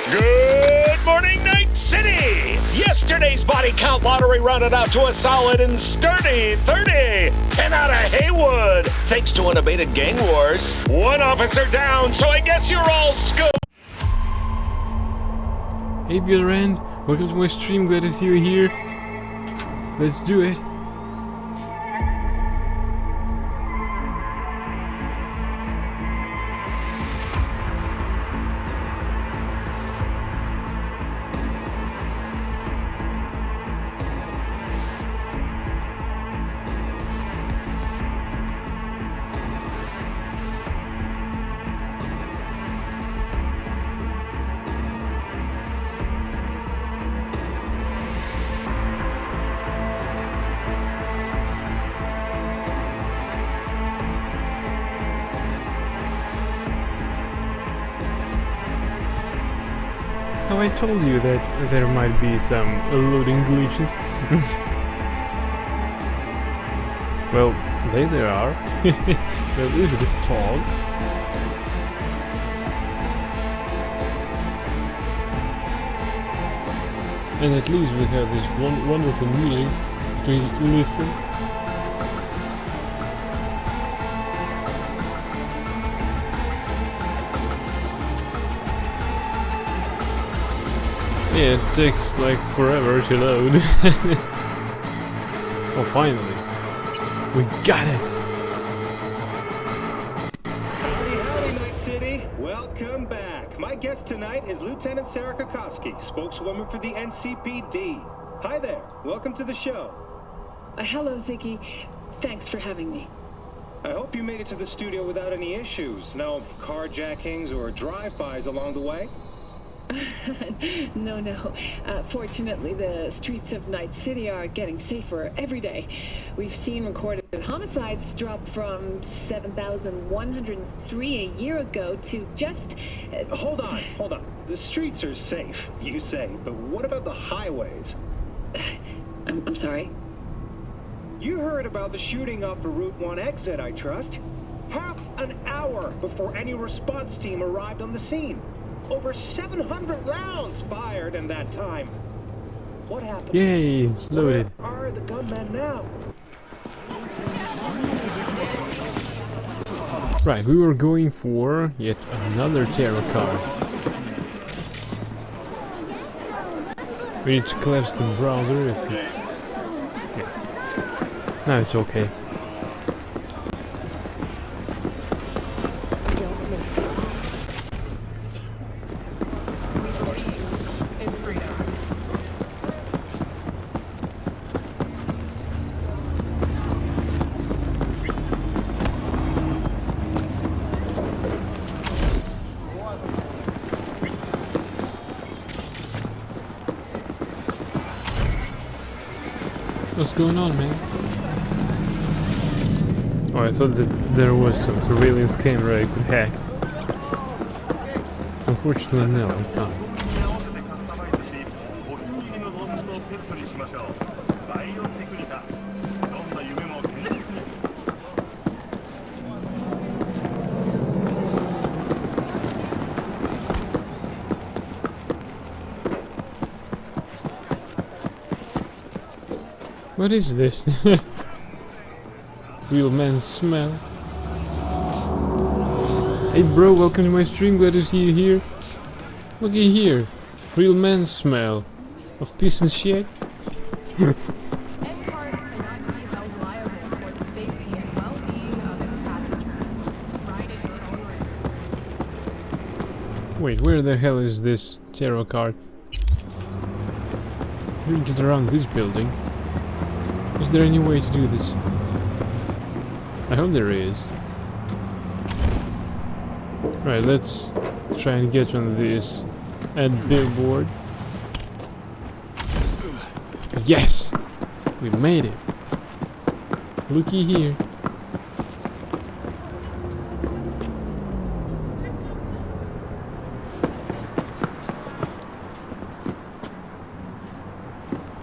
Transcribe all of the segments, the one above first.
Good morning, Night City! Yesterday's body count lottery rounded out to a solid and sturdy 30. 10 out of Haywood, thanks to unabated gang wars. One officer down, so I guess you're all scoped. Hey Bjorn, welcome to my stream, glad to see you here. Let's do it. Oh, I told you that there might be some loading glitches. Well, there are. They're a little bit tall. And at least we have this wonderful music to listen. Yeah, it takes like forever to load. Oh, finally. We got it! Howdy, Night City. Welcome back. My guest tonight is Lieutenant Sarah Kokoski, spokeswoman for the NCPD. Hi there. Welcome to the show. Hello, Ziggy. Thanks for having me. I hope you made it to the studio without any issues. No carjackings or drive-bys along the way? No. Fortunately, the streets of Night City are getting safer every day. We've seen recorded homicides drop from 7,103 a year ago to just... Hold on. The streets are safe, you say, but what about the highways? I'm sorry? You heard about the shooting off the Route 1 exit, I trust. Half an hour before any response team arrived on the scene. Over 700 rounds fired in that time. What happened? Yay, it's loaded. Where are the gunmen now? Right, we were going for yet another tarot card. We need to collapse the browser if you... Yeah. No, it's okay. What's going on, man? Oh, I thought that there was some surveillance camera I could hack. Unfortunately, no, I can't. What is this? Real man smell. Hey bro, welcome to my stream, glad to see you here. Looky here. Real man smell. Of piss and shit. Wait, where the hell is this tarot card? How do we get around this building? Is there any way to do this? I hope there is. Right, let's try and get on this ad billboard. Yes! We made it. Looky here.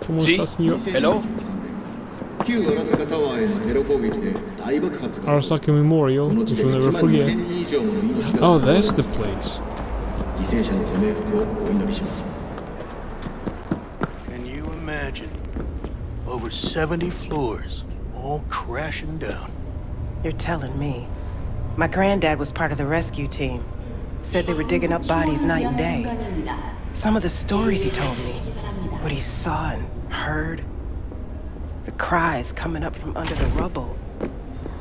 ¿Cómo Sí, está, señor? hello. Arasaka Memorial, which we'll never forget. Oh, that's the place. Can you imagine? Over 70 floors, all crashing down. You're telling me. My granddad was part of the rescue team. Said they were digging up bodies night and day. Some of the stories he told me, what he saw and heard. The cries coming up from under the rubble.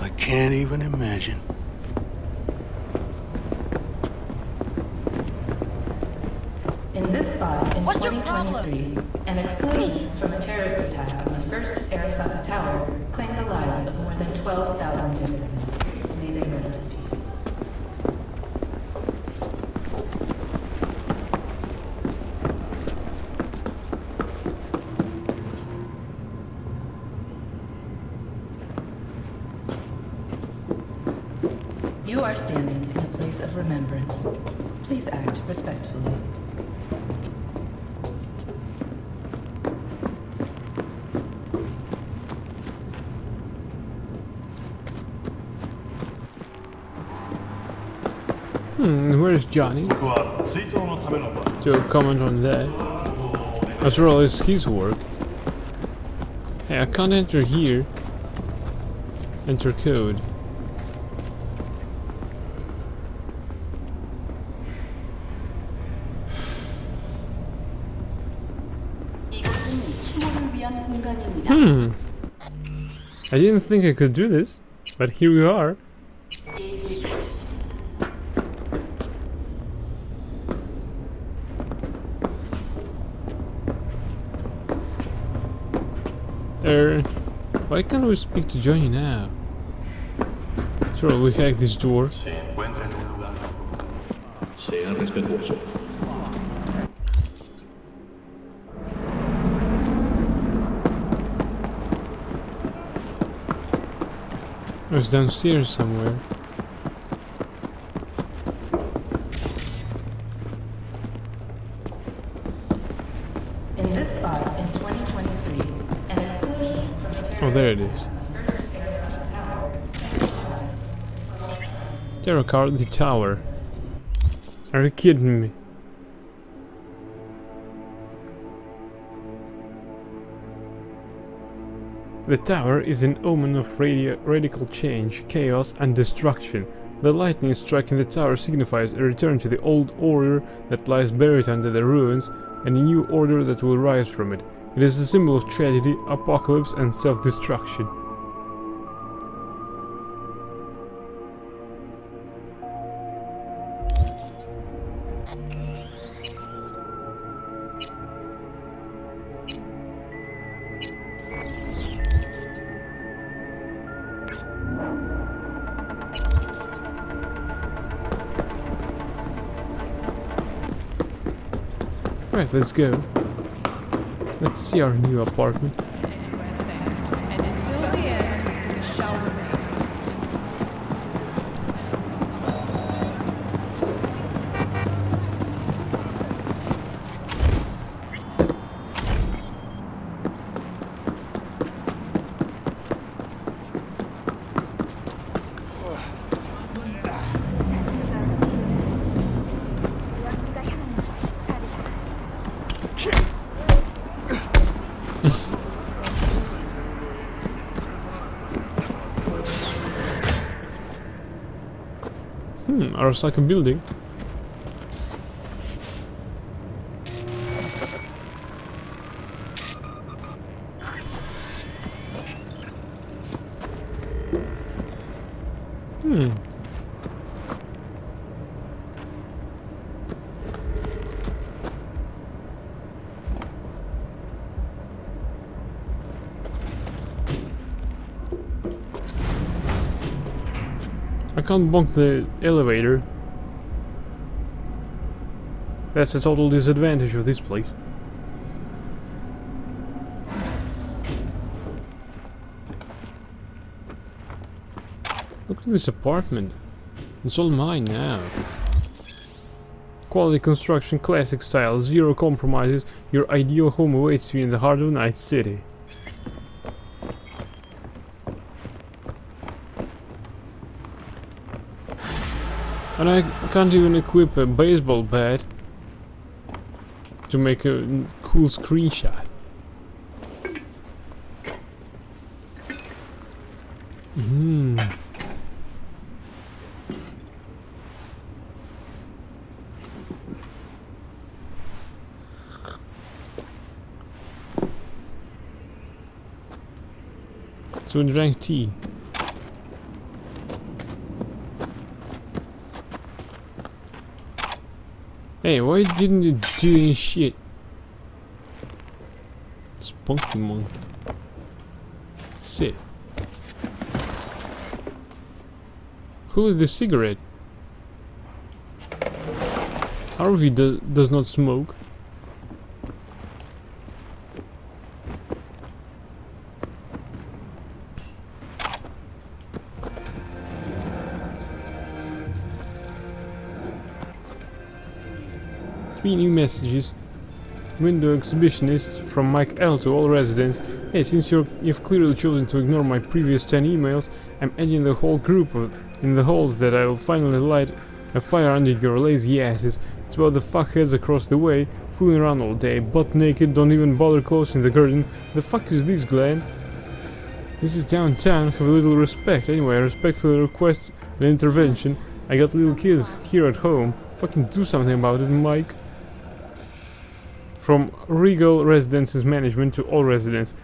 I can't even imagine. In this spot in 2023, an explosion from a terrorist attack on the first Arasaka Tower claimed the lives of more than 12,000 victims. May they rest in peace. You are standing in a place of remembrance. Please act respectfully. Where's Johnny? To comment on that. After all, it's his work. Hey, I can't enter here. Enter code. I didn't think I could do this, but here we are. Why can't we speak to Johnny now? Sure, we hack this door. It's downstairs somewhere. In this spot in 2023, an explosion from a terrorist Oh, there it is. first Arasaka Tower. Terror card the tower. Are you kidding me? The tower is an omen of radical change, chaos and destruction. The lightning striking the tower signifies a return to the old order that lies buried under the ruins and a new order that will rise from it. It is a symbol of tragedy, apocalypse and self-destruction. Right, let's go. Let's see our new apartment. And until the end, it shall remain. Arasaka building. I can't bonk the elevator. That's a total disadvantage of this place. Look at this apartment. It's all mine now. Quality construction, classic style, zero compromises. Your ideal home awaits you in the heart of Night City. And I can't even equip a baseball bat to make a cool screenshot. So we drank tea. Hey, why didn't you do any shit? Spunky monkey. Sit. Who lit the cigarette? Harvey does not smoke. Three new messages. Window exhibitionists from Mike L to all residents. Hey, since you've clearly chosen to ignore my previous 10 emails, I'm adding the whole group in the halls that I'll finally light a fire under your lazy asses. It's about the fuckheads across the way, fooling around all day, butt naked, don't even bother closing the curtain. The fuck is this, Glenn? This is downtown, have a little respect. Anyway, I respectfully request an intervention. I got little kids here at home. Fucking do something about it, Mike. From Regal Residences Management to all residents.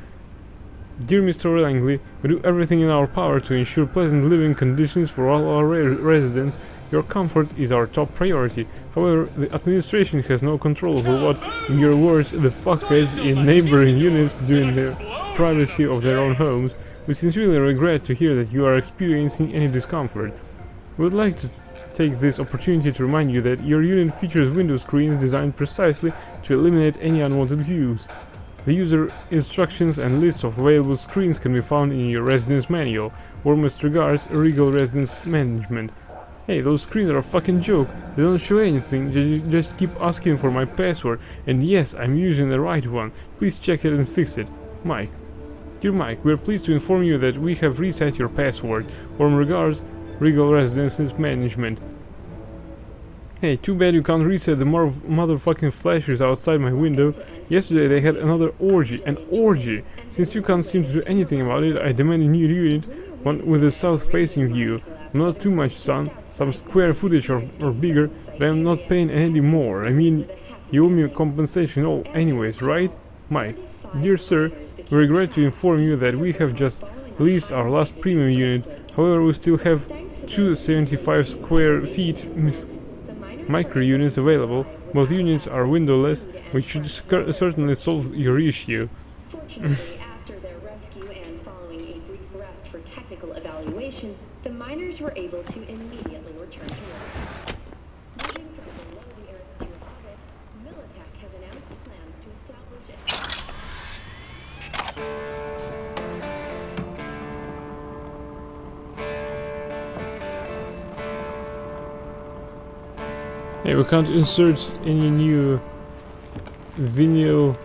Dear Mr. Langley, we do everything in our power to ensure pleasant living conditions for all our residents. Your comfort is our top priority. However, the administration has no control over what, in your words, the fuckheads in neighboring units do in the privacy of their own homes. We sincerely regret to hear that you are experiencing any discomfort. We would like to take this opportunity to remind you that your unit features window screens designed precisely to eliminate any unwanted views. The user instructions and list of available screens can be found in your residence manual. Warmest regards, Regal Residence Management. Hey, those screens are a fucking joke. They don't show anything, they just keep asking for my password. And yes, I'm using the right one. Please check it and fix it. Mike. Dear Mike, we are pleased to inform you that we have reset your password. Warm regards, Regal Residences Management. Hey, too bad you can't reset the motherfucking flashers outside my window. Yesterday they had another orgy. An orgy! Since you can't seem to do anything about it, I demand a new unit, one with a south-facing view. Not too much sun, some square footage or bigger, but I'm not paying any more. I mean, you owe me a compensation anyways, right? Mike. Dear sir, we regret to inform you that we have just leased our last premium unit. However, we still have 275 square feet micro units available. Both units are windowless, which should certainly solve your issue. Fortunately, after their rescue and following a brief rest for technical evaluation, the miners were able to immediately return to work. Moving from below the Earth to above it, Militech has announced plans to establish Hey, we can't insert any new vinyl.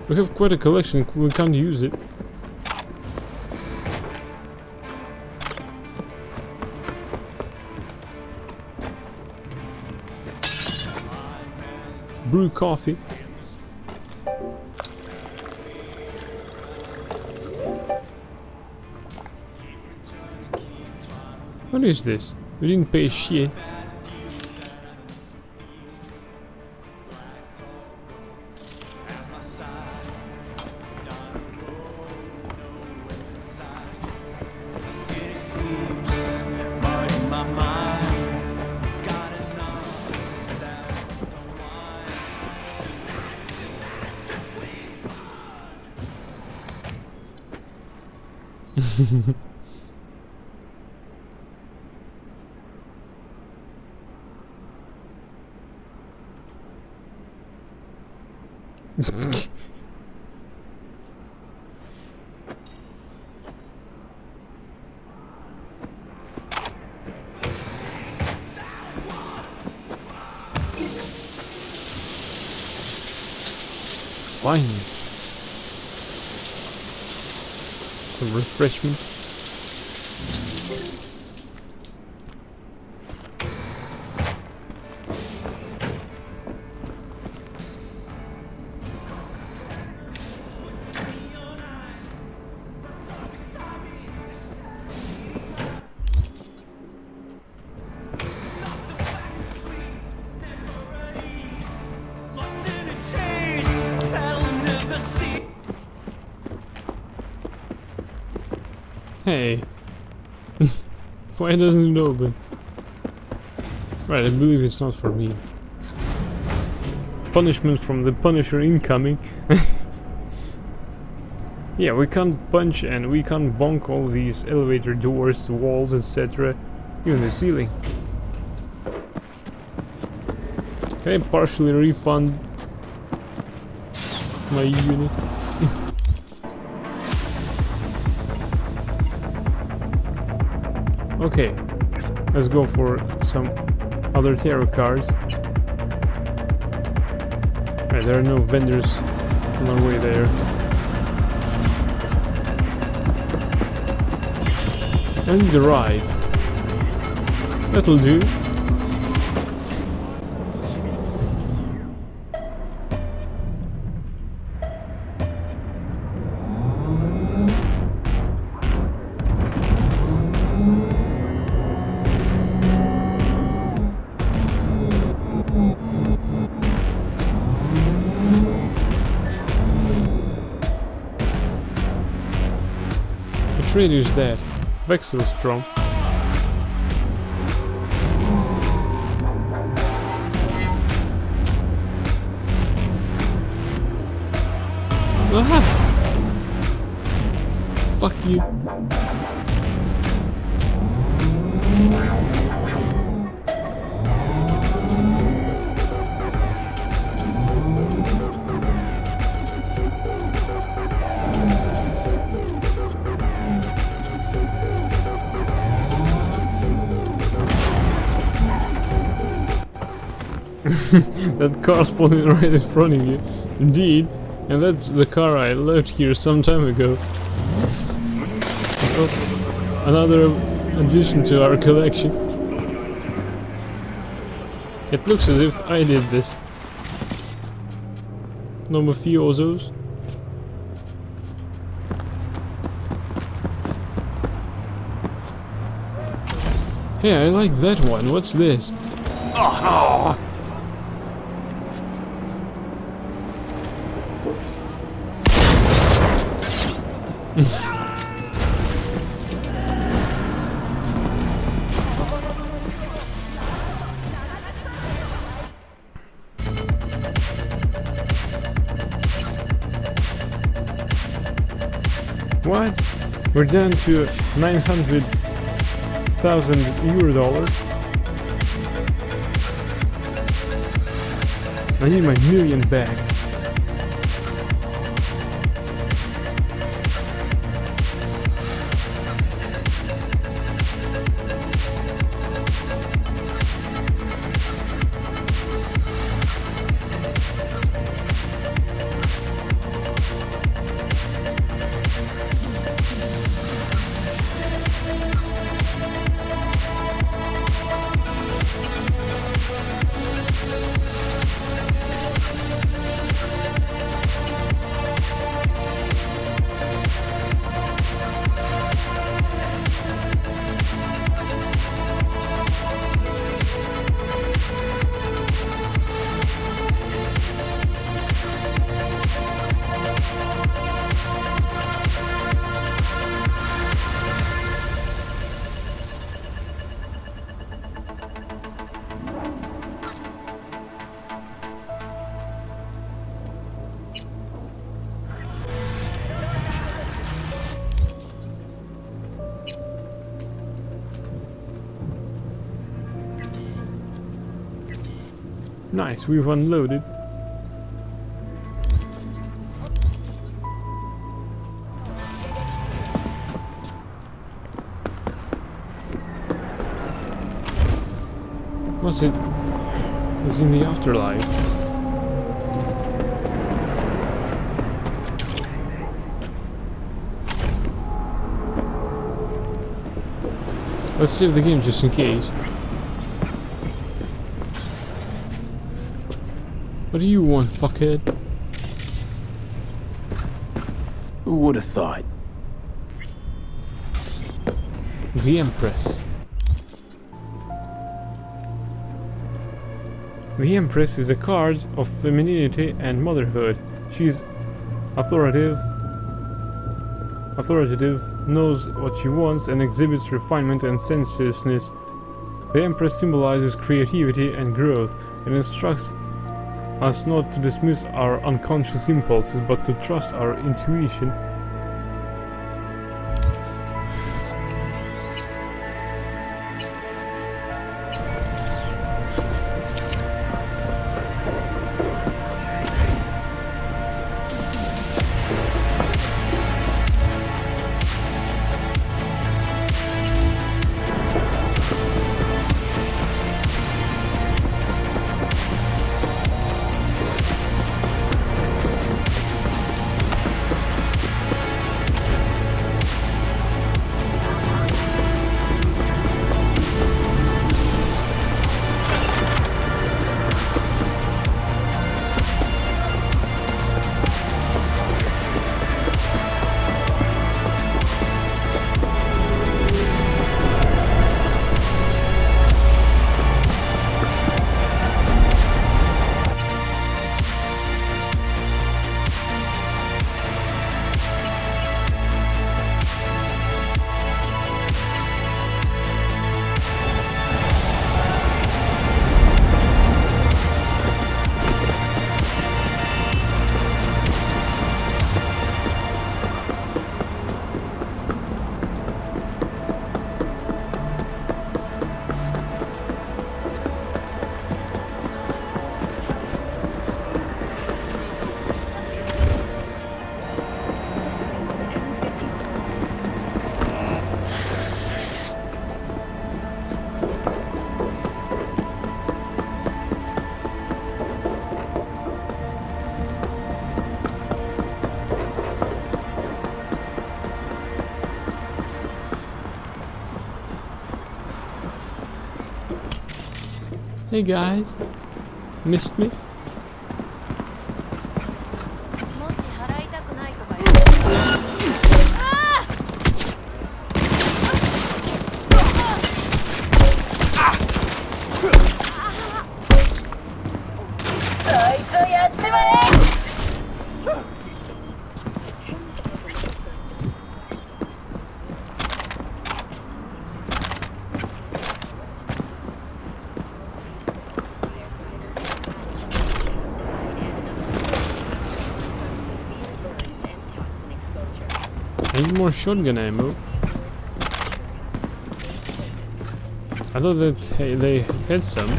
We have quite a collection, we can't use it. Brew coffee. What is this? We didn't pay shit. Finally. Some refreshment. Hey. Why doesn't it open? Right, I believe it's not for me. Punishment from the Punisher incoming. Yeah, we can't punch and we can't bonk all these elevator doors, walls, etc. Even the ceiling. Can I partially refund my unit? Okay, let's go for some other tarot cards. Right, there are no vendors on our way there. I need a ride. That'll do. Trader's dead. Vexelstrom. Aha! Fuck you. That car spawning right in front of you. Indeed. And that's the car I left here some time ago. Oh, another addition to our collection. It looks as if I did this. No mafiosos. Hey, I like that one. What's this? Oh. What? We're down to 900,000 euro dollars. I need my million back. Nice, we've unloaded. What's it? It's in the afterlife. Let's save the game just in case. What do you want, fuckhead? Who would have thought? The Empress. The Empress is a card of femininity and motherhood. She's authoritative, knows what she wants, and exhibits refinement and sensuousness. The Empress symbolizes creativity and growth, and instructs us not to dismiss our unconscious impulses, but to trust our intuition. Hey guys, missed me? I need more shotgun ammo. I thought that they had some.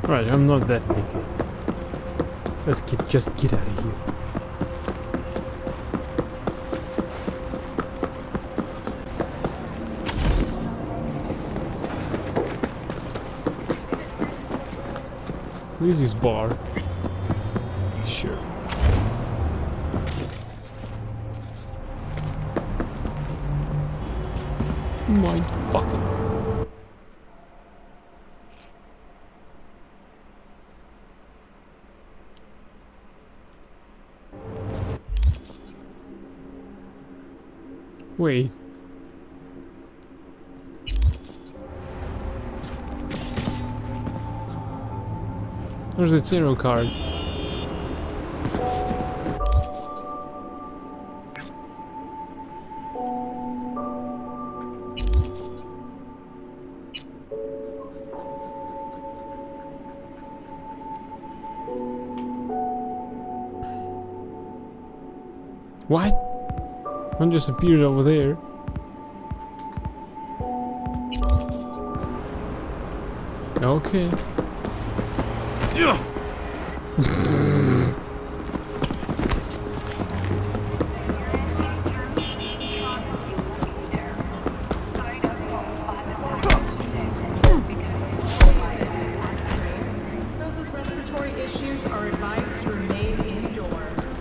Right, I'm not that picky. Let's just get out of here. This is bar. Sure. Mind fucking. Wait. There's the tarot card. What? One just appeared over there. Okay. Yeah. Those with respiratory issues are advised to remain indoors.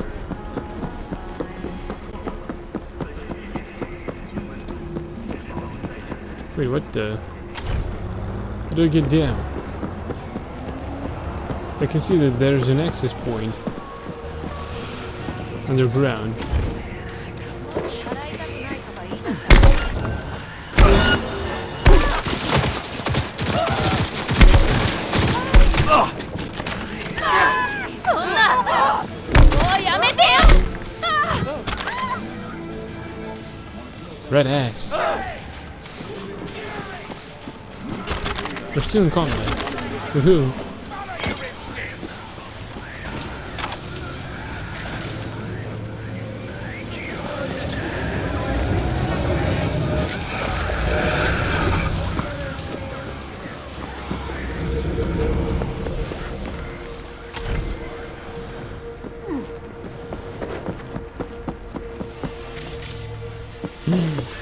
Wait, what the? How do I get down? I can see that there's an access point underground. Red axe. We're still in combat. With who?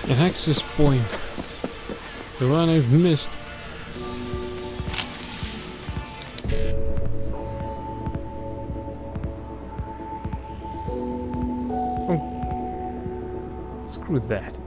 An access point. The one I've missed. Oh. Screw that.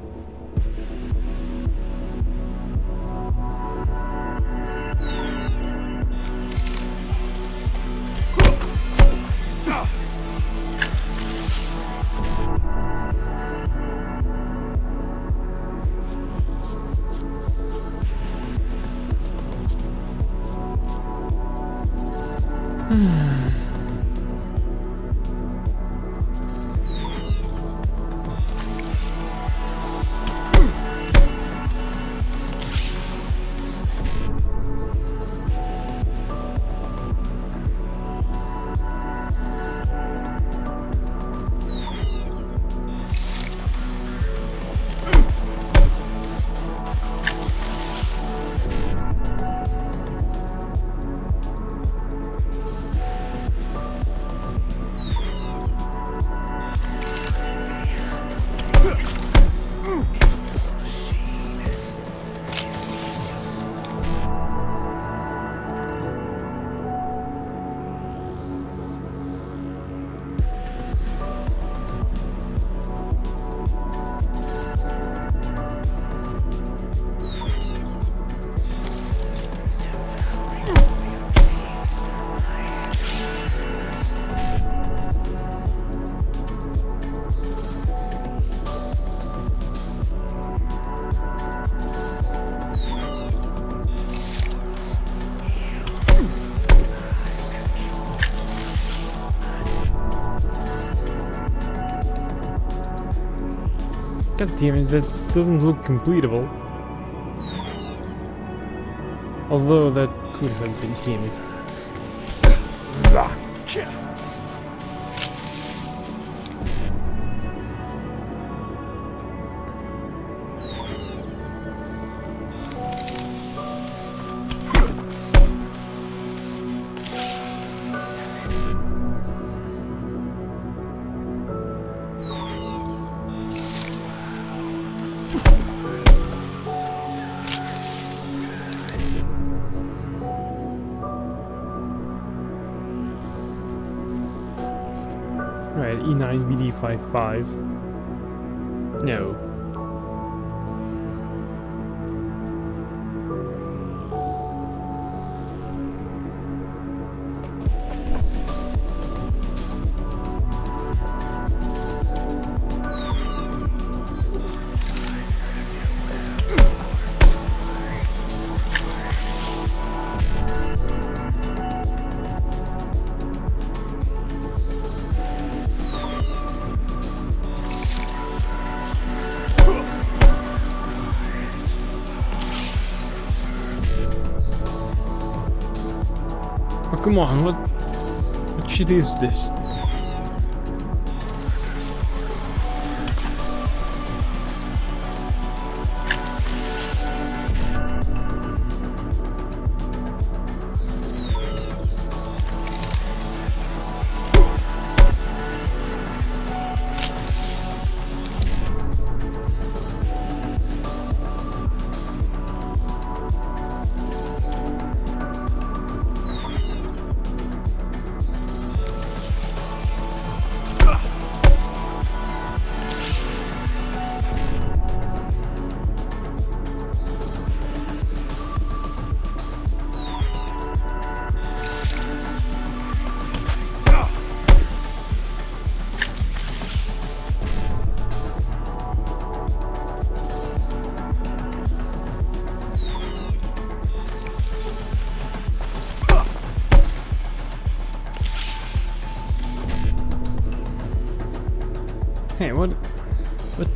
God damn it, that doesn't look completable. Although that could have been, damn it. Right, E9BD55. No. Oh, come on, what shit is this?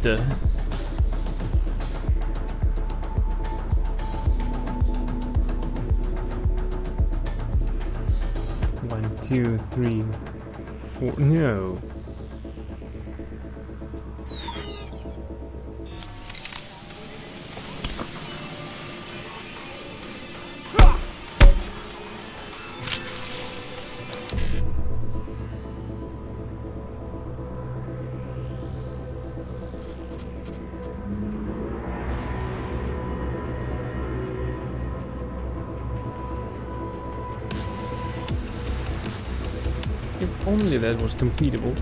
Duh. 1, 2, 3, 4. No. If only that was completable.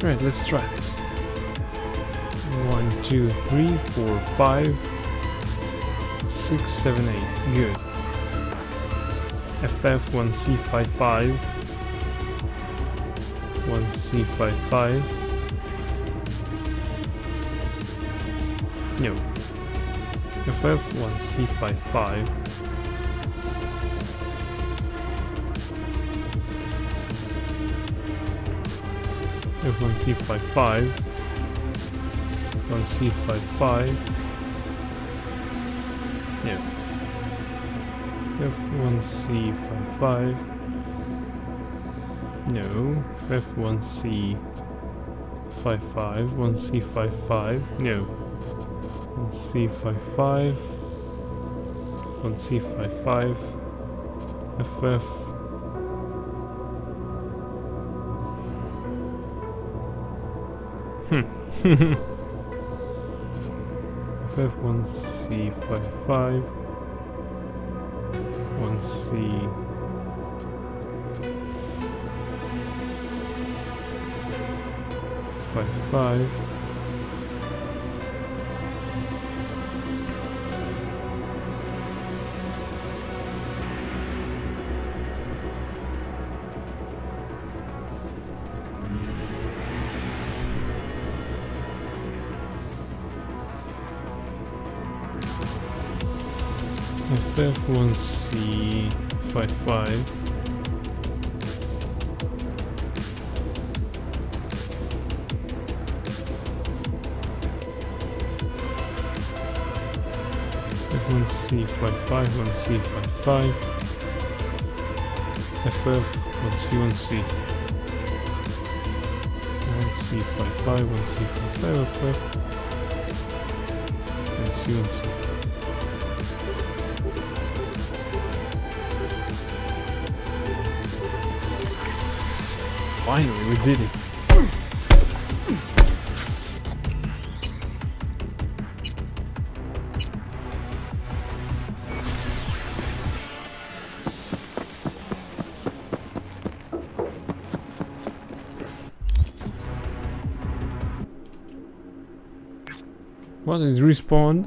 Right, let's try this. 1, 2, 3, 4, 5, 6, 7, 8. Good. FF 1C55. 1C55. No. FF 1C55. F1C55. 1C55. No. F1C55. No. F1C55. 1C55. No. 1C55. 1C55. FF. FF1C55. 1C55. FF1C55. F1C55, 1C55. FF1C1C. 1C55, 1C55, FF. And C1C. Finally, we did it. What, it respawned?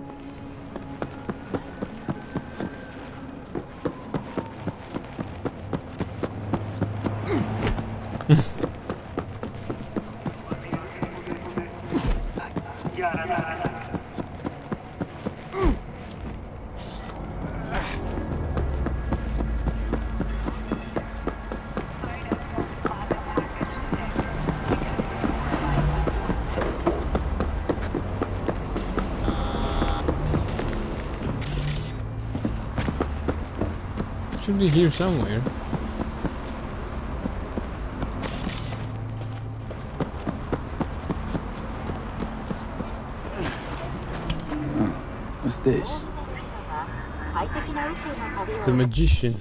Should be here somewhere. What's this? The Magician.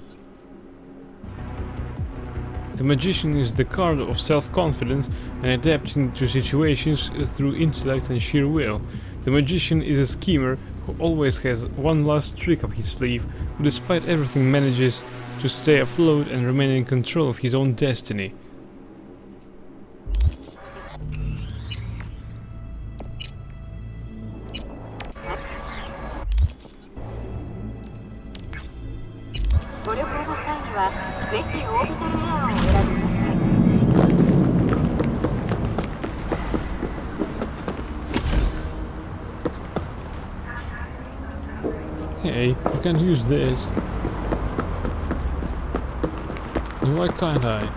The Magician is the card of self-confidence and adapting to situations through intellect and sheer will. The Magician is a schemer who always has one last trick up his sleeve, who despite everything manages to stay afloat and remain in control of his own destiny. はぜひオービタルレアをお選びください。Hey, I can use this. Why can't I?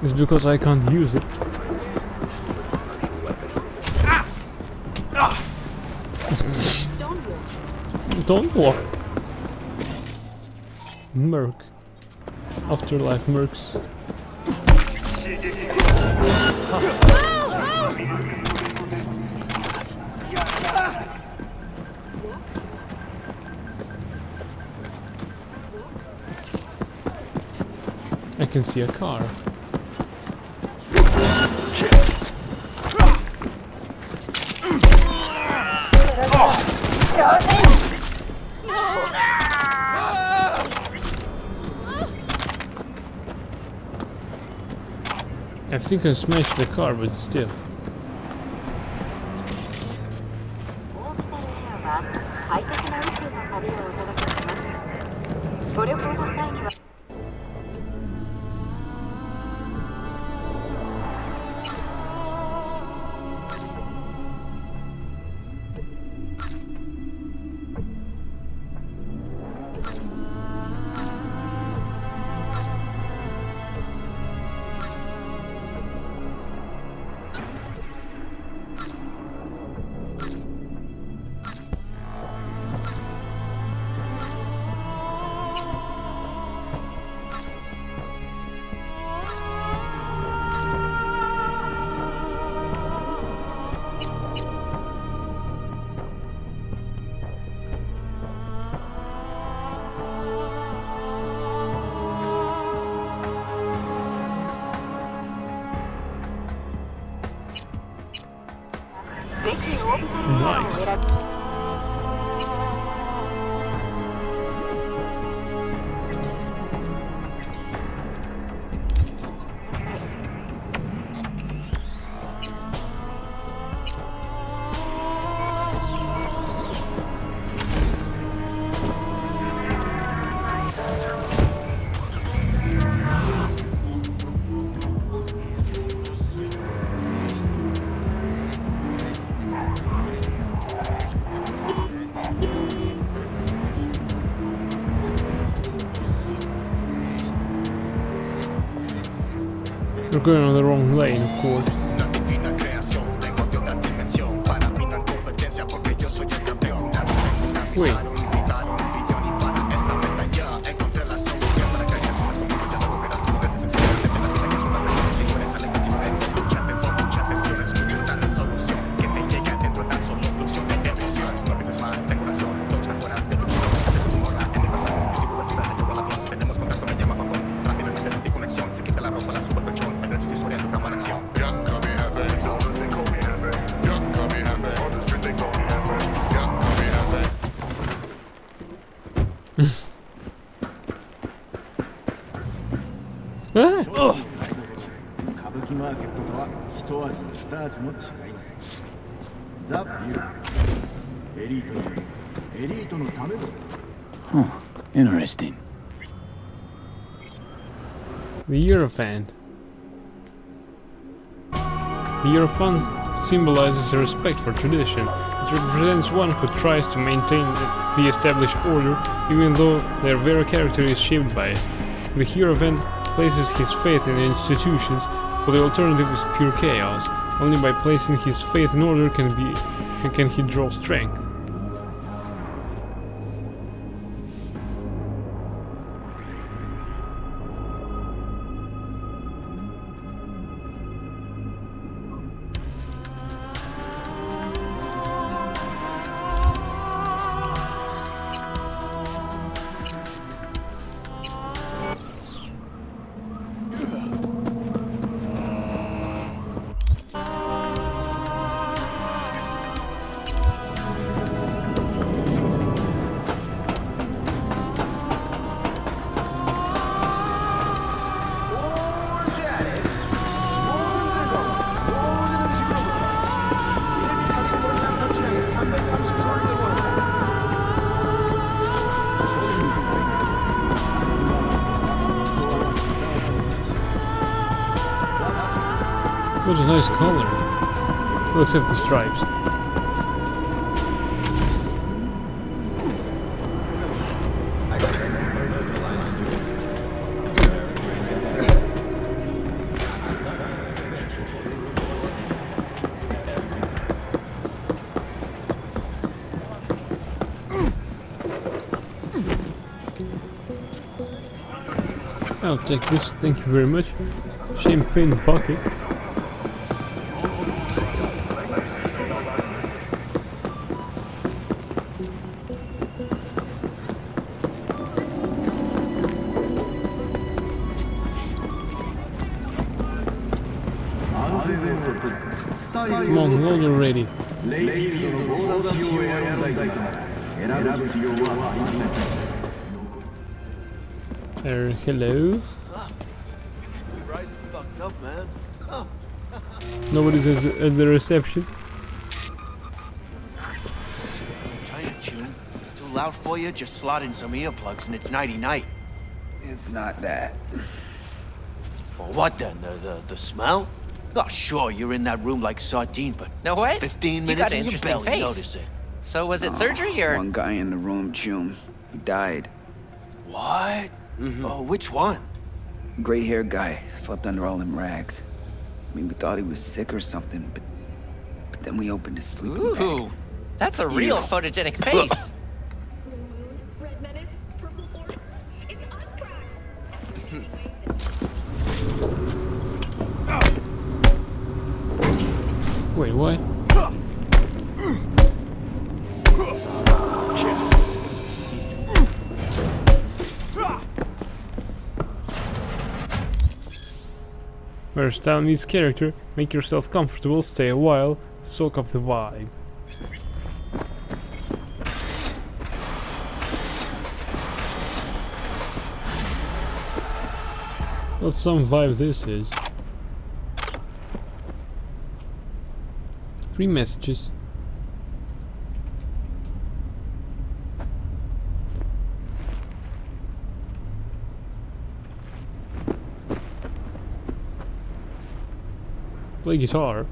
It's because I can't use it. Don't walk. Merc. Afterlife mercs. I can see a car. I think I smashed the car, but still. オービタルレアは快適な宇宙の旅をお届けします。ご旅行の際にはぜひオービタルレアをお選び。You're going on the wrong lane, of course. Wait. Huh. Interesting. The Hierophant. The Hierophant symbolizes a respect for tradition. It represents one who tries to maintain the established order, even though their very character is shaped by it. The Hierophant places his faith in the institutions, for the alternative is pure chaos. Only by placing his faith in order can he draw strength. What a nice color. Let's have the stripes. I'll take this, thank you very much. Champagne bucket. Come on, load already. Hello? Nobody's at the reception. Trying to tune. It's too loud for you. Just slot in some earplugs and it's nighty-night. It's not that. Well, what then? The smell? Oh, sure, you're in that room like sardines, but No way. 15 You minutes got an and you interesting barely face. notice it. So was it surgery or? One guy in the room, June. He died. What? Oh, which one? Gray-haired guy. Slept under all them rags. I mean, we thought he was sick or something, but then we opened his sleeping bag. Ooh, that's a real photogenic face. Red Menace, Purple Force, it's us, Cracks. Wait, what? Where's Town needs character, make yourself comfortable, stay a while, soak up the vibe. What some vibe this is. 3 messages. Play guitar.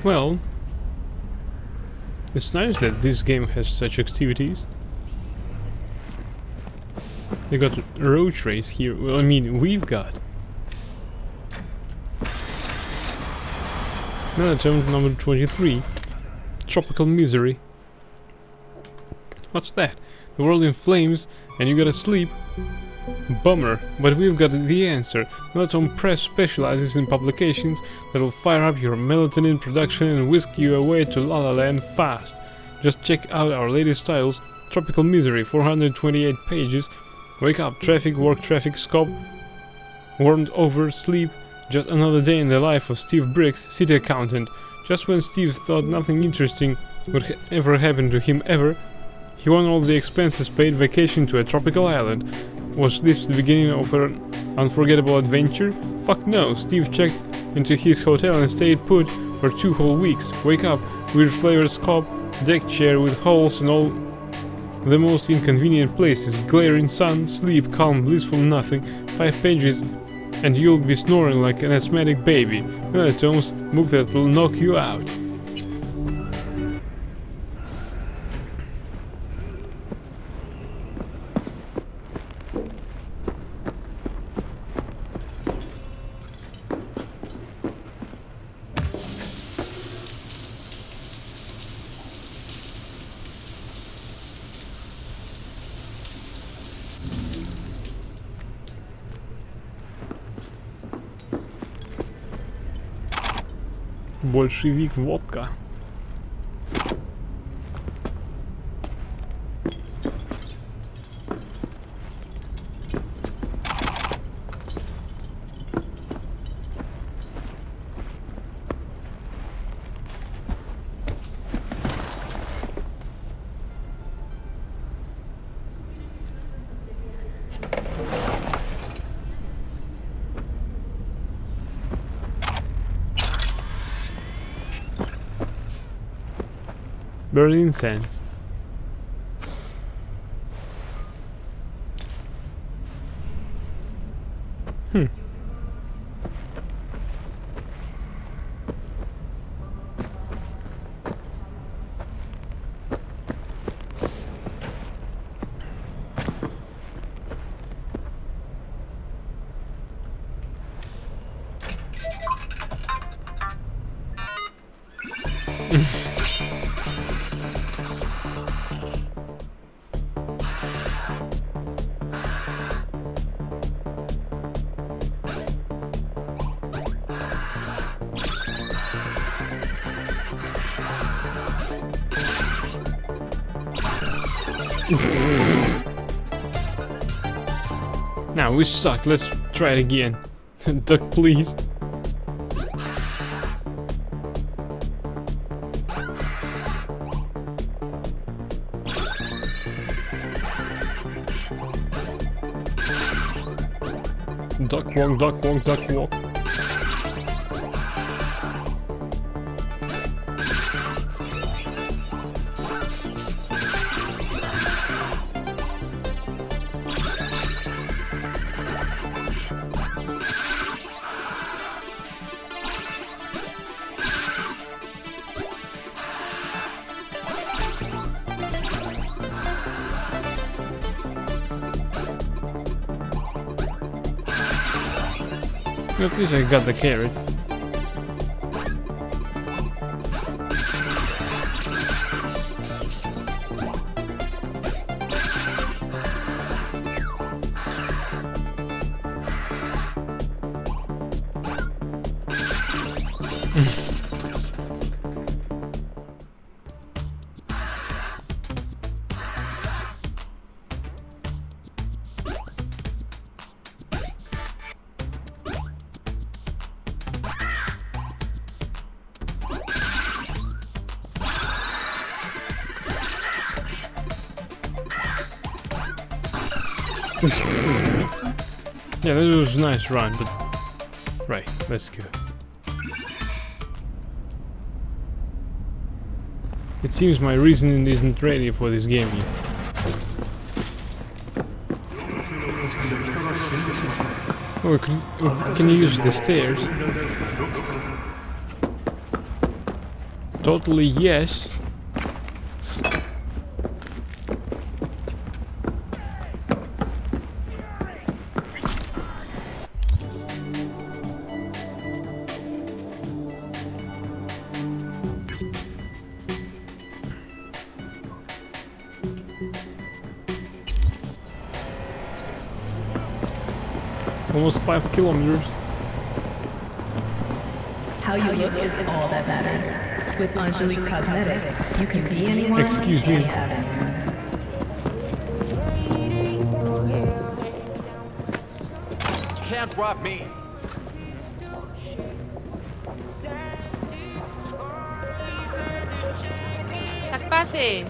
Well, it's nice that this game has such activities. They got a road race here. Well, I mean, we've got. Now attempt number 23. Tropical Misery. What's that? The world in flames and you gotta sleep? Bummer, but we've got the answer. Melatonin Press specializes in publications that'll fire up your melatonin production and whisk you away to La La Land fast. Just check out our latest titles. Tropical Misery, 428 pages. Wake up, traffic, work, traffic, scope, warmed over, sleep. Just another day in the life of Steve Briggs, city accountant. Just when Steve thought nothing interesting would ever happen to him ever, he won all the expenses paid vacation to a tropical island. Was this the beginning of an unforgettable adventure? Fuck no, Steve checked into his hotel and stayed put for 2 whole weeks. Wake up, weird flavored scope, deck chair with holes in all the most inconvenient places, glaring sun, sleep, calm, blissful nothing, 5 pages and you'll be snoring like an asthmatic baby. Melatone's book that'll knock you out. Большевик водка. Burn incense. Now we suck, let's try it again. Duck, please. Duck walk, duck walk, duck walk. At least I got the carrot. Yeah, that was a nice run, but... Right, let's go. It seems my reasoning isn't ready for this game yet. Oh, can you use the stairs? Totally yes. Almost 5 kilometers. How you look is all that matters. With Angelique Cosmetics, you can be anyone. Excuse me. You can't rob me. Sakpase.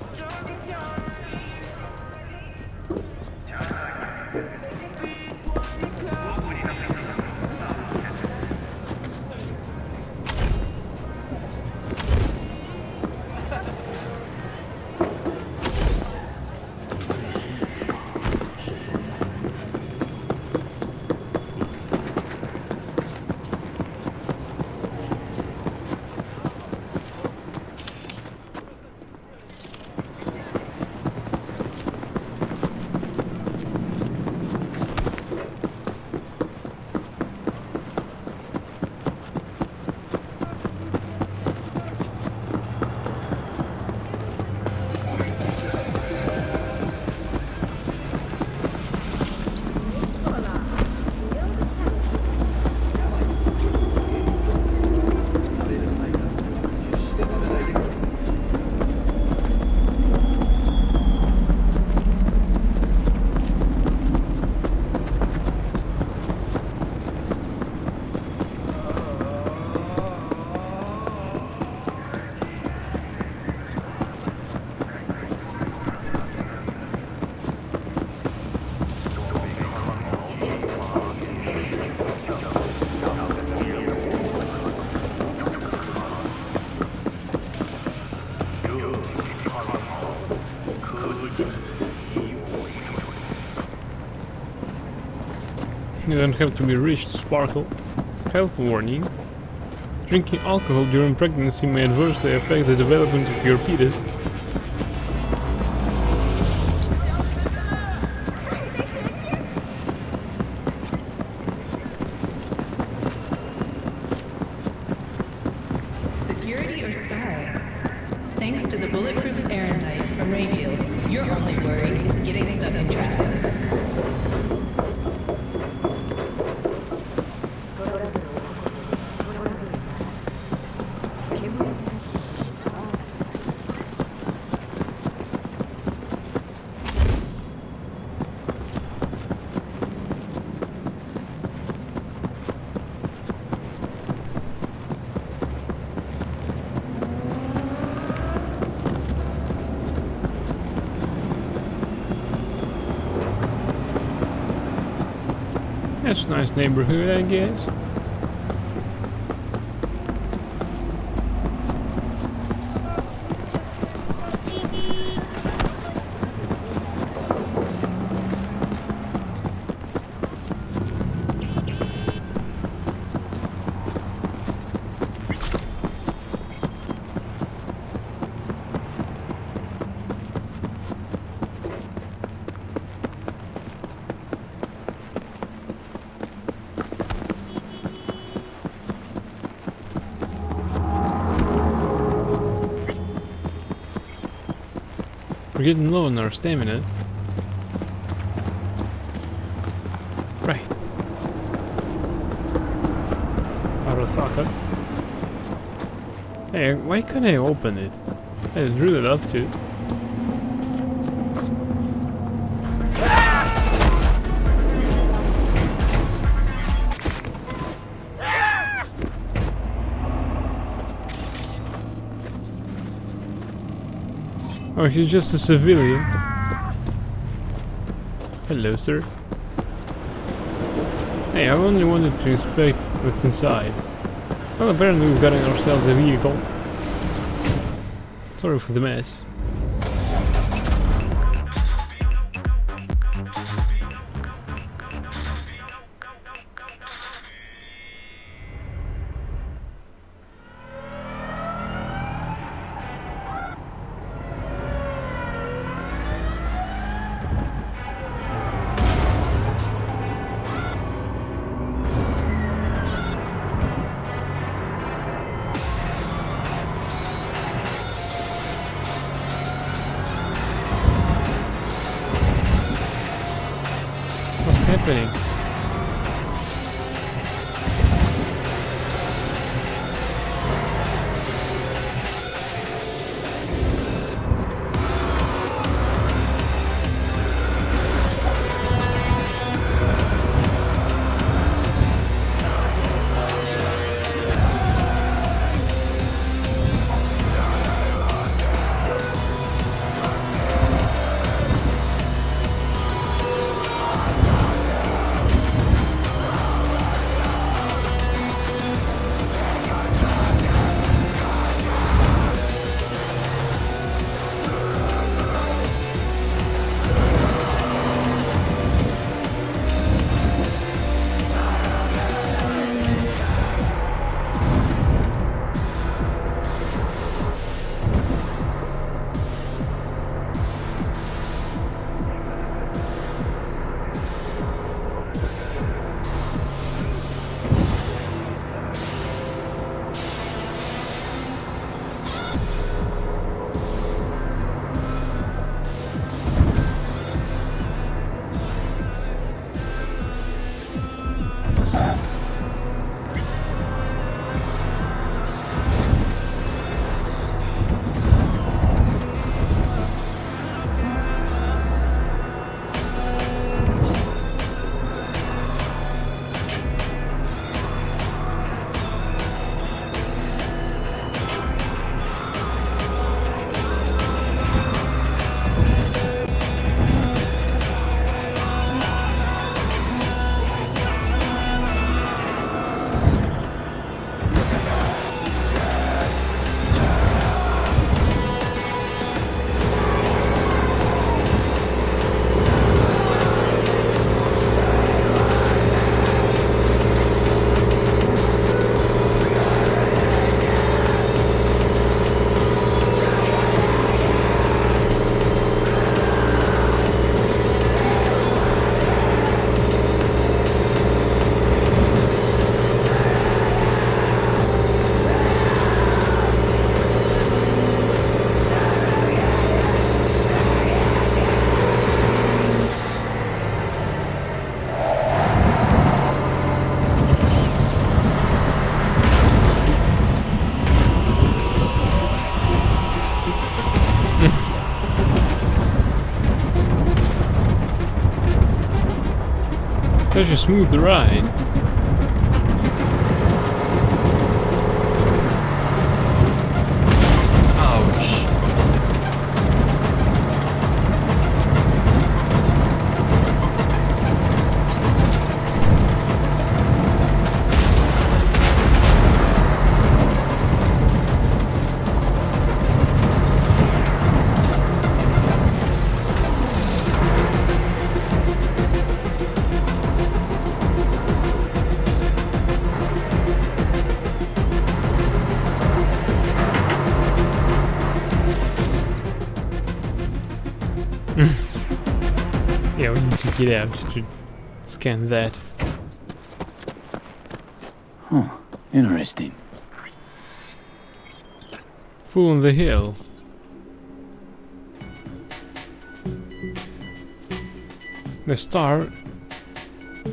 You don't have to be rich to sparkle. Health warning. Drinking alcohol during pregnancy may adversely affect the development of your fetus. Security or style? Thanks to the bulletproof Erentite from Rayfield, your only worry is getting stuck in traffic. That's a nice neighborhood, I guess. We're getting low on our stamina. Right. Arasaka. Hey, why can't I open it? I'd really love to. Oh, he's just a civilian. Hello, sir. Hey, I only wanted to inspect what's inside. Well, apparently we've gotten ourselves a vehicle. Sorry for the mess. What's happening? a smooth ride. Yeah, we need to get out to scan that. Huh, interesting. Fool on the hill. The star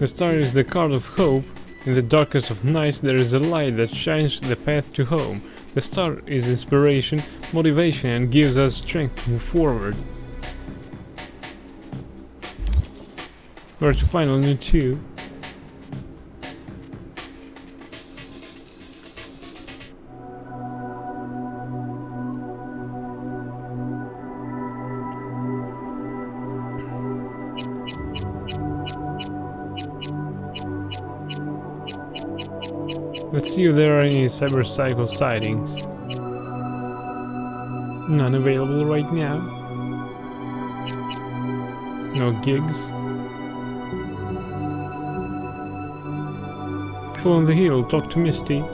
is the card of hope. In the darkest of nights there is a light that shines the path to home. The star is inspiration, motivation, and gives us strength to move forward. Where to find only 2. Let's see if there are any cyberpsycho sightings. None available right now. No gigs. Fool on the hill, talk to Misty.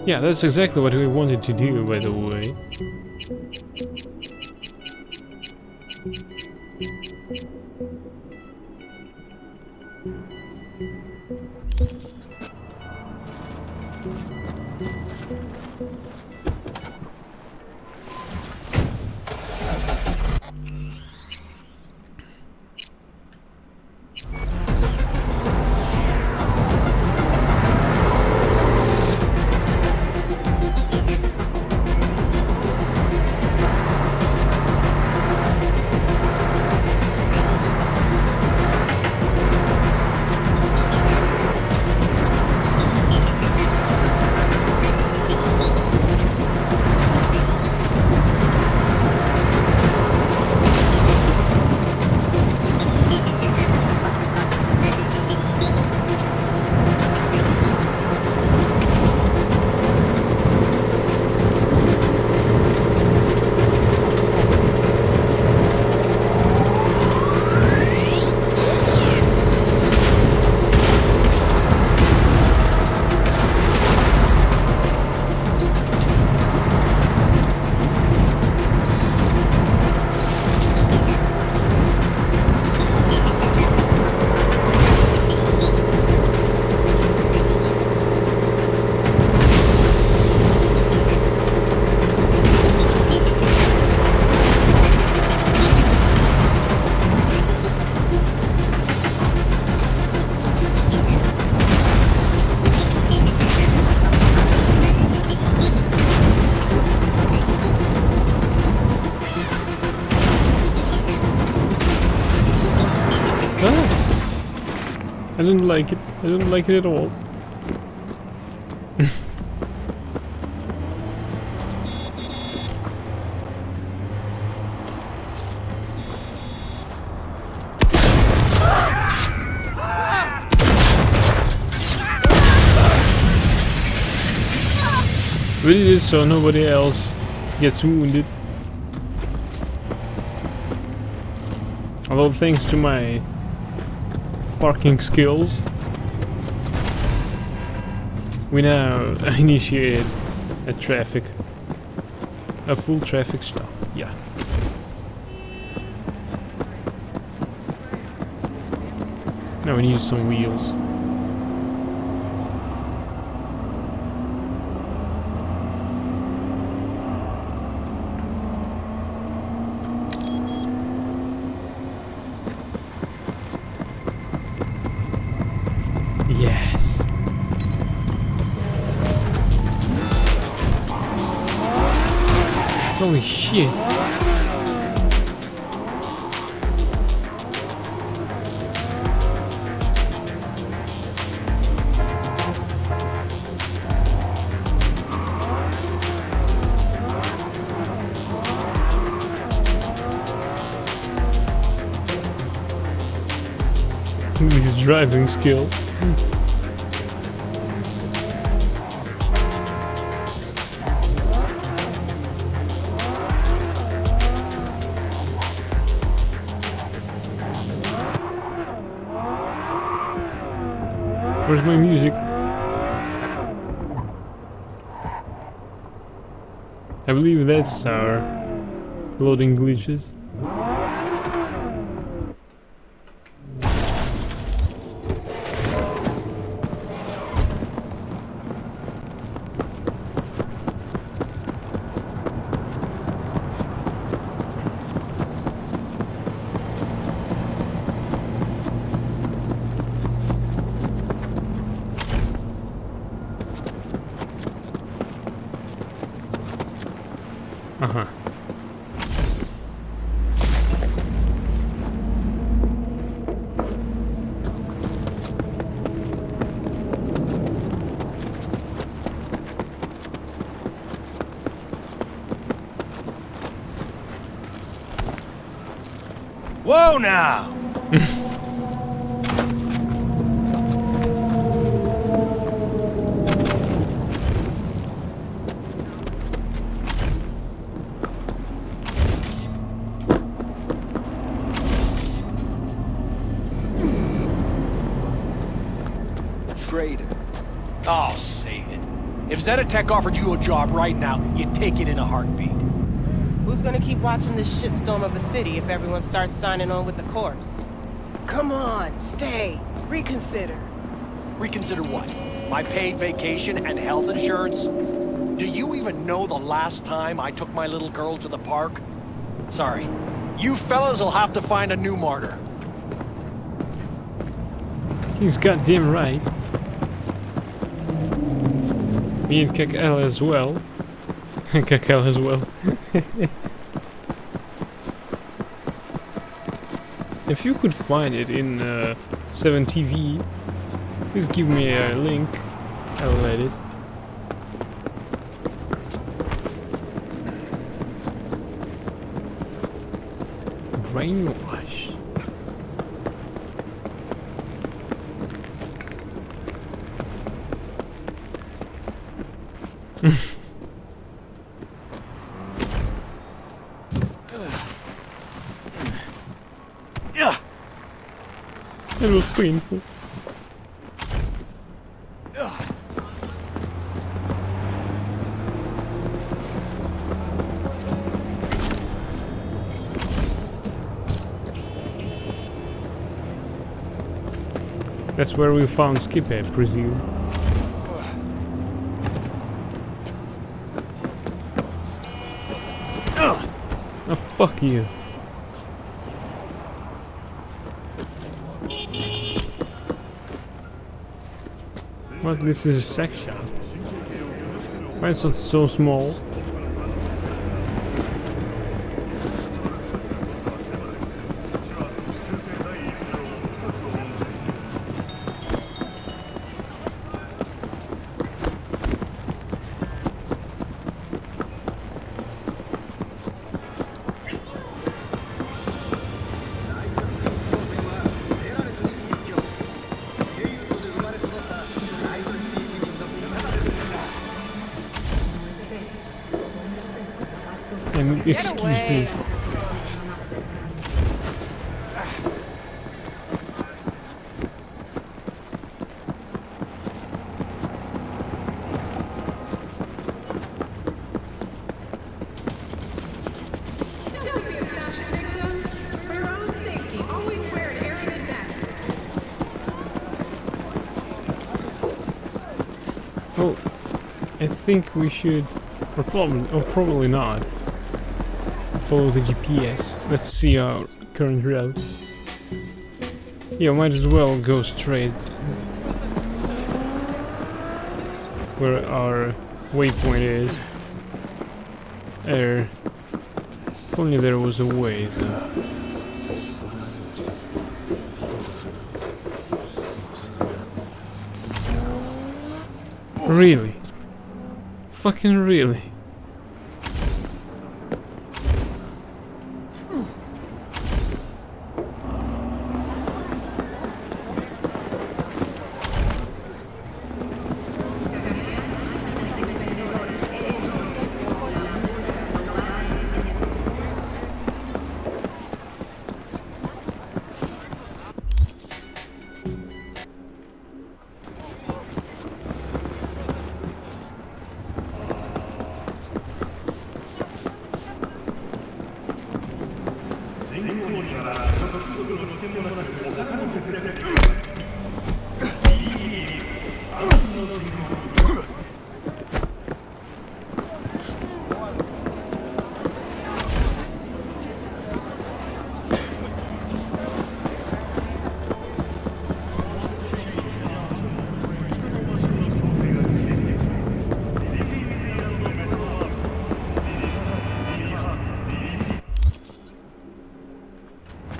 Yeah, that's exactly what we wanted to do, by the way. I didn't like it. I didn't like it at all. We did it so nobody else gets wounded. Although thanks to my parking skills, we now initiated a full traffic stop. Yeah. Now we need some wheels. Yes. Holy shit. driving skill. Where's my music? I believe that's our loading glitches. Uh-huh. Whoa now! Trade. Oh, save it. If Zetatech offered you a job right now, you'd take it in a heartbeat. Who's gonna keep watching this shitstorm of a city if everyone starts signing on with the corpse? Come on, stay. Reconsider. Reconsider what? My paid vacation and health insurance? Do you even know the last time I took my little girl to the park? Sorry. You fellas will have to find a new martyr. He's goddamn right. Me and Kakel as well. Kakel as well. If you could find it in 7TV, please give me a link. I'll add it. Brainwash. It was painful. That's where we found Skip, I presume. Oh, fuck you. What? This is a sex shop. Why is it so small? Excuse me. Don't be a fashion victim. For your own safety, always wear an airman vest. Well, I think we should, or probably not, follow the GPS. Let's see our current route. Yeah, might as well go straight where our waypoint is. There. If only there was a way though. Really? Fucking really?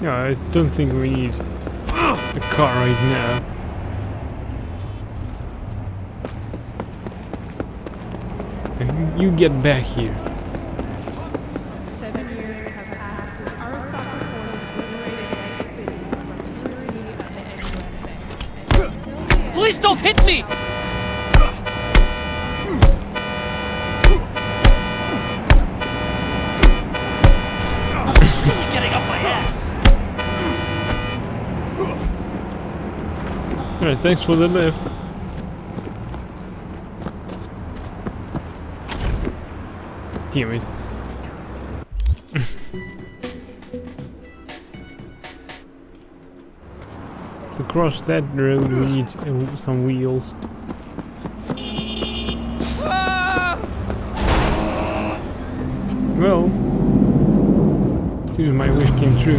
Yeah, I don't think we need a car right now. You get back here. 7 years have passed since Arasaka forces liberated Night City from the tyranny of the NUSA. And until the end, Please don't hit me! Really getting up my ass. Alright, thanks for the lift. Damn it. To cross that road we need some wheels. Well, seems my wish came true.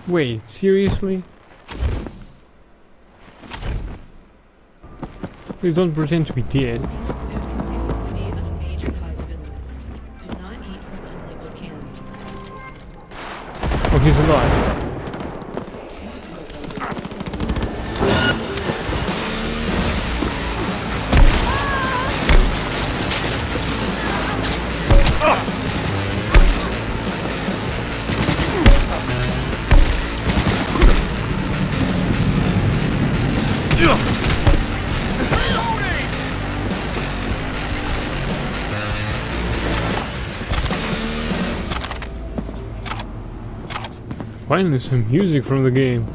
Wait, seriously? Please don't pretend to be dead. Oh, he's alive. Finally, some music from the game.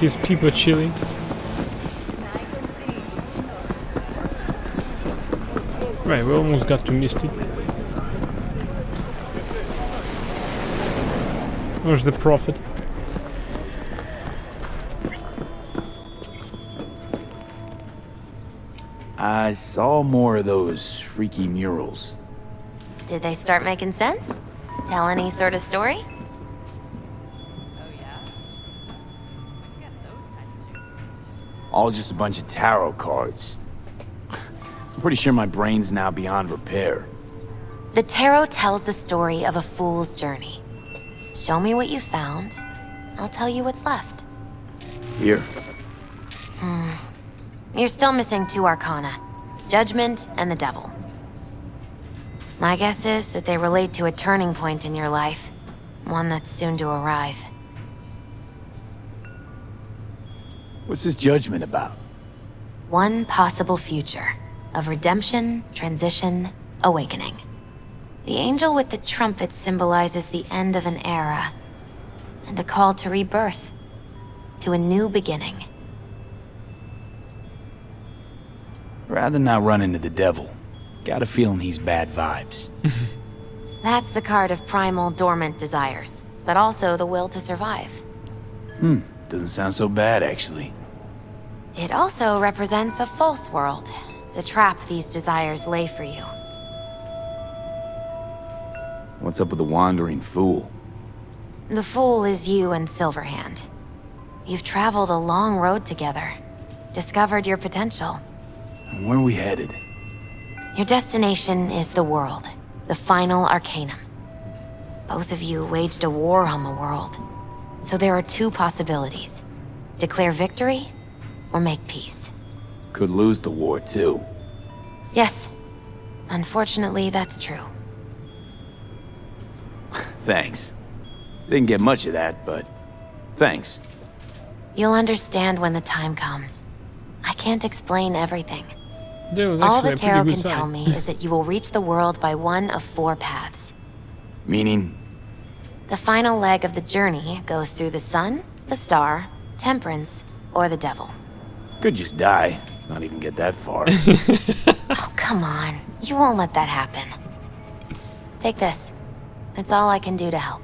His people chilling. Right, we almost got to Misty. Where's the prophet? I saw more of those freaky murals. Did they start making sense? Tell any sort of story? All just a bunch of tarot cards. I'm pretty sure my brain's now beyond repair. The tarot tells the story of a fool's journey. Show me what you found. I'll tell you what's left. Here. You're still missing 2 arcana. Judgment and the Devil. My guess is that they relate to a turning point in your life. One that's soon to arrive. What's this judgment about? One possible future of redemption, transition, awakening. The angel with the trumpet symbolizes the end of an era and a call to rebirth, to a new beginning. Rather not run into the devil. Got a feeling he's bad vibes. That's the card of primal dormant desires, but also the will to survive. Doesn't sound so bad, actually. It also represents a false world, the trap these desires lay for you. What's up with the wandering fool? The fool is you and Silverhand. You've traveled a long road together, discovered your potential. And where are we headed? Your destination is the world, the final arcanum. Both of you waged a war on the world, so there are two possibilities. Declare victory, or make peace. Could lose the war, too. Yes. Unfortunately, that's true. Thanks. Didn't get much of that, but thanks. You'll understand when the time comes. I can't explain everything. That was All actually the a tarot pretty can good tell sign. me is that you will reach the world by one of 4 paths. Meaning? The final leg of the journey goes through the sun, the star, temperance, or the devil. Could just die. Not even get that far. Oh, come on. You won't let that happen. Take this. It's all I can do to help.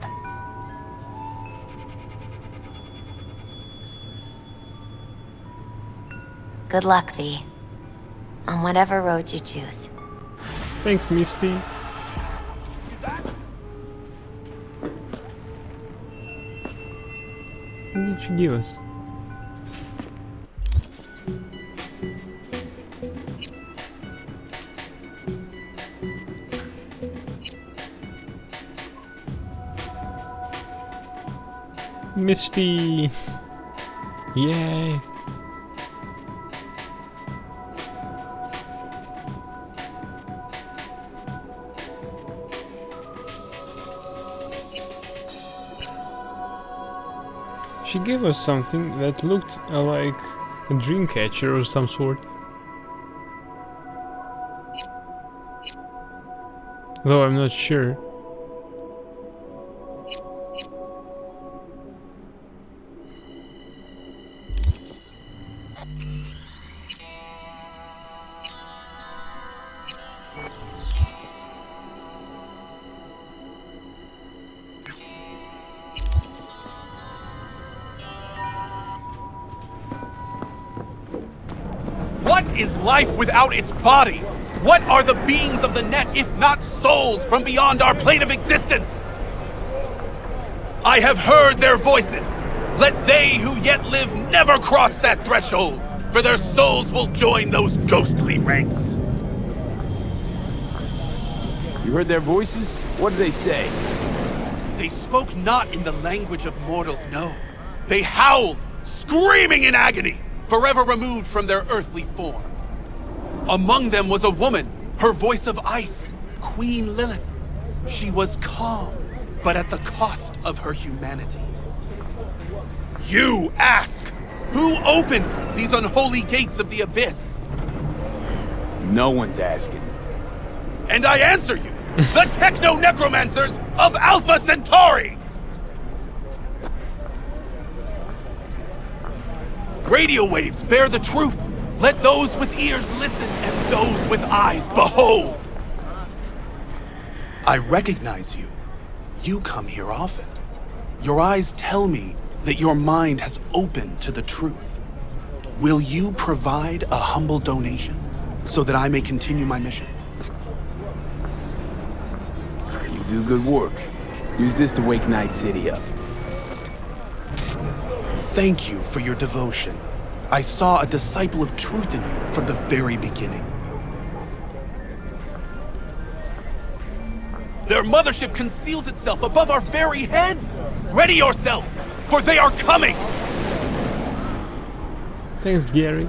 Good luck, V. On whatever road you choose. Thanks, Misty. What did she give us? Misty! Yay! She gave us something that looked like a dream catcher or some sort. Though I'm not sure. What is life without its body? What are the beings of the net if not souls from beyond our plane of existence? I have heard their voices. Let they who yet live never cross that threshold, for their souls will join those ghostly ranks. You heard their voices? What did they say? They spoke not in the language of mortals, no. They howled, screaming in agony, forever removed from their earthly form. Among them was a woman, her voice of ice, Queen Lilith. She was calm, but at the cost of her humanity. You ask, who opened these unholy gates of the abyss? No one's asking. And I answer you, the techno-necromancers of Alpha Centauri! Radio waves bear the truth. Let those with ears listen and those with eyes behold. I recognize you. You come here often. Your eyes tell me that your mind has opened to the truth. Will you provide a humble donation so that I may continue my mission? You do good work. Use this to wake Night City up. Thank you for your devotion. I saw a disciple of truth in you from the very beginning. Their mothership conceals itself above our very heads. Ready yourself, for they are coming! Thanks, Gary.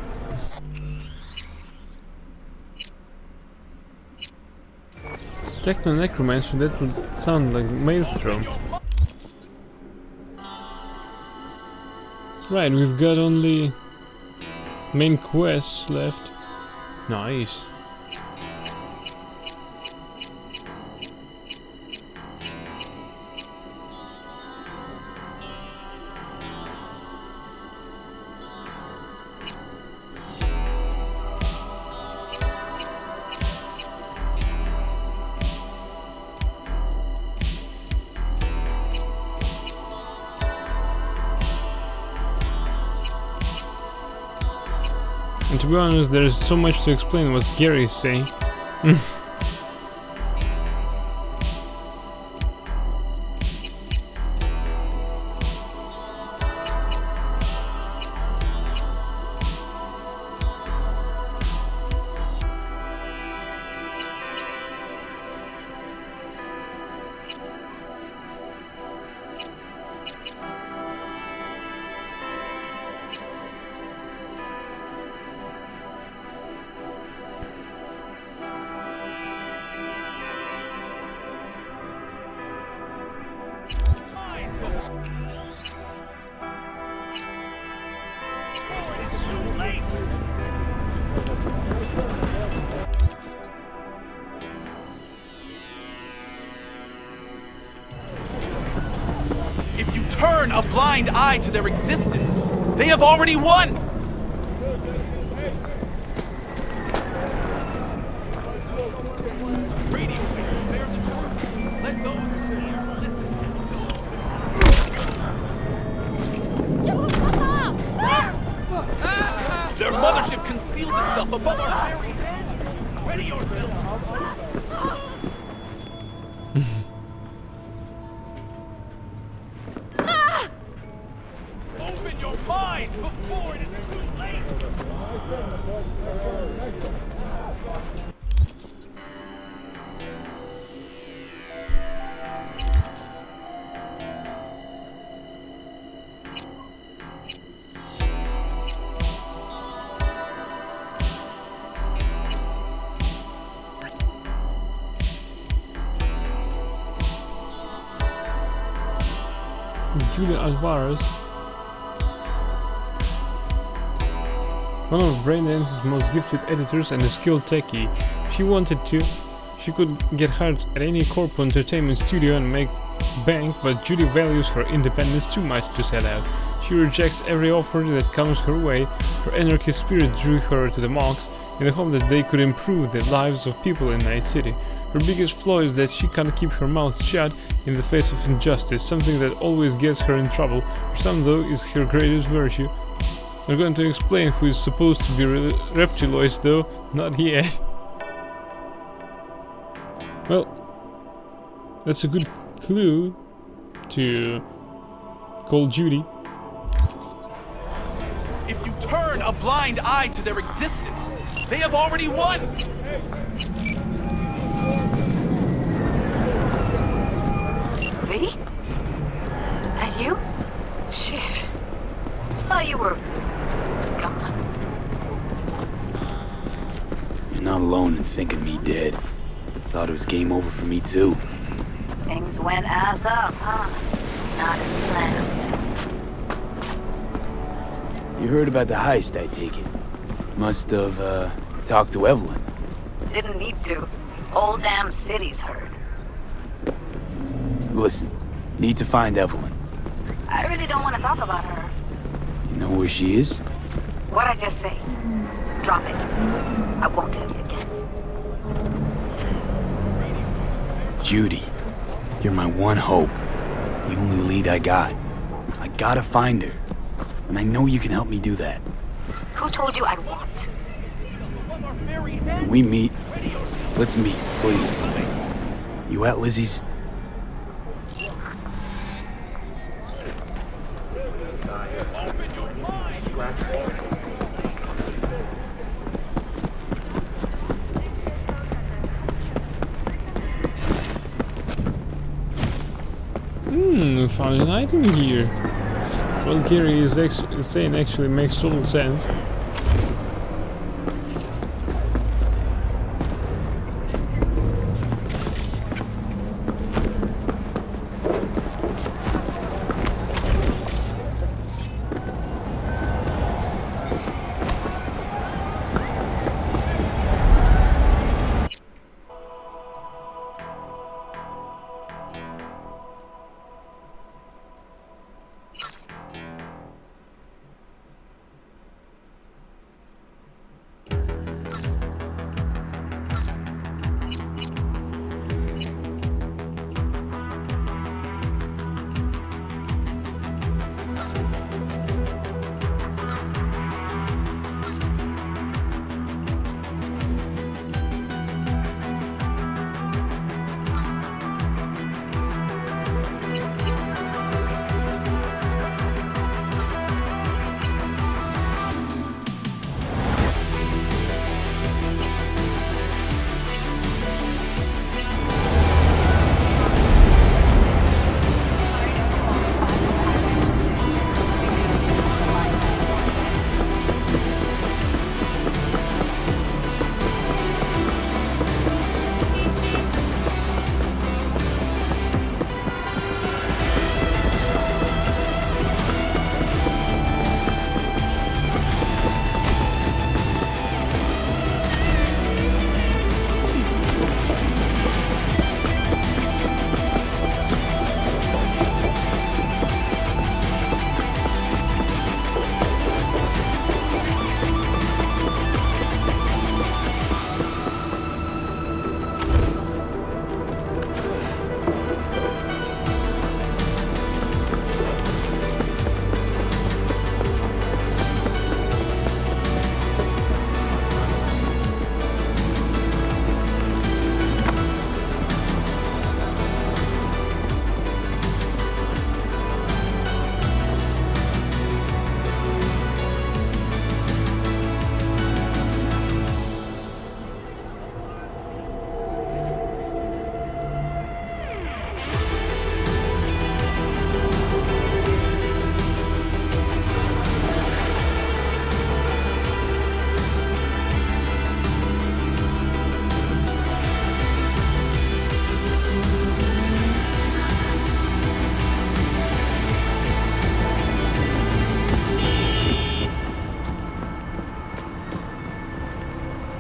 Techno-necromancer, that would sound like Maelstrom. Right, we've got only main quests left. Nice. to be honest, there's so much to explain what Gary is saying. If you turn a blind eye to their existence, they have already won! Radio waves bear the truth. Let those who hear listen and Their mothership conceals itself above our very heads! Ready yourself! Open your mind before it is too late! Julia Alvarez, one of Braindance's most gifted editors and a skilled techie. If she wanted to, she could get hired at any corporate entertainment studio and make bank, but Judy values her independence too much to sell out. She rejects every offer that comes her way. Her anarchist spirit drew her to the monks in the hope that they could improve the lives of people in Night City. Her biggest flaw is that she can't keep her mouth shut in the face of injustice, something that always gets her in trouble. For some, though, is her greatest virtue. We're going to explain who is supposed to be reptiloids, though, not yet. Well, that's a good clue to call Judy. If you turn a blind eye to their existence, they have already won! Lee? That you? Shit. Thought you were gone. You're not alone in thinking me dead. Thought it was game over for me too. Things went ass up, huh? Not as planned. You heard about the heist, I take it. Must have, talked to Evelyn. Didn't need to. Whole damn city's heard. Listen, need to find Evelyn. I really don't want to talk about her. You know where she is? What'd I just say? Drop it. I won't tell you again. Judy, you're my one hope. The only lead I got. I gotta find her. And I know you can help me do that. Who told you I'd want to? Can we meet? Let's meet, please. You at Lizzie's? Found an item here. What Gary is saying actually makes total sense.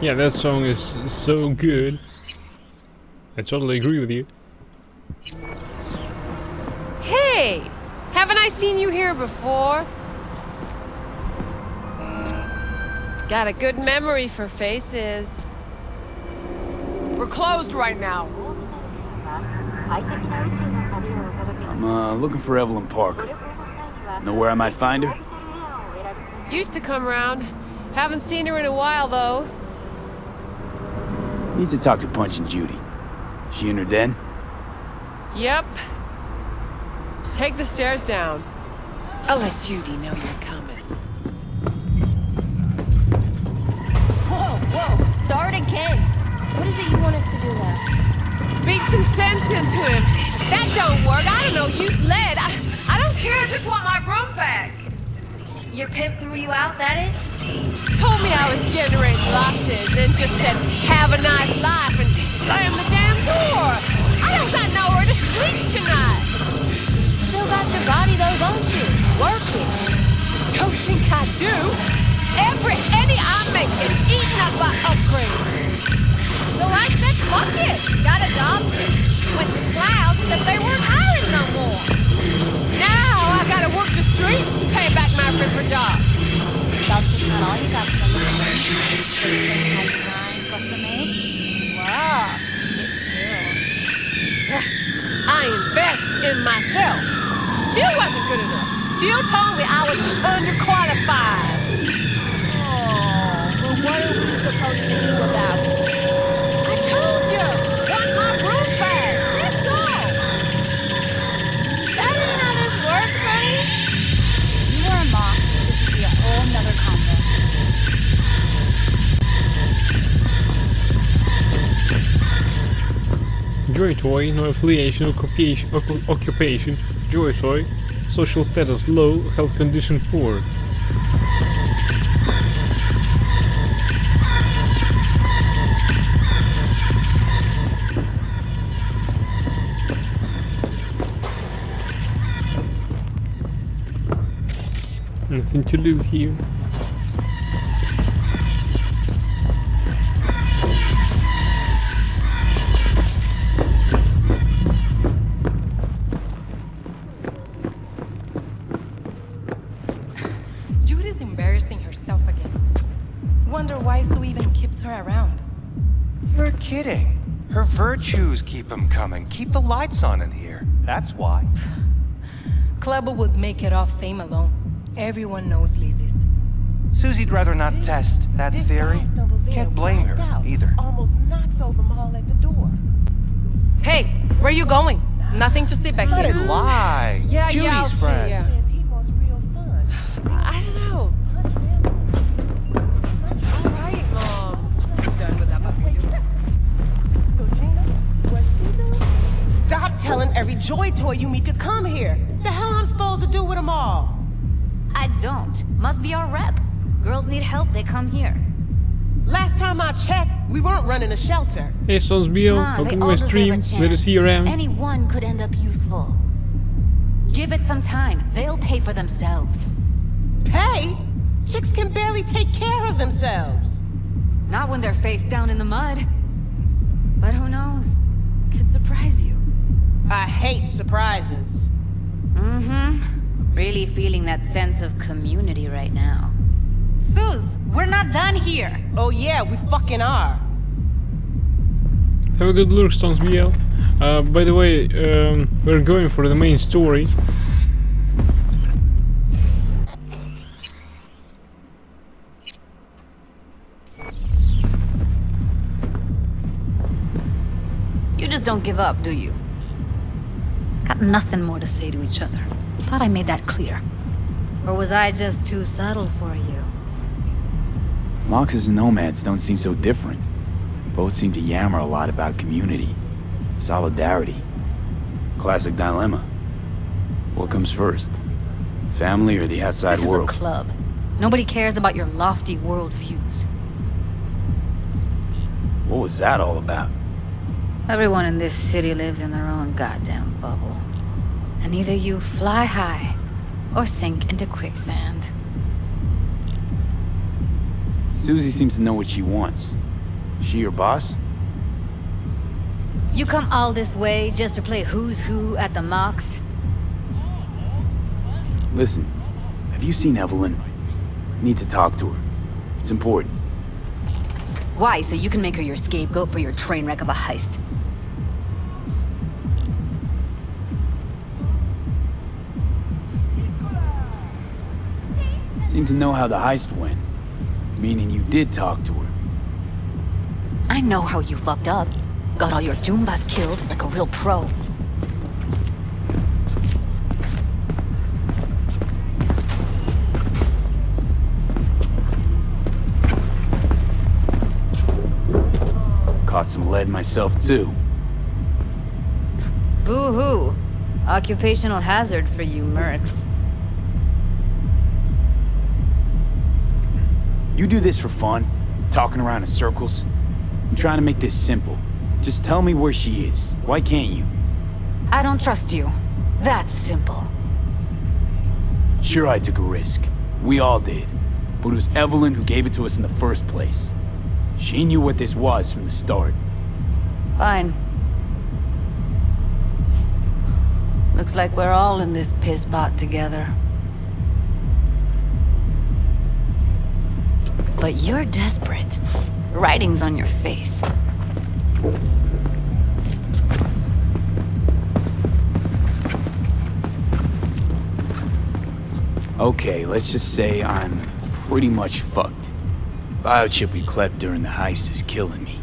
Yeah, that song is so good. I totally agree with you. Hey! Haven't I seen you here before? Got a good memory for faces. We're closed right now. I'm looking for Evelyn Parker. Know where I might find her? Used to come around. Haven't seen her in a while, though. Need to talk to Punch and Judy. She in her den? Yep. Take the stairs down. I'll let Judy know you're coming. Whoa, start again. What is it you want us to do now? Beat some sense into him. That don't work. I don't know, use lead. I don't care, I just want my broom back. Your pimp threw you out, that is? Told me I was generating losses, then just said, have a nice life, and slam the damn door. I don't got nowhere to sleep tonight. Still got your body though, don't you? Work it. Don't think I do. Every penny I make is eaten up by upgrades. So I said, fuck it. Got adopted. Went to clouds, said they weren't hiring no more. Now I gotta work the streets to pay back my ripper dog. That's just not all you got to do. Custom made? Wow, I invest in myself. Still wasn't good enough. Still told me I was underqualified. Well, what are we supposed to do about it? I told you! Want my room back! That's all! That isn't how this works, honey. You are a moth. This would be a whole nother combo. Joy toy, no affiliation or occupation. Joy toy, social status low, health condition poor. Nothing to loot here. Judy's embarrassing herself again. Wonder why Sue even keeps her around. You're kidding. Her virtues keep them coming. Keep the lights on in here. That's why. Clubber would make it off fame alone. Everyone knows Lizzie's. Susie'd rather not test that theory. Can't blame her either. Almost knocks over Maul at the door. Hey, where are you going? Nothing to see back Let here. it lie. Yeah, Judy's I'll see friend. ya. I don't know. All right, Mom. I'm done with that puppy. Stop telling every Joy toy you meet to come here. The hell I'm supposed to do with them all? I don't. Must be our rep. Girls need help, they come here. Last time I checked, we weren't running a shelter. Hey Sons BL, welcome to my stream. Let us see you around. Anyone could end up useful. Give it some time. They'll pay for themselves. Pay? Chicks can barely take care of themselves. Not when they're face down in the mud. But who knows? Could surprise you. I hate surprises. Mm-hmm. Really feeling that sense of community right now. Suze, we're not done here. Oh yeah, we fucking are. Have a good look, Stones BL. By the way, we're going for the main story. You just don't give up, do you? Got nothing more to say to each other. Thought I made that clear. Or was I just too subtle for you? Moxes and nomads don't seem so different. Both seem to yammer a lot about community, solidarity. Classic dilemma. What comes first? Family or the outside world? This is a club. Nobody cares about your lofty worldviews. What was that all about? Everyone in this city lives in their own goddamn bubble. And either you fly high or sink into quicksand. Susie seems to know what she wants. She your boss? You come all this way just to play who's who at the mocks? Listen, have you seen Evelyn? Need to talk to her. It's important. Why? So you can make her your scapegoat for your train wreck of a heist? Seem to know how the heist went. Meaning you did talk to her. I know how you fucked up. Got all your Jumbas killed like a real pro. Caught some lead myself too. Boo-hoo. Occupational hazard for you mercs. You do this for fun? Talking around in circles? I'm trying to make this simple. Just tell me where she is. Why can't you? I don't trust you. That's simple. Sure, I took a risk. We all did. But it was Evelyn who gave it to us in the first place. She knew what this was from the start. Fine. Looks like we're all in this piss pot together. But you're desperate. Writing's on your face. Okay, let's just say I'm pretty much fucked. Biochip we clept during the heist is killing me.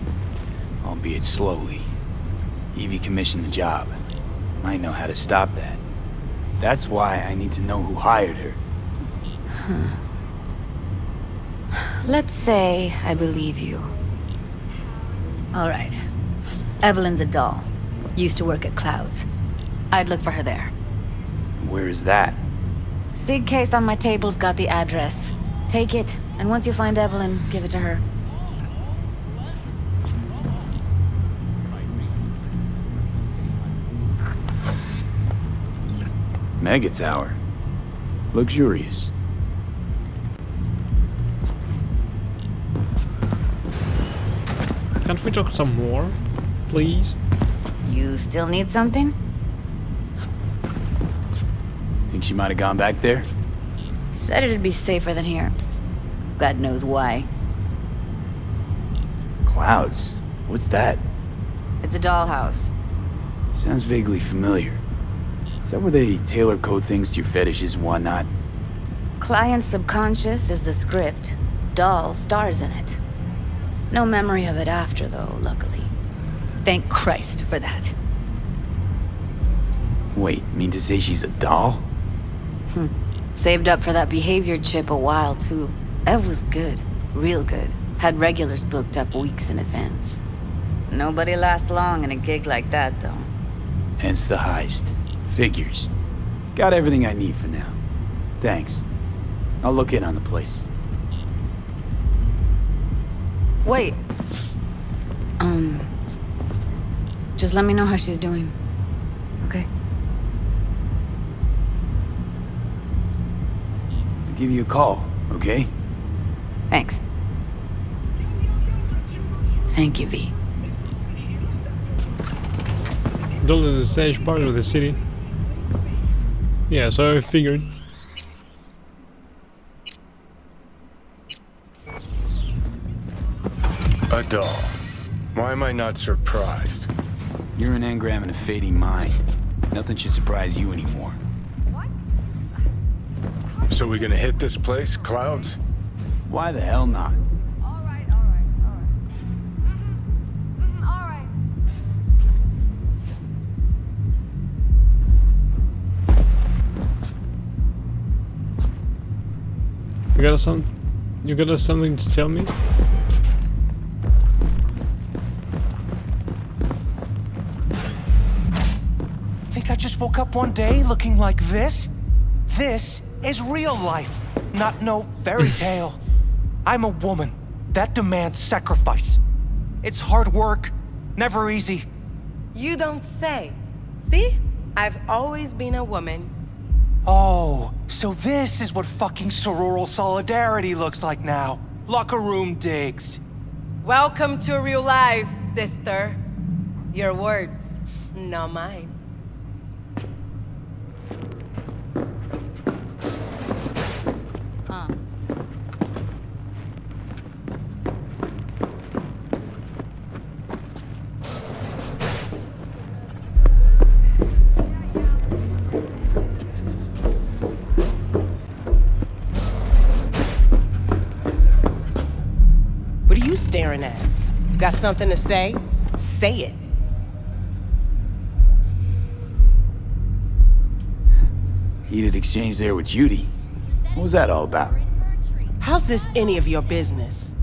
Albeit slowly. Evie commissioned the job. Might know how to stop that. That's why I need to know who hired her. Let's say I believe you. All right. Evelyn's a doll. Used to work at Clouds. I'd look for her there. Where is that? Sig case on my table's got the address. Take it, and once you find Evelyn, give it to her. Mega Tower. Luxurious. Can't we talk some more, please? You still need something? Think she might have gone back there? Said it'd be safer than here. God knows why. Clouds? What's that? It's a dollhouse. Sounds vaguely familiar. Is that where they tailor code things to your fetishes and whatnot? Client's subconscious is the script. Doll stars in it. No memory of it after, though, luckily. Thank Christ for that. Wait, mean to say she's a doll? Saved up for that behavior chip a while, too. Ev was good. Real good. Had regulars booked up weeks in advance. Nobody lasts long in a gig like that, though. Hence the heist. Figures. Got everything I need for now. Thanks. I'll look in on the place. Wait. Just let me know how she's doing. Okay? I'll give you a call, okay? Thanks. Thank you, V. Dole is a stage part of the city. Yeah, so I figured. A doll. Why am I not surprised? You're an engram and a fading mind. Nothing should surprise you anymore. So we gonna hit this place, Clouds? Why the hell not? You got something to tell me? Think I just woke up one day looking like this? This is real life, not no fairy tale. I'm a woman. That demands sacrifice. It's hard work, never easy. You don't say. See? I've always been a woman. Oh, so this is what fucking sororal solidarity looks like now. Locker room digs. Welcome to real life, sister. Your words, not mine. What are you staring at? Got something to say? Say it. Heated exchange there with Judy. What was that all about? How's this any of your business?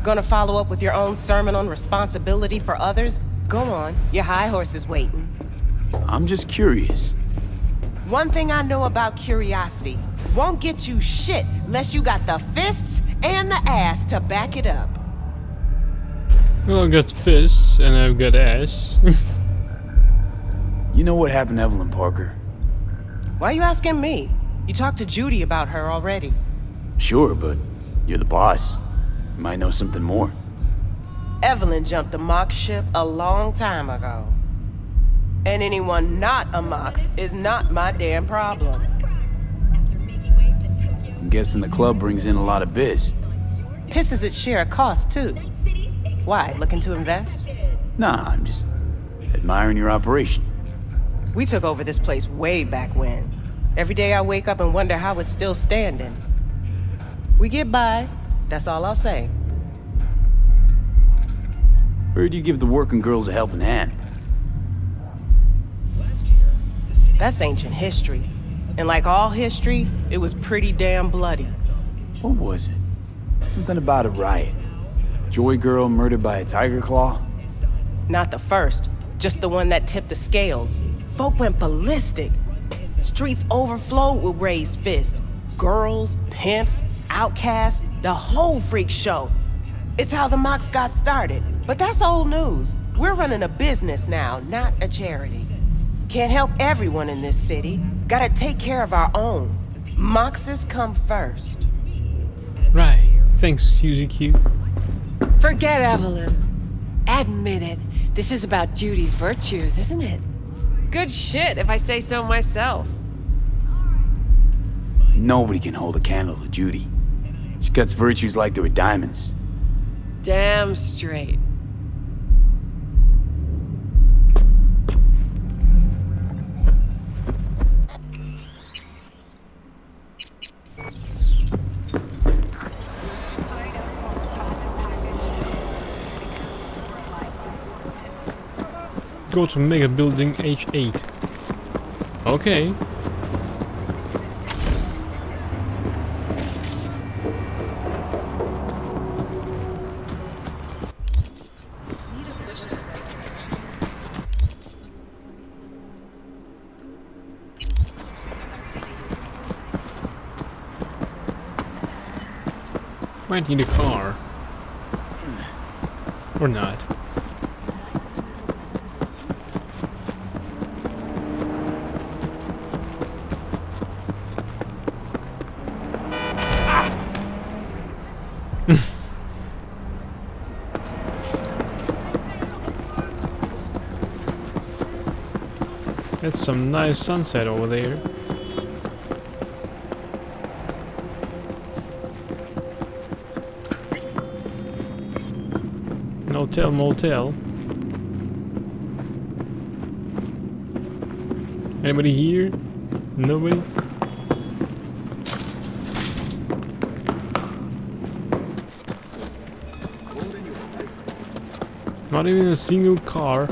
Gonna follow up with your own sermon on responsibility for others? Go on, your high horse is waiting. I'm just curious. One thing I know about curiosity, won't get you shit unless you got the fists and the ass to back it up. Well, I've got fists and I've got ass. You know what happened to Evelyn Parker? Why are you asking me? You talked to Judy about her already. Sure, but you're the boss. You might know something more. Evelyn jumped the Mox ship a long time ago. And anyone not a Mox is not my damn problem. I'm guessing the club brings in a lot of biz. Pisses its share of cost, too. Why, looking to invest? Nah, I'm just admiring your operation. We took over this place way back when. Every day I wake up and wonder how it's still standing. We get by, that's all I'll say. Where'd you give the working girls a helping hand? That's ancient history. And like all history, it was pretty damn bloody. What was it? Something about a riot. Joy girl murdered by a tiger claw? Not the first, just the one that tipped the scales. Folk went ballistic. Streets overflowed with raised fists. Girls, pimps, outcasts, the whole freak show. It's how the Mox got started. But that's old news. We're running a business now, not a charity. Can't help everyone in this city. Gotta take care of our own. Moxes come first. Right. Thanks, Susie Q. Forget Evelyn. Admit it. This is about Judy's virtues, isn't it? Good shit, if I say so myself. Nobody can hold a candle to Judy. She cuts virtues like they were diamonds. Damn straight. Go to Mega Building H8. Okay. Might need a car. Or not. That's some nice sunset over there. Hotel, motel. Anybody here? Nobody? Not even a single car.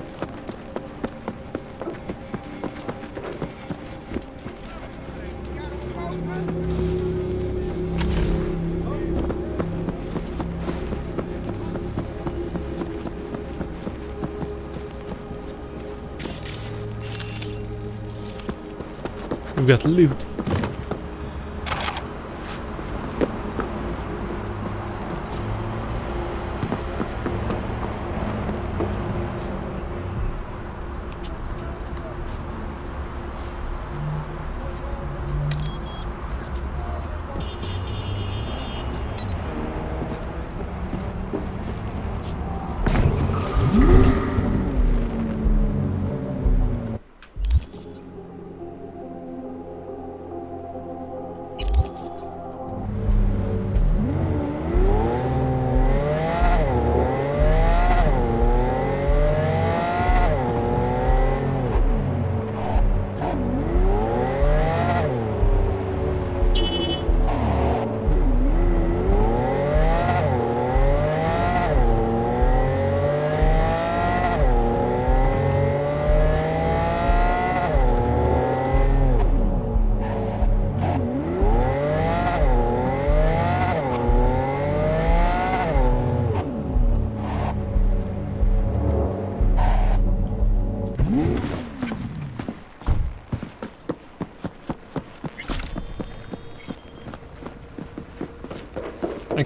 We've got loot.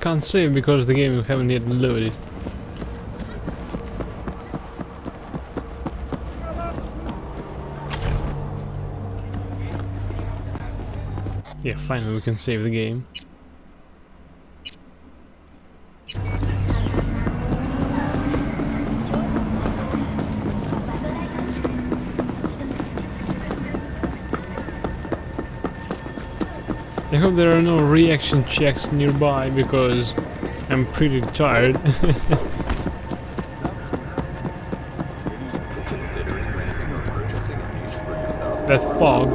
can't save because the game haven't yet loaded. Yeah, finally we can save the game. I hope there are no reaction checks nearby because I'm pretty tired. That fog.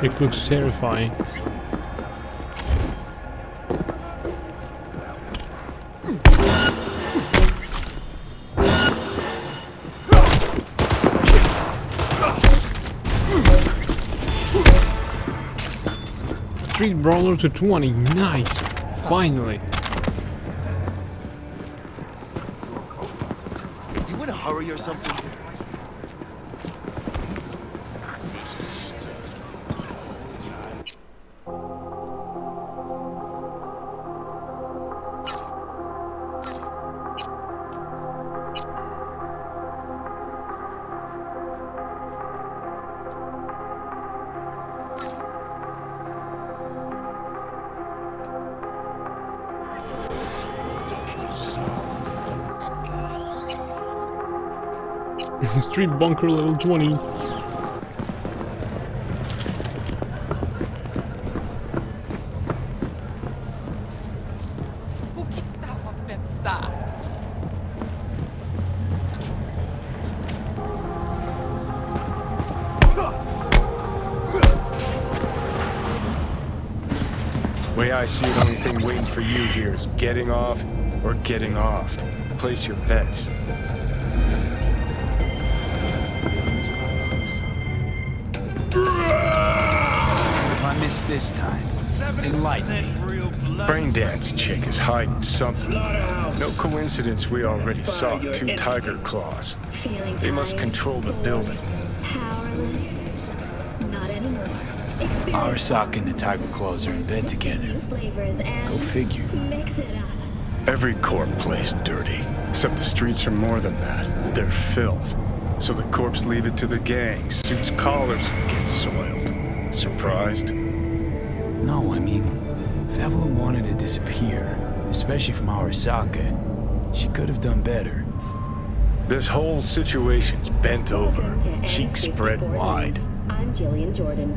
It looks terrifying. Street Brawler to 20, nice! Finally! You in a hurry or something? Street Bunker level 20. Way I see it, only thing waiting for you here is getting off or getting off. Place your bets. If I miss this time, enlighten me. Braindance chick is hiding something. No coincidence we already saw 2 tiger claws. They must control the building. Powerless. Not anymore. Arasaka and the tiger claws are in bed together. Go figure. Every corp plays dirty, except the streets are more than that. They're filth. So the corps leave it to the gang. Suits collars get soiled. Surprised? No, I mean, if Evelyn wanted to disappear, especially from Arasaka, she could have done better. This whole situation's bent over, cheeks spread wide. I'm Jillian Jordan.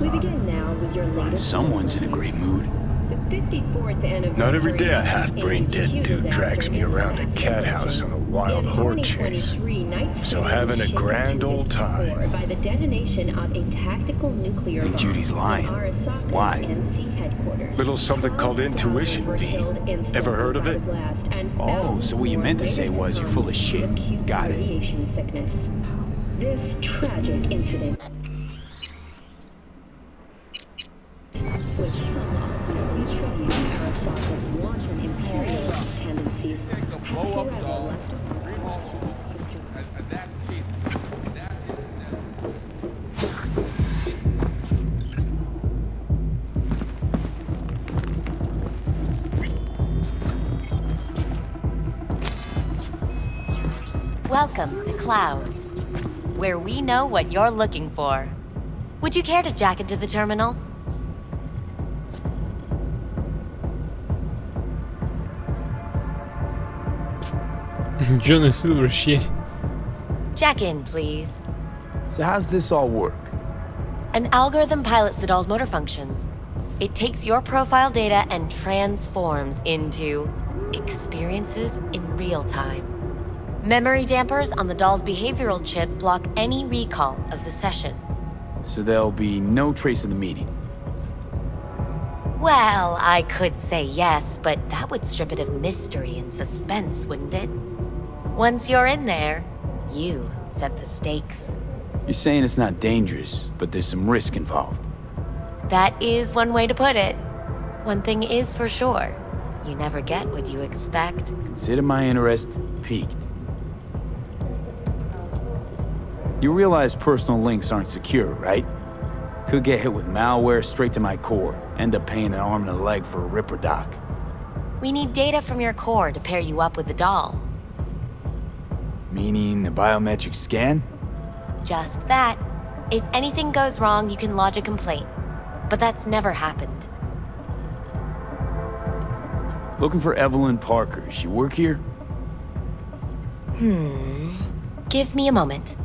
We begin now with your latest. Someone's in a great mood. The 54th anniversary. Not every day a half-brain dead dude drags me around a cat house on a wild horde chase. So having a grand old time. By the detonation of a tactical nuclear I think Judy's lying. Why? Little something called intuition, V. Ever heard of it? Oh, so what you meant to say was you're full of shit. Got it. Radiation sickness. This tragic incident, which some ultimately attribute to Arasaka's wanton imperialist tendencies, has forever left Welcome to Clouds, where we know what you're looking for. Would you care to jack into the terminal? John Silver shit. Jack in, please. So how's this all work? An algorithm pilots the doll's motor functions. It takes your profile data and transforms into experiences in real time. Memory dampers on the doll's behavioral chip block any recall of the session. So there'll be no trace of the meeting. Well, I could say yes, but that would strip it of mystery and suspense, wouldn't it? Once you're in there, you set the stakes. You're saying it's not dangerous, but there's some risk involved. That is one way to put it. One thing is for sure, you never get what you expect. Consider my interest piqued. You realize personal links aren't secure, right? Could get hit with malware straight to my core. End up paying an arm and a leg for a Ripper doc. We need data from your core to pair you up with the doll. Meaning a biometric scan? Just that. If anything goes wrong, you can lodge a complaint. But that's never happened. Looking for Evelyn Parker. She work here? Give me a moment.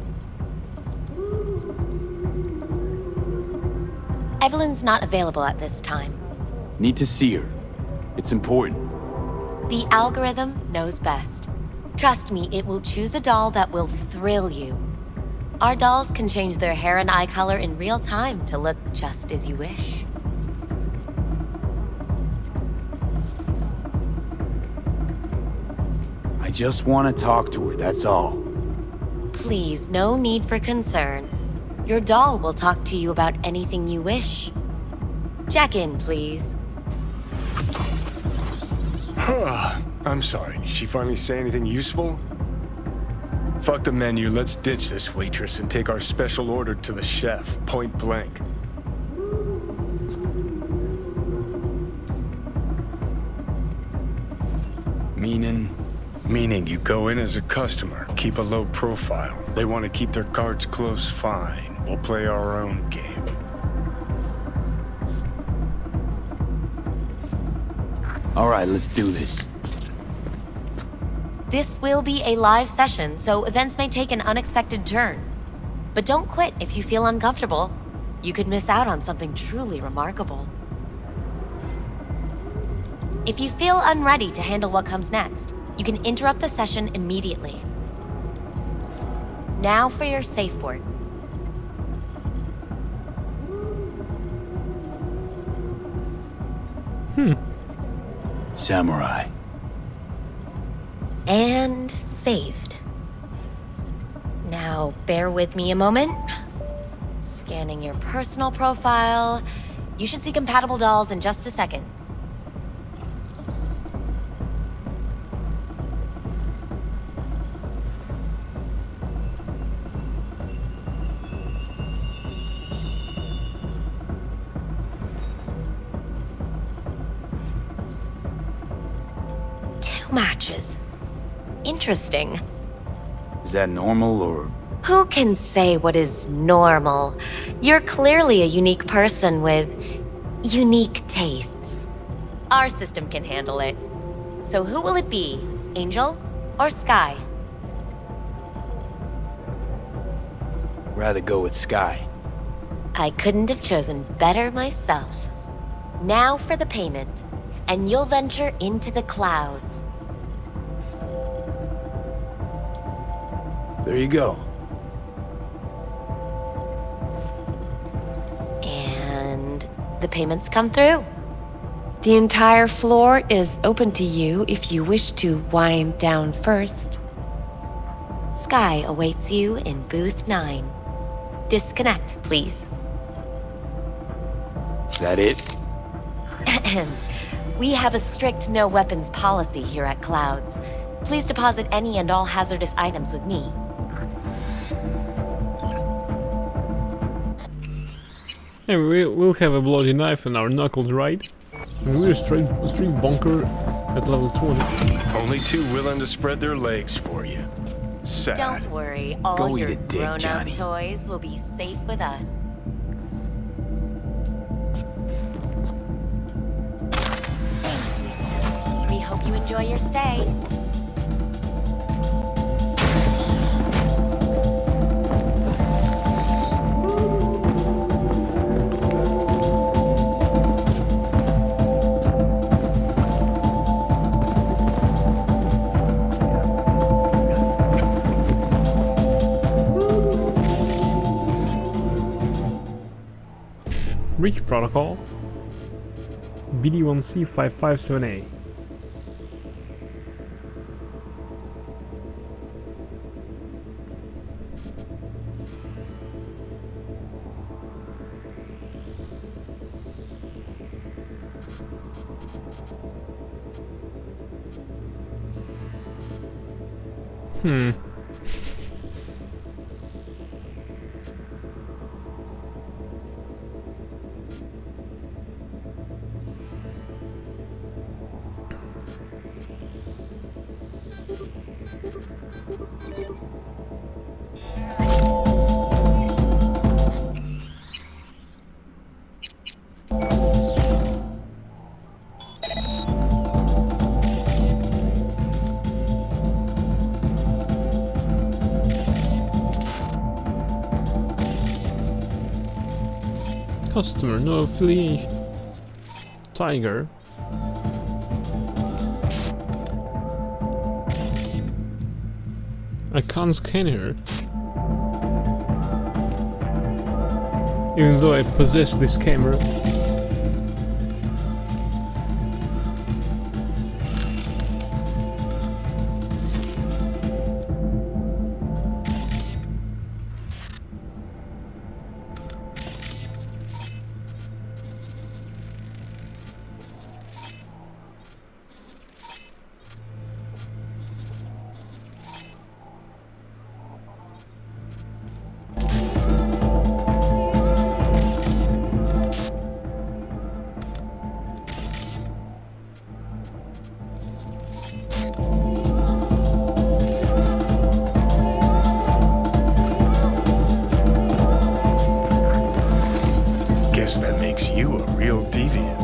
Evelyn's not available at this time. Need to see her. It's important. The algorithm knows best. Trust me, it will choose a doll that will thrill you. Our dolls can change their hair and eye color in real time to look just as you wish. I just want to talk to her, that's all. Please, no need for concern. Your doll will talk to you about anything you wish. Check in, please. I'm sorry, did she finally say anything useful? Fuck the menu, let's ditch this waitress and take our special order to the chef, point blank. Meaning? Meaning you go in as a customer, keep a low profile. They want to keep their cards close, fine. We'll play our own game. Alright, let's do this. This will be a live session, so events may take an unexpected turn. But don't quit if you feel uncomfortable. You could miss out on something truly remarkable. If you feel unready to handle what comes next, you can interrupt the session immediately. Now for your safe word. Samurai. And saved. Now, bear with me a moment. Scanning your personal profile. You should see compatible dolls in just a second. Matches. Interesting. Is that normal or? Who can say what is normal? You're clearly a unique person with unique tastes. Our system can handle it. So who will it be? Angel or Sky? Rather go with Sky. I couldn't have chosen better myself. Now for the payment, and you'll venture into the clouds. There you go. And the payments come through. The entire floor is open to you if you wish to wind down first. Sky awaits you in booth 9. Disconnect, please. Is that it? We have a strict no weapons policy here at Clouds. Please deposit any and all hazardous items with me. And we'll have a bloody knife in our knuckles, right? And we're a straight bonker at level 20. Only 2 willing to spread their legs for you. Sad. Don't worry, all Go your eat a dick, grown-up Johnny. toys will be safe with us. We hope you enjoy your stay. Reach protocol BD1C557A. Customer, no affiliation. Tiger. I can't scan her. Even though I possess this camera. Guess that makes you a real deviant.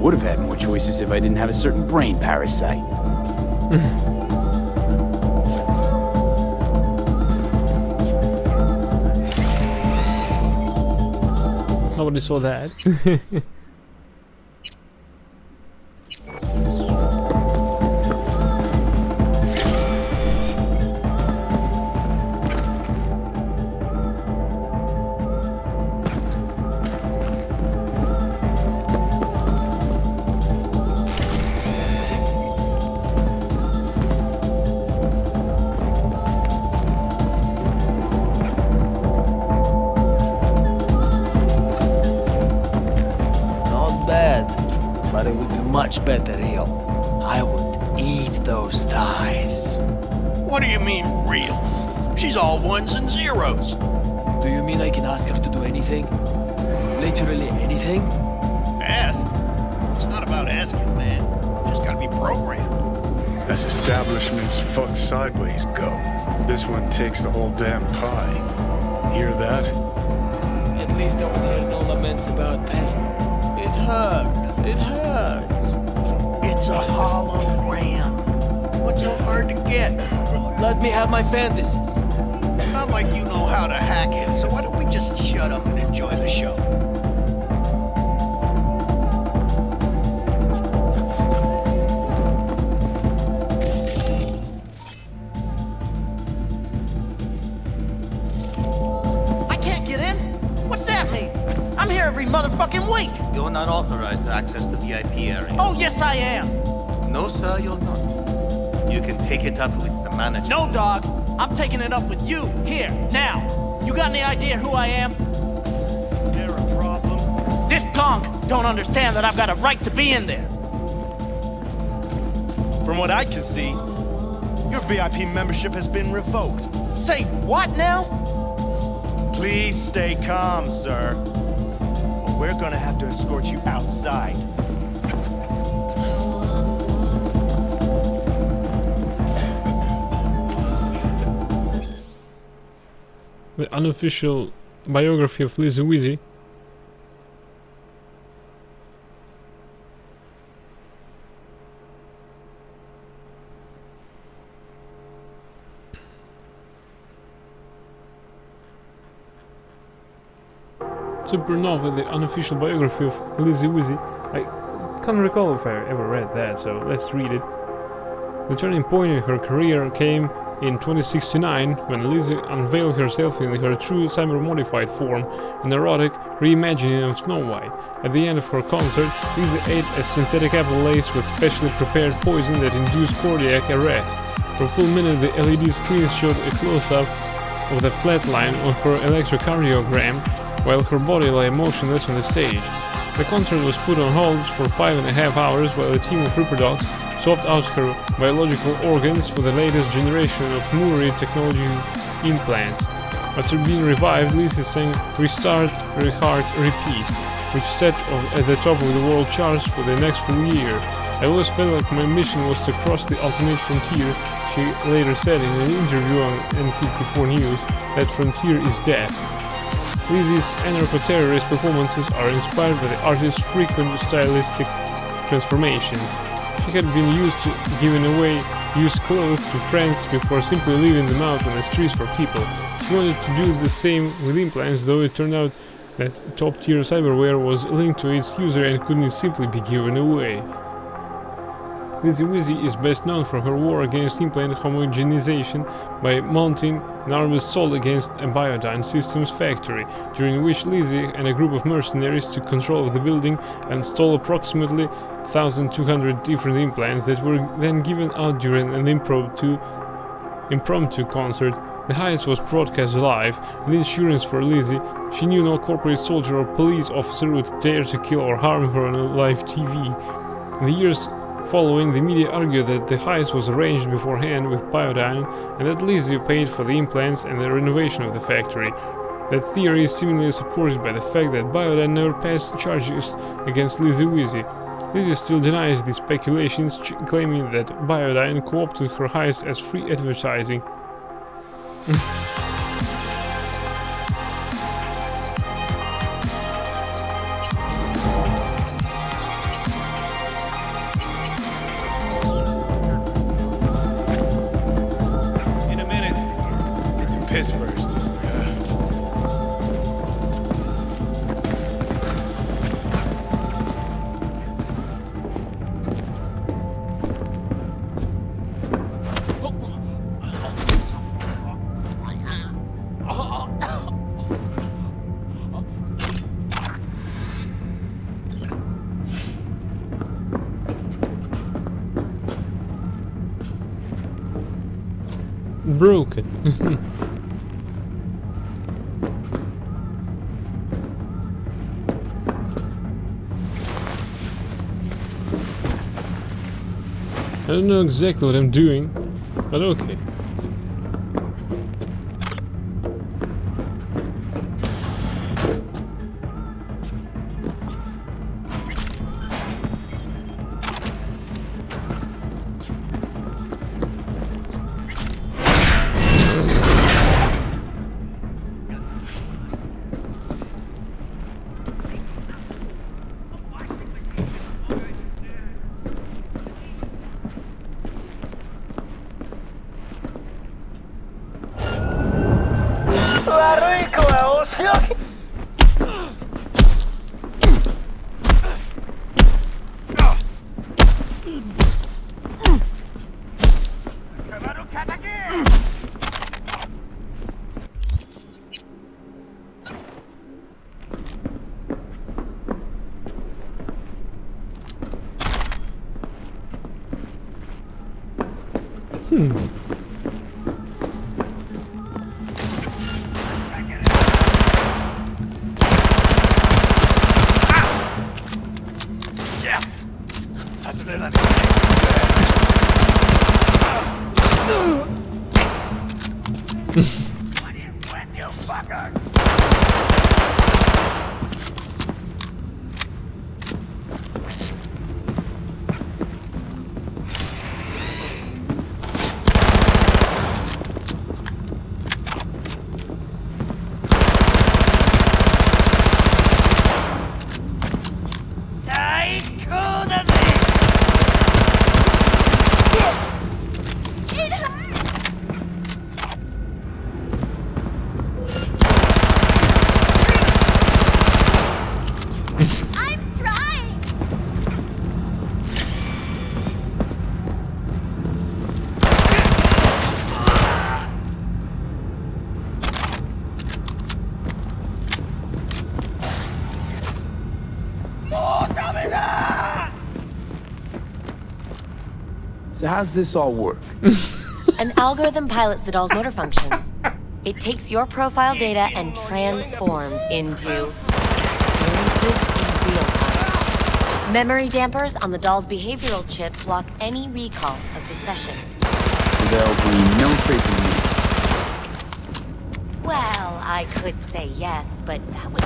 Would have had more choices if I didn't have a certain brain parasite. Nobody saw that. But it would be much better real. I would eat those thighs. What do you mean, real? She's all ones and zeros. Do you mean I can ask her to do anything? Literally anything? Ask? It's not about asking, man. Just gotta be programmed. As establishments fuck sideways go, this one takes the whole damn pie. Hear that? At least I would hear no laments about pain. It hurt. It hurts. It's a hologram. What's so hard to get? Let me have my fantasies. Not like you know how to hack it, so why don't we just shut up and enjoy the show? I can't get in? What's that mean? I'm here every motherfucking week. You're not authorized to access the VIP area. Oh, yes, I am. No, sir, you're not. You can take it up with the manager. No, dog. I'm taking it up with you, here, now. You got any idea who I am? Is there a problem? This conk don't understand that I've got a right to be in there. From what I can see, your VIP membership has been revoked. Say what now? Please stay calm, sir. Or we're gonna have to escort you outside. The unofficial biography of Lizzie Weezy. Supernova, the unofficial biography of Lizzie Weezy. I can't recall if I ever read that, so let's read it. The turning point in her career came in 2069, when Lizzie unveiled herself in her true cyber-modified form, an erotic reimagining of Snow White. At the end of her concert, Lizzie ate a synthetic apple laced with specially prepared poison that induced cardiac arrest. For a full minute, the LED screen showed a close-up of the flat line on her electrocardiogram, while her body lay motionless on the stage. The concert was put on hold for 5.5 hours while a team of reproducts swapped out her biological organs for the latest generation of Muri Technologies implants. After being revived, Lizzie sang "Restart, Reheart, Repeat." which set at the top of the world charts for the next full year. I always felt like my mission was to cross the ultimate frontier. She later said in an interview on N54 News that frontier is death. Lizzie's anarcho-terrorist performances are inspired by the artist's frequent stylistic transformations. She had been used to giving away used clothes to friends before simply leaving them out on the streets for people. She wanted to do the same with implants, though it turned out that top-tier cyberware was linked to its user and couldn't simply be given away. Lizzie Wizzy is best known for her war against implant homogenization by mounting an armed assault against a Biodyne Systems factory, during which Lizzie and a group of mercenaries took control of the building and stole approximately 1,200 different implants that were then given out during an impromptu concert. The heist was broadcast live, and the insurance for Lizzie. She knew no corporate soldier or police officer would dare to kill or harm her on a live TV. In the years following, the media argued that the heist was arranged beforehand with Biodyne and that Lizzie paid for the implants and the renovation of the factory. That theory is seemingly supported by the fact that Biodyne never passed charges against Lizzie Wizzy. Lizzie still denies these speculations, claiming that Biodyne co-opted her heist as free advertising. In a minute. Need to piss first. Broken. I don't know exactly what I'm doing, but okay. So how's this all work? An algorithm pilots the doll's motor functions. It takes your profile data and transforms into experiences in real time. Memory dampers on the doll's behavioral chip block any recall of the session. So there'll be no trace of me. Well, I could say yes, but that would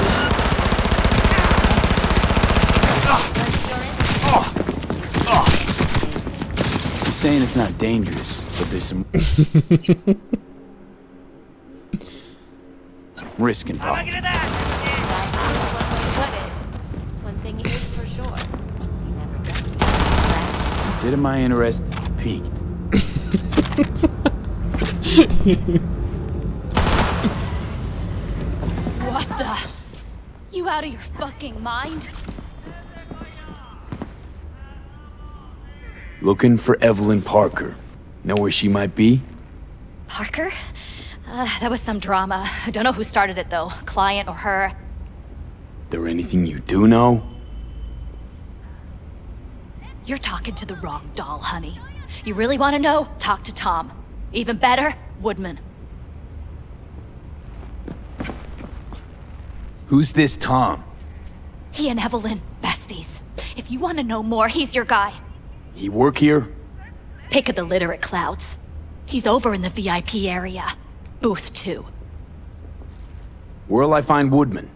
saying it's not dangerous, but there's some risk involved. One thing is for sure. You never get Consider my interest piqued. What the? You out of your fucking mind? Looking for Evelyn Parker. Know where she might be? Parker? That was some drama. I don't know who started it though, client or her. There anything you do know? You're talking to the wrong doll, honey. You really want to know? Talk to Tom. Even better, Woodman. Who's this Tom? He and Evelyn, besties. If you want to know more, he's your guy. He work here? Pick of the litter at Clouds. He's over in the VIP area. Booth 2. Where'll I find Woodman?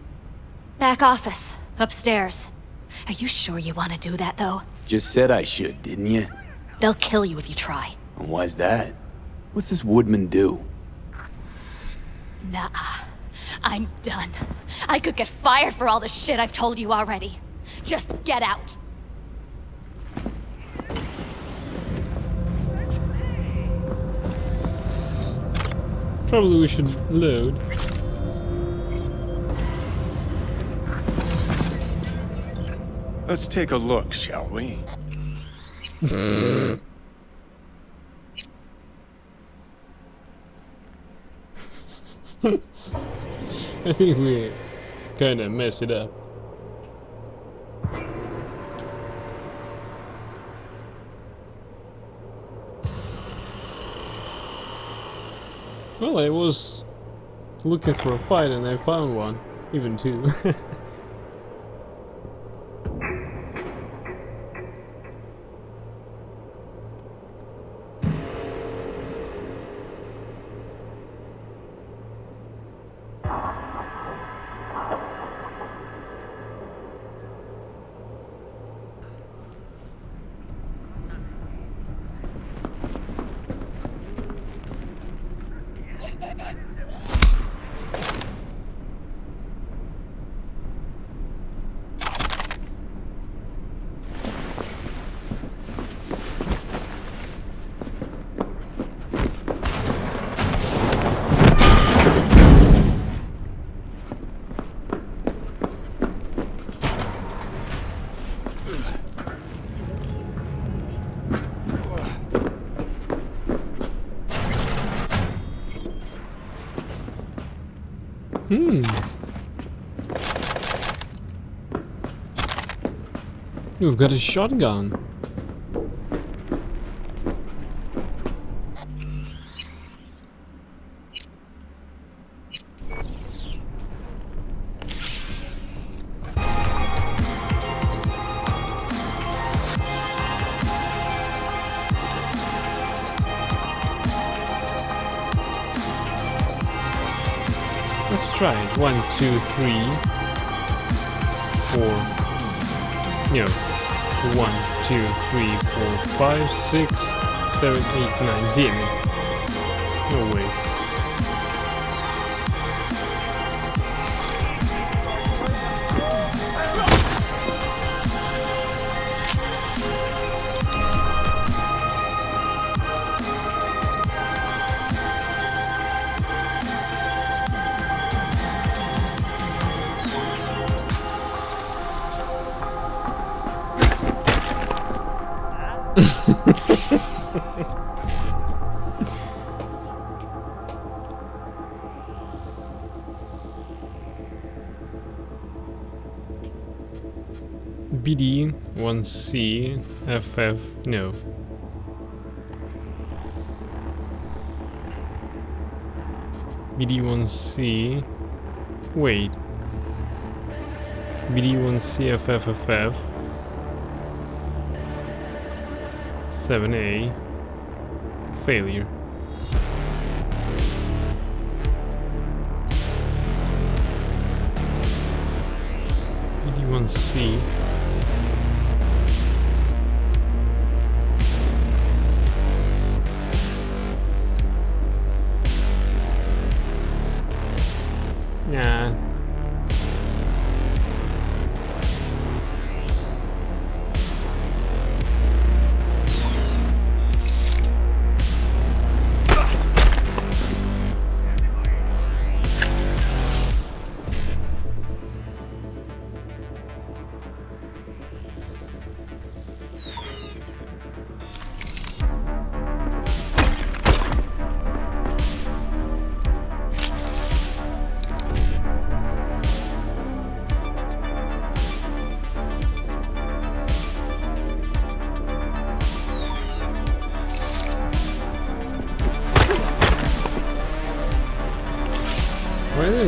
Back office. Upstairs. Are you sure you want to do that, though? Just said I should, didn't you? They'll kill you if you try. And why's that? What's this Woodman do? Nuh-uh. I'm done. I could get fired for all the shit I've told you already. Just get out. Probably we should load. Let's take a look, shall we? I think we kinda messed it up. Well, I was looking for a fight and I found one. Even two. You've got a shotgun. Let's try it. 1, 2, 3, 4. No. 1, 2, 3, 4, 5, 6, 7, 8, 9. Damn it. No way. BD, 1C, FF, no. BD, 1C, wait. BD, 1C, FF, 7A, failure. BD, 1C.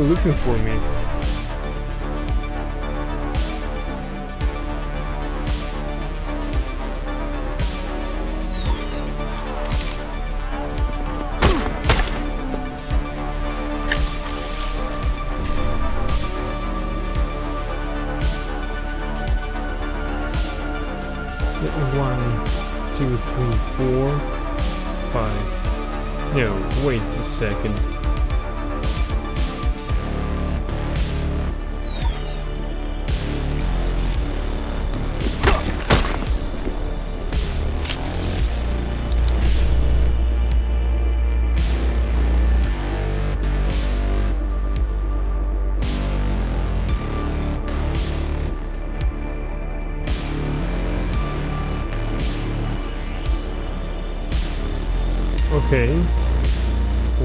looking for me? One, two, three, four, five. No, wait a second. Okay.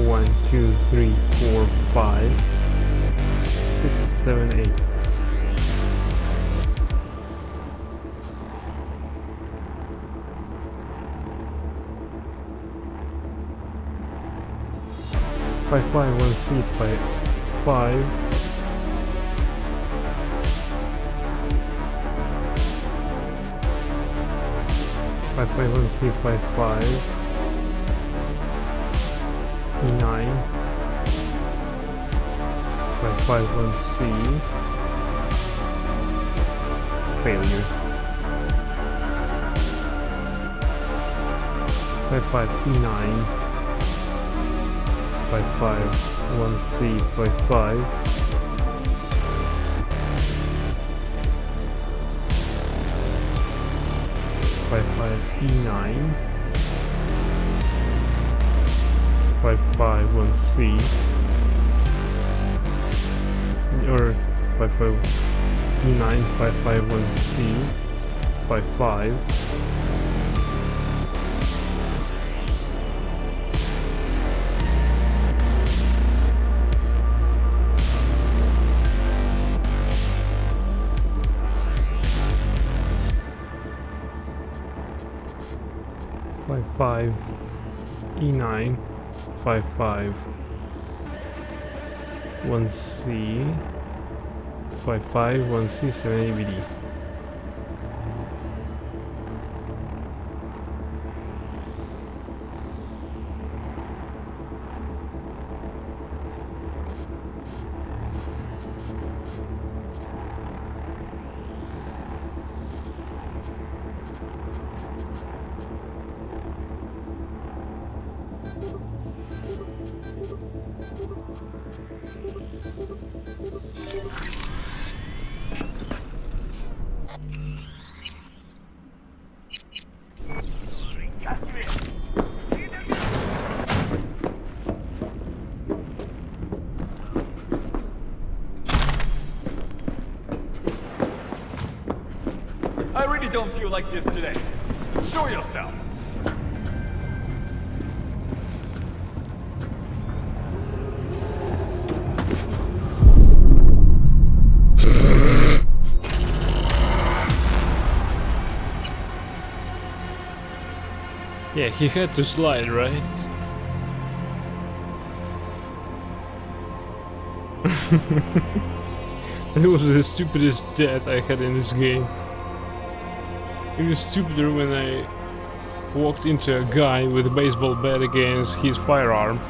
1, 2, 3, 4, 5, 6, 7, 8. Five, 1C, 5, 5. 1C, 5. 9 551C failure 559 551C 55 55E9 551C or 559 551C 55 E9 55 1C 55 1C 7 ABD. I really don't feel like this today. Show yourself. Yeah, he had to slide, right? That was the stupidest death I had in this game. It was stupider when I walked into a guy with a baseball bat against his firearm. 「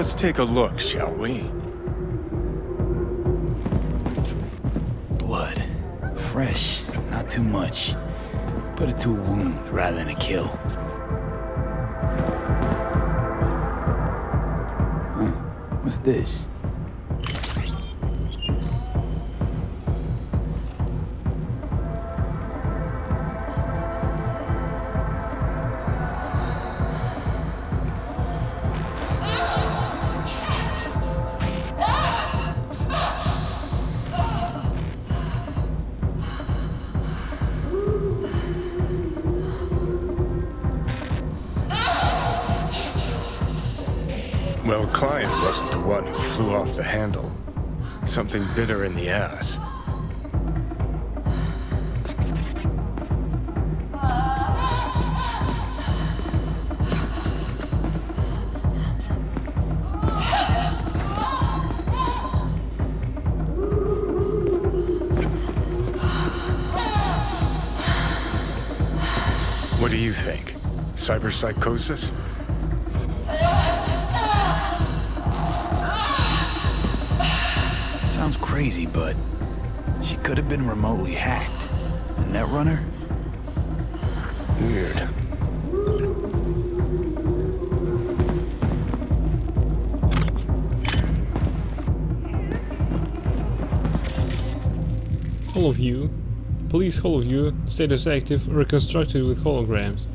Let's take a look, shall we? Blood. Fresh, not too much. Put it to a wound rather than a kill. Huh. What's this? Well, Client wasn't the one who flew off the handle. Something bit her in the ass. What do you think? Cyberpsychosis? Sounds crazy, but she could have been remotely hacked. A netrunner? Weird. Holoview. Police Holoview. Status active. Reconstructed with holograms.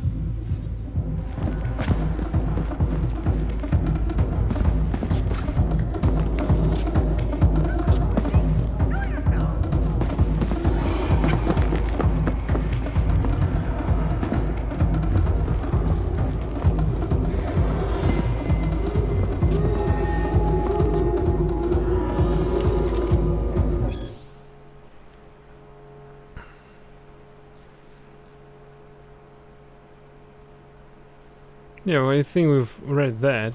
Yeah, well, I think we've read that.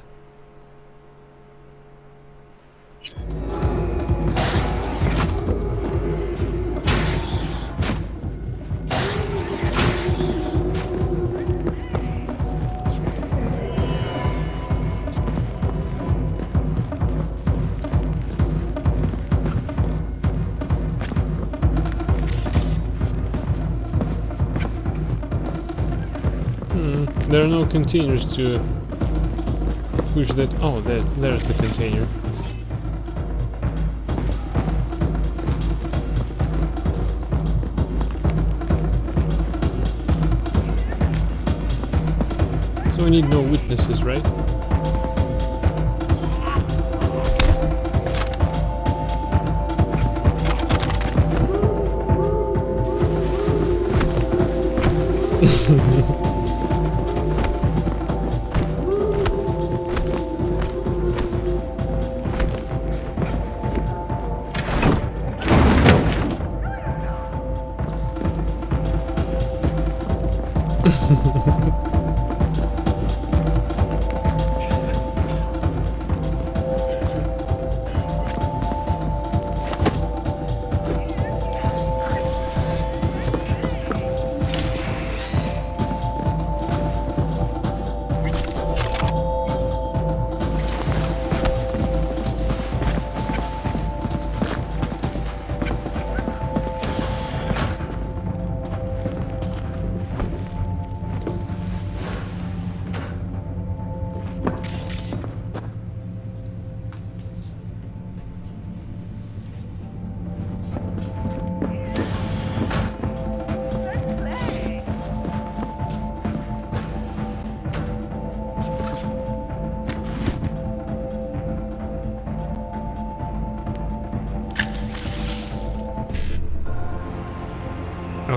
There are no containers to push that. Oh, there's the container. So we need no witnesses, right?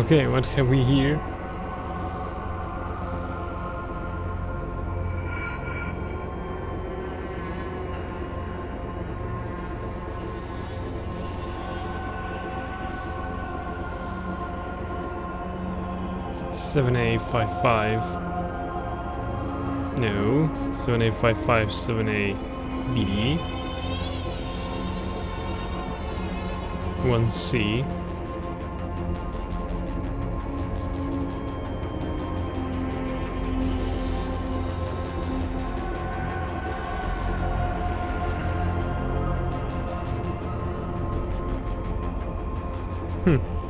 Okay, what have we here? (7A55) No, 7A55, 7A BD 1C.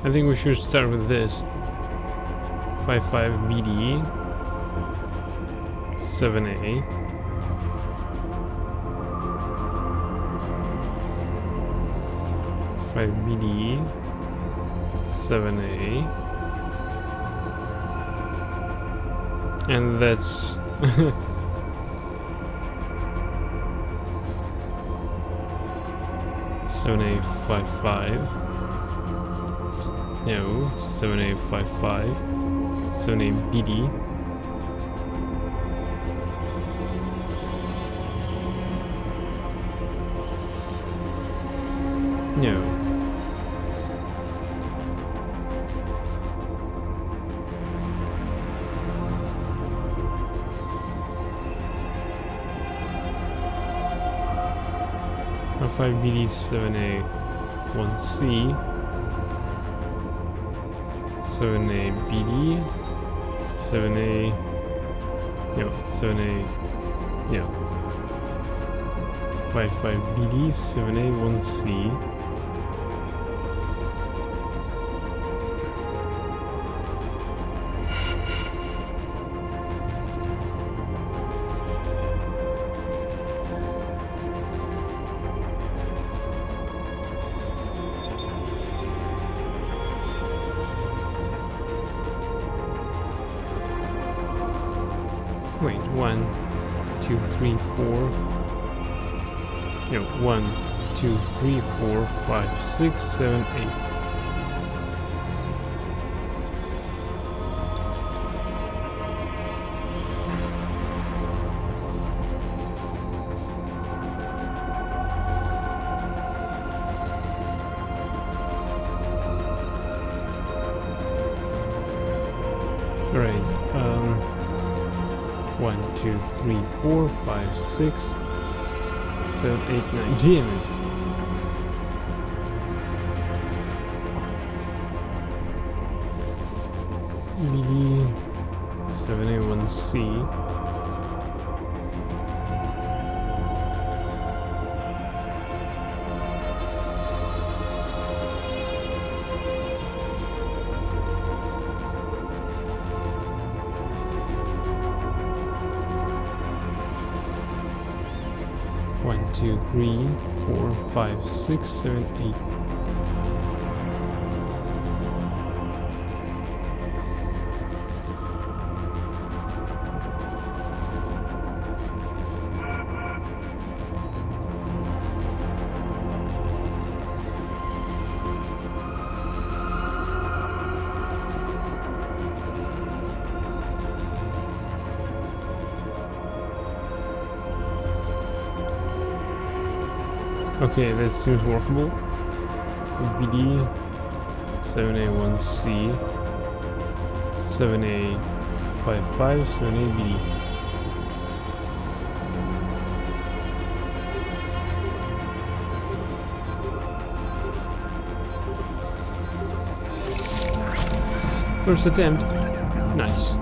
I think we should start with this. 55 BD 7A. BD 7A, and that's 7A55. No, 7A55. 7A BD. No. R5BD 7A 1C 7A BD 7A 7A 55BD 7A 1C. Wait, 1, 2, 3, 4. No, 1, 2, 3, 4, 5, 6, 7, 8. Alright, 1, 2, 3, 4, 5, 6, 7, 8, 9. Damn it! BD 7A1C. One, two, 3, 4, 5, 6, 7, 8. Okay, that seems workable. BD 7A1C 7A55 7A BD. First attempt. Nice.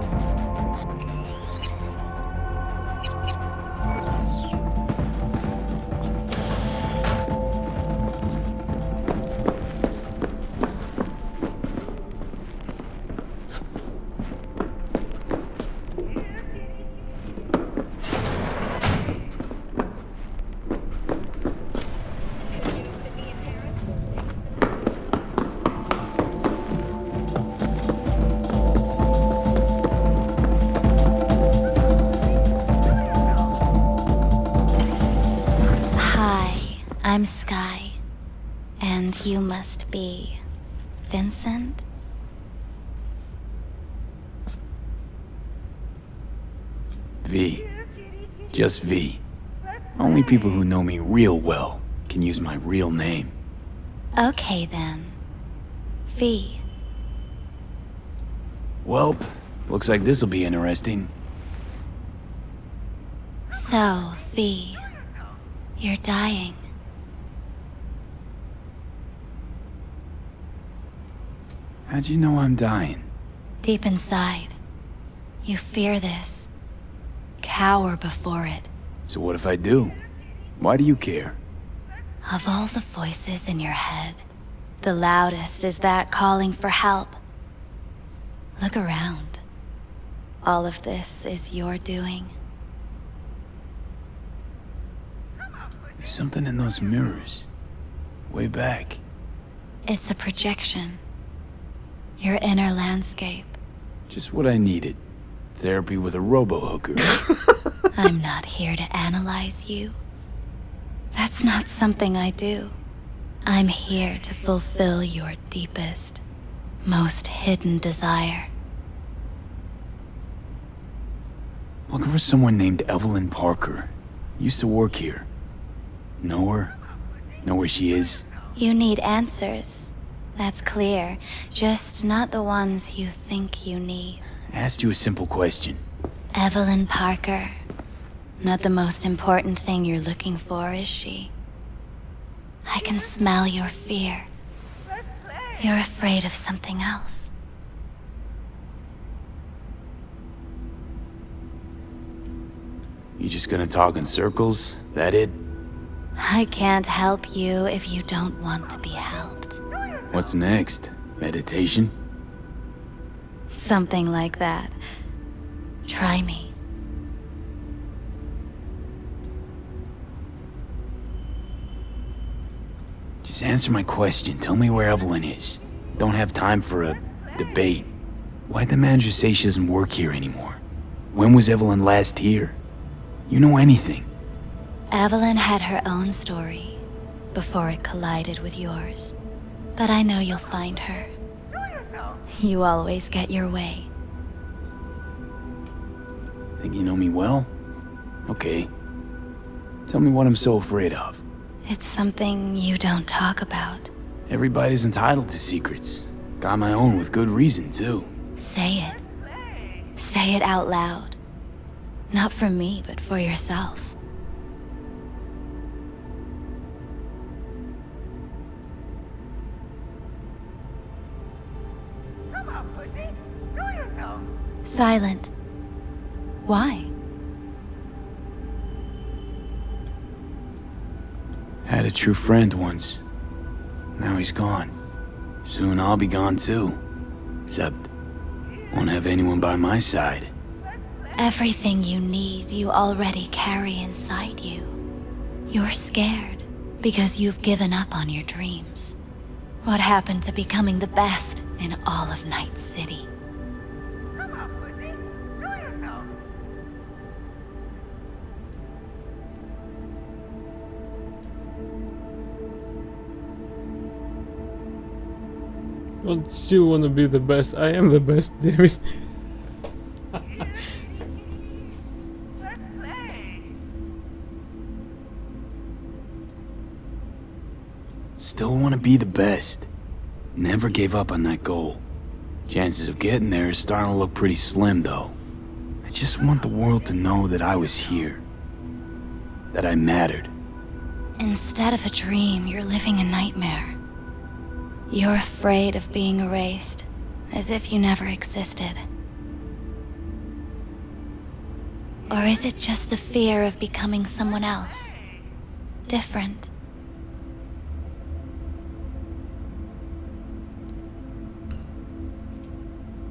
I'm Sky, and you must be Vincent? V. Just V. Only people who know me real well can use my real name. Okay then. V. Welp, looks like this'll be interesting. So, V, you're dying. How'd you know I'm dying? Deep inside, you fear this. Cower before it. So what if I do? Why do you care? Of all the voices in your head, The loudest is that calling for help. Look around. All of this is your doing. There's something in those mirrors. Way back. It's a projection. Your inner landscape. Just what I needed. Therapy with a robo-hooker. I'm not here to analyze you. That's not something I do. I'm here to fulfill your deepest, most hidden desire. Looking for someone named Evelyn Parker. Used to work here. Know her? Know where she is? You need answers. That's clear. Just not the ones you think you need. I asked you a simple question. Evelyn Parker. Not the most important thing you're looking for, is she? I can smell your fear. You're afraid of something else. You just gonna talk in circles? That it? I can't help you if you don't want to be helped. What's next? Meditation? Something like that. Try me. Just answer my question. Tell me where Evelyn is. Don't have time for a debate. Why'd the manager say she doesn't work here anymore? When was Evelyn last here? You know anything? Evelyn had her own story before it collided with yours. But I know you'll find her. You always get your way. Think you know me well? Okay. Tell me what I'm so afraid of. It's something you don't talk about. Everybody's entitled to secrets. Got my own with good reason, too. Say it. Say it out loud. Not for me, but for yourself. Silent. Why? Had a true friend once. Now he's gone. Soon I'll be gone too. Except, won't have anyone by my side. Everything you need, you already carry inside you. You're scared because you've given up on your dreams. What happened to becoming the best in all of Night City? I still want to be the best. I am the best, damn it. Still want to be the best. Never gave up on that goal. Chances of getting there is starting to look pretty slim, though. I just want the world to know that I was here. That I mattered. Instead of a dream, you're living a nightmare. You're afraid of being erased, as if you never existed. Or is it just the fear of becoming someone else? Different?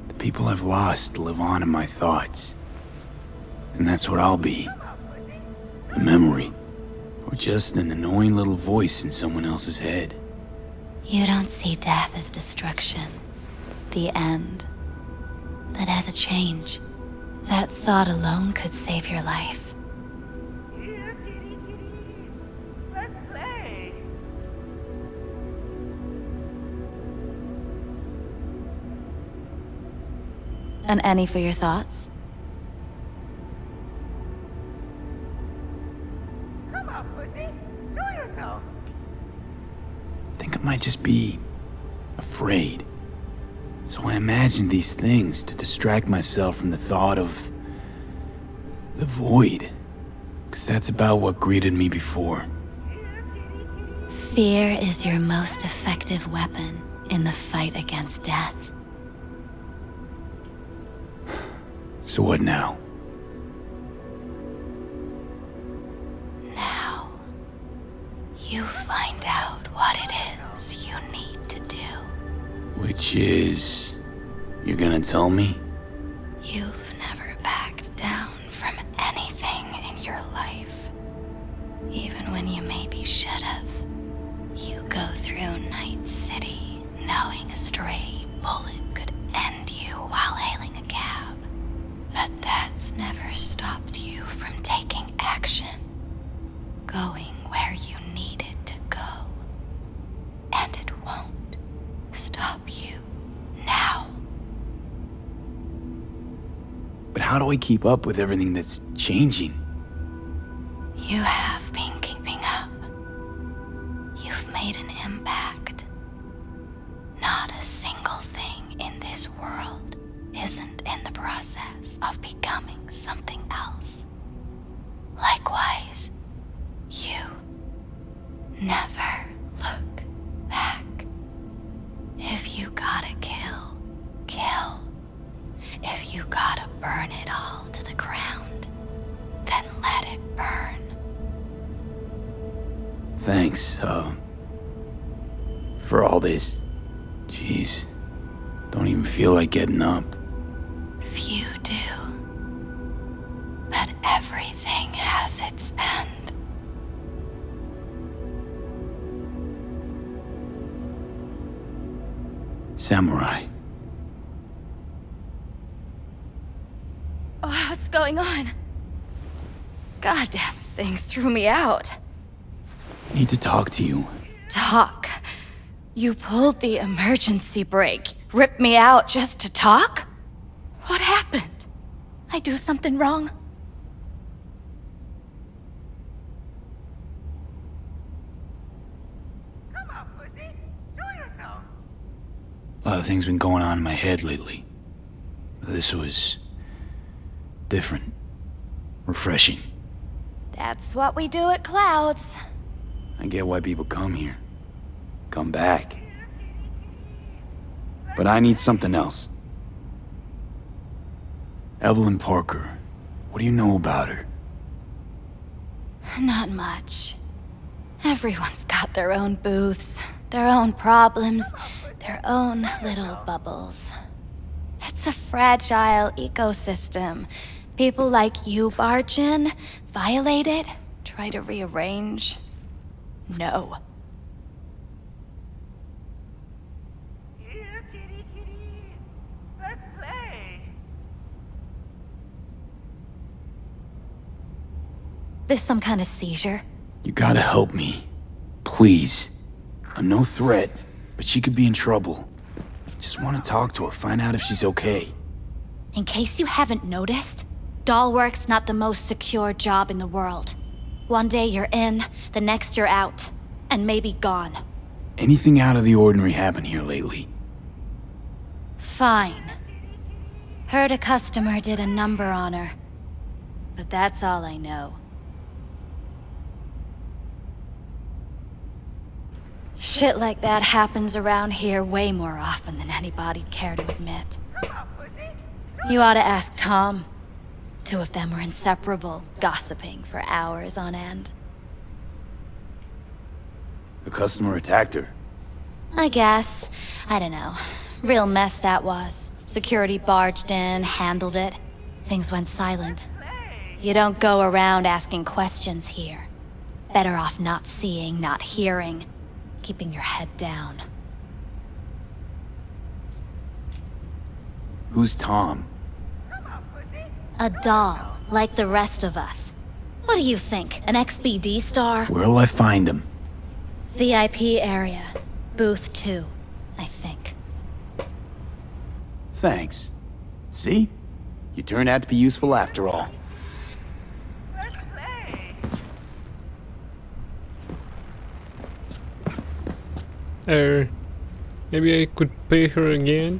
The people I've lost live on in my thoughts. And that's what I'll be. A memory. Or just an annoying little voice in someone else's head. You don't see death as destruction, the end, but as a change. That thought alone could save your life. An any for your thoughts? I think I might just be afraid. So I imagined these things to distract myself from the thought of the void. Because that's about what greeted me before. Fear is your most effective weapon in the fight against death. So what now? Now, you find out what it is you need to do. Which is... You're gonna tell me? You've never backed down from anything in your life. Even when you maybe should have. You go through Night City knowing a stray bullet could end you while hailing a cab. But that's never stopped you from taking action. Going where you needed to go. And it won't stop you now. But how do I keep up with everything that's changing? You have been keeping up. You've made an impact. Not a single thing in this world isn't in the process of becoming something else. Likewise, you never look back. If you gotta kill, kill. If you gotta burn it all to the ground, then let it burn. Thanks, for all this. Jeez, don't even feel like getting up. Few do. But everything has its end. Samurai. Oh, what's going on? Goddamn thing threw me out. Need to talk to you. Talk? You pulled the emergency brake, ripped me out just to talk? What happened? I do something wrong? A lot of things been going on in my head lately. This was... different. Refreshing. That's what we do at Clouds. I get why people come here. Come back. But I need something else. Evelyn Parker. What do you know about her? Not much. Everyone's got their own booths, their own problems, their own little bubbles. It's a fragile ecosystem. People like you barge in, violate it, try to rearrange. No. This some kind of seizure? You gotta help me. Please. I'm no threat, but she could be in trouble. Just want to talk to her, find out if she's okay. In case you haven't noticed, doll work's not the most secure job in the world. One day you're in, the next you're out, and maybe gone. Anything out of the ordinary happen here lately? Fine. Heard a customer did a number on her. But that's all I know. Shit like that happens around here way more often than anybody'd care to admit. You ought to ask Tom. Two of them were inseparable, gossiping for hours on end. A customer attacked her. I guess. I don't know. Real mess that was. Security barged in, handled it. Things went silent. You don't go around asking questions here. Better off not seeing, not hearing. Keeping your head down. Who's Tom? A doll, like the rest of us. What do you think, an XBD star? Where'll I find him? VIP area. Booth 2, I think. Thanks. See? You turned out to be useful after all. Maybe I could pay her again?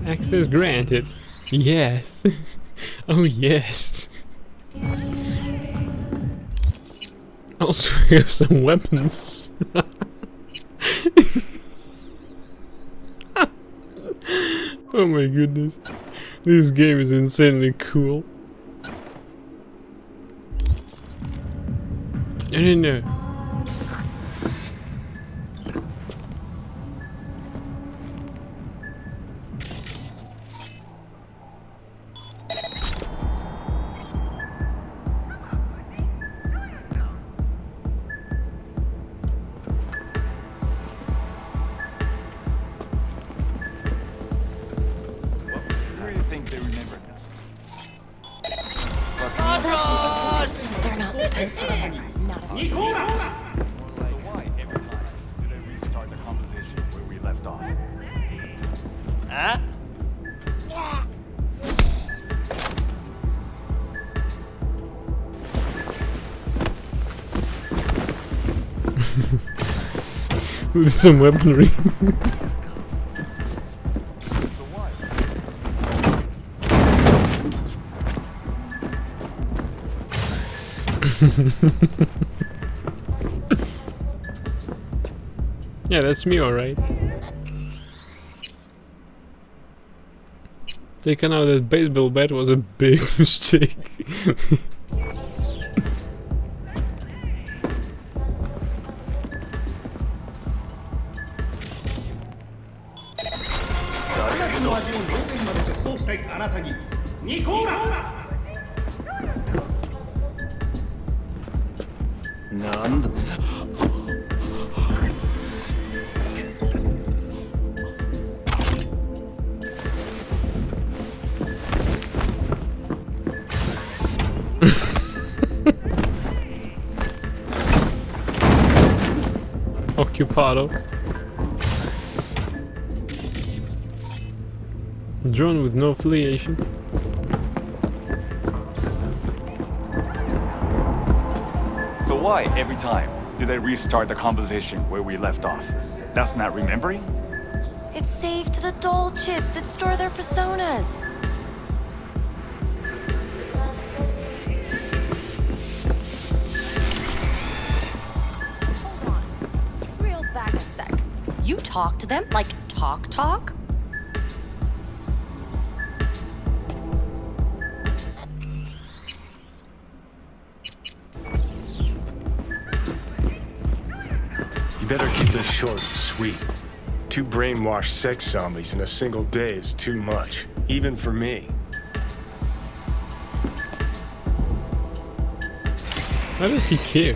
Access granted. Yes. Oh yes. Also, we have some weapons. Oh my goodness. This game is insanely cool. I don't know. Where do you think they remembered them? Cosmos! They're not supposed to remember. Not a So why every time do they restart the conversation where we left off? Huh? With some weaponry. Yeah, that's me, alright. Taking out that baseball bat was a big mistake. Occupado. Drone with no affiliation. So why every time do they restart the conversation where we left off? That's not remembering? It's saved to the doll chips that store their personas. Reel back a sec. You talk to them? Like talk? You better keep this short and sweet. 2 brainwashed sex zombies in a single day is too much, even for me. Why does he care?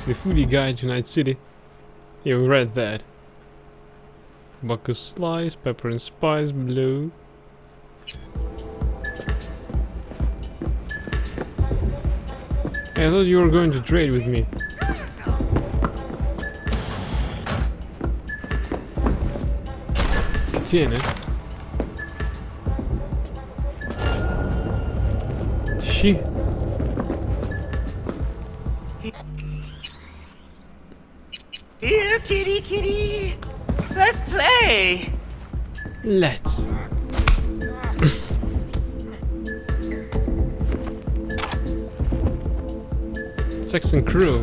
The Foodie Guide to Night City. Yeah, we read that. Tobacco slice, pepper and spice, blue. I thought you were going to trade with me. Tiene. She. Here, kitty. Let's play. Let's. Sex and crew.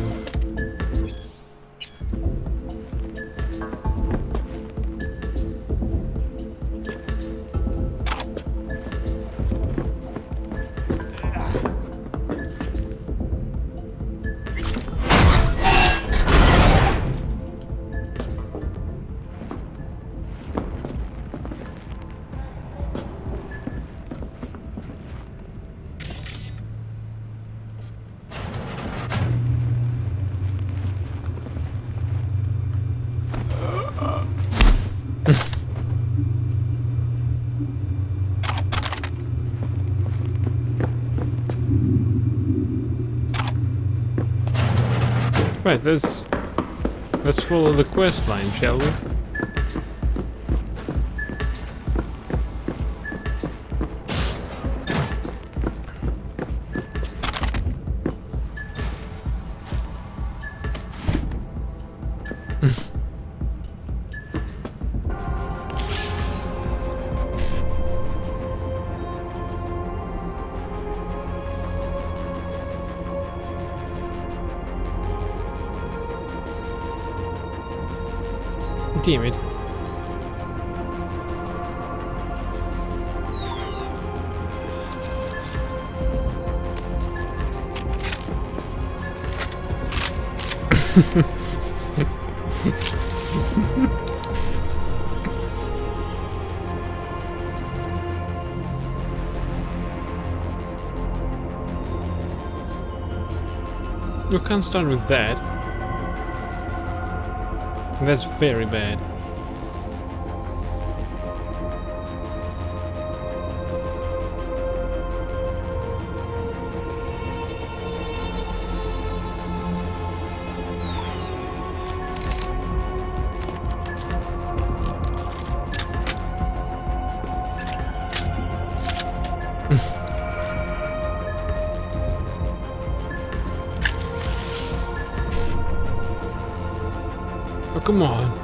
Right, let's follow the quest line, shall we? Damn it. You can't start with that. That's very bad. Oh, come on.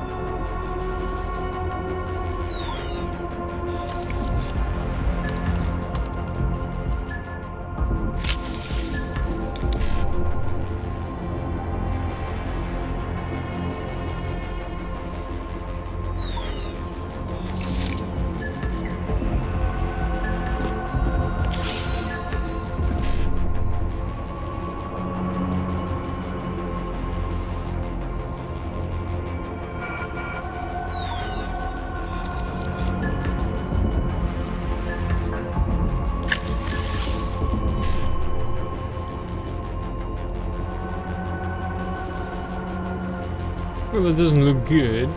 Well, that doesn't look good.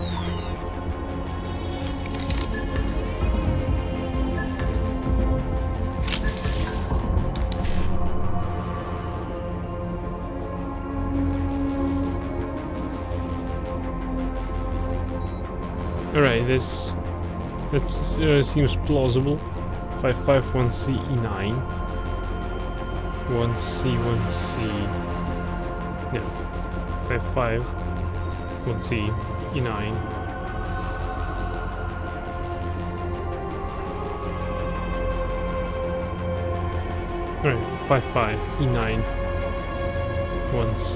Alright, that seems plausible. 551C E9. 1C, 1C. No. 55. 1C E9. Alright, 55 E9. 1C.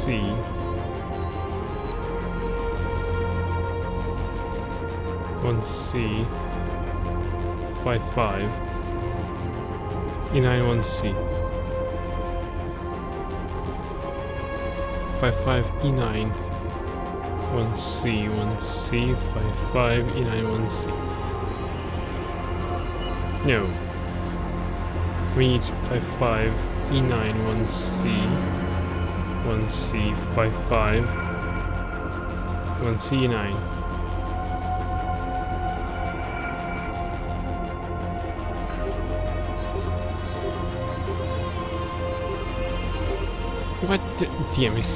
1C. 55 E9 1C. 55 E9 1C 1C 55 E9 1C. No. We need 55 E9 1C 1C 55 1C E9. What? Damn it.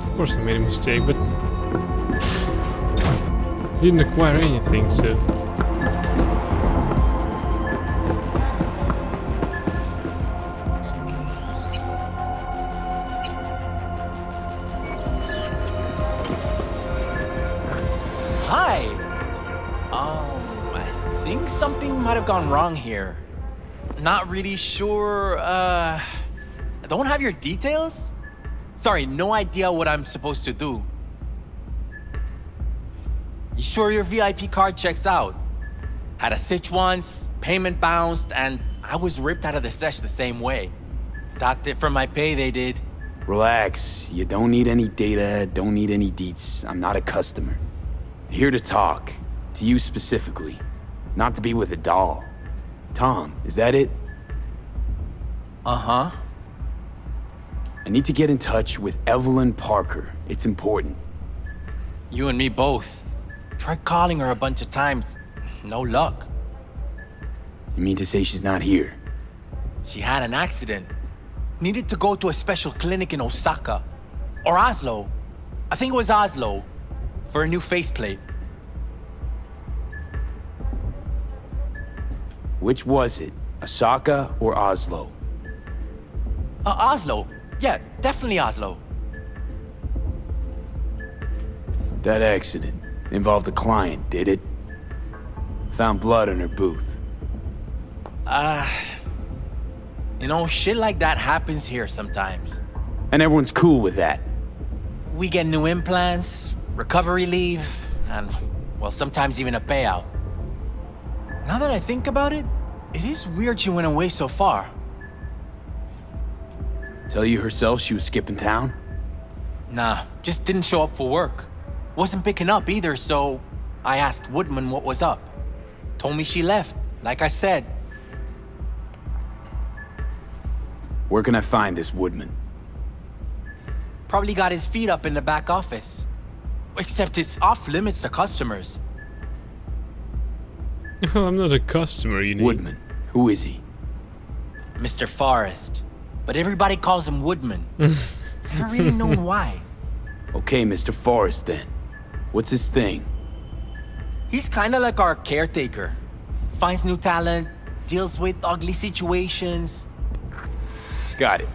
Of course I made a mistake, but didn't acquire anything, so... Hi! I think something might have gone wrong here. Not really sure, I don't have your details? Sorry, no idea what I'm supposed to do. You sure your VIP card checks out? Had a sitch once, payment bounced, and I was ripped out of the sesh the same way. Docked it from my pay, they did. Relax. You don't need any data, don't need any deets. I'm not a customer. Here to talk. To you specifically. Not to be with a doll. Tom, is that it? Uh-huh. I need to get in touch with Evelyn Parker. It's important. You and me both. Tried calling her a bunch of times. No luck. You mean to say she's not here? She had an accident. Needed to go to a special clinic in Osaka. Or Oslo. I think it was Oslo. For a new faceplate. Which was it? Osaka or Oslo? Oslo. Yeah, definitely Oslo. That accident involved a client, did it? Found blood in her booth. You know, shit like that happens here sometimes. And everyone's cool with that. We get new implants, recovery leave, and, well, sometimes even a payout. Now that I think about it, it is weird she went away so far. Tell you herself she was skipping town? Nah, just didn't show up for work. Wasn't picking up either, so I asked Woodman what was up. Told me she left, like I said. Where can I find this Woodman? Probably got his feet up in the back office. Except it's off limits to customers. Well, I'm not a customer, you know. Woodman. Who is he? Mr. Forrest. But everybody calls him Woodman. Never really known why. Okay, Mr. Forrest then. What's his thing? He's kinda like our caretaker. Finds new talent, deals with ugly situations. Got it.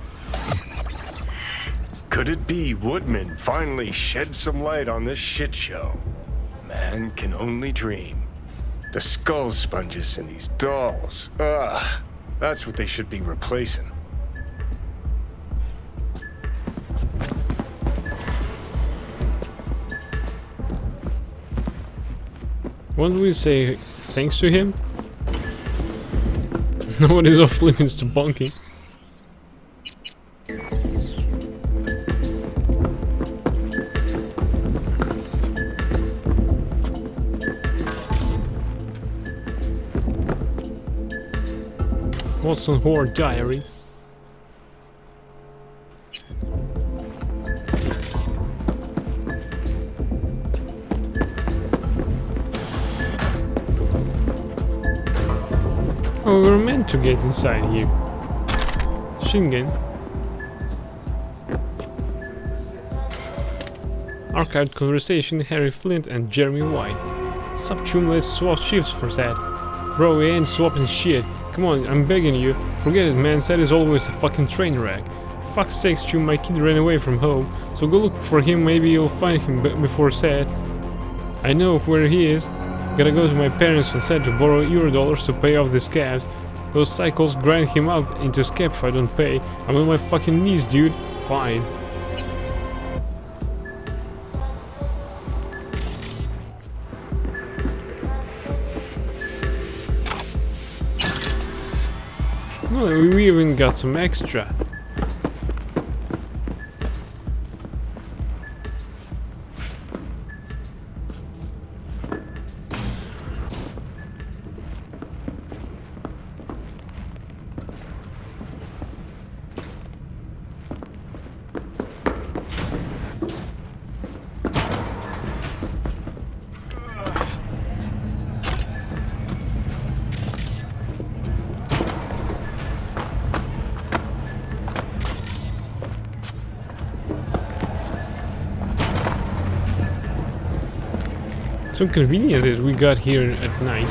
Could it be Woodman finally shed some light on this shit show? Man can only dream. The skull sponges in these dolls. Ugh. That's what they should be replacing. Won't we say thanks to him? Nobody's off limits to bonking. What's on her diary? Oh, we were meant to get inside here. Shingen. Archived conversation, Harry Flint and Jeremy White. Sup chum, let's swap shifts for that. Bro, we ain't swapping shit. Come on, I'm begging you. Forget it, man. Sad is always a fucking train wreck. Fuck's sakes, chum, my kid ran away from home. So go look for him, maybe you'll find him before Sad. I know where he is. Gotta go to my parents and said to borrow $dollars to pay off the scabs. Those cycles grind him up into scab if I don't pay. I'm on my fucking knees, dude. Fine. Well, we even got some extra. So convenient that we got here at night.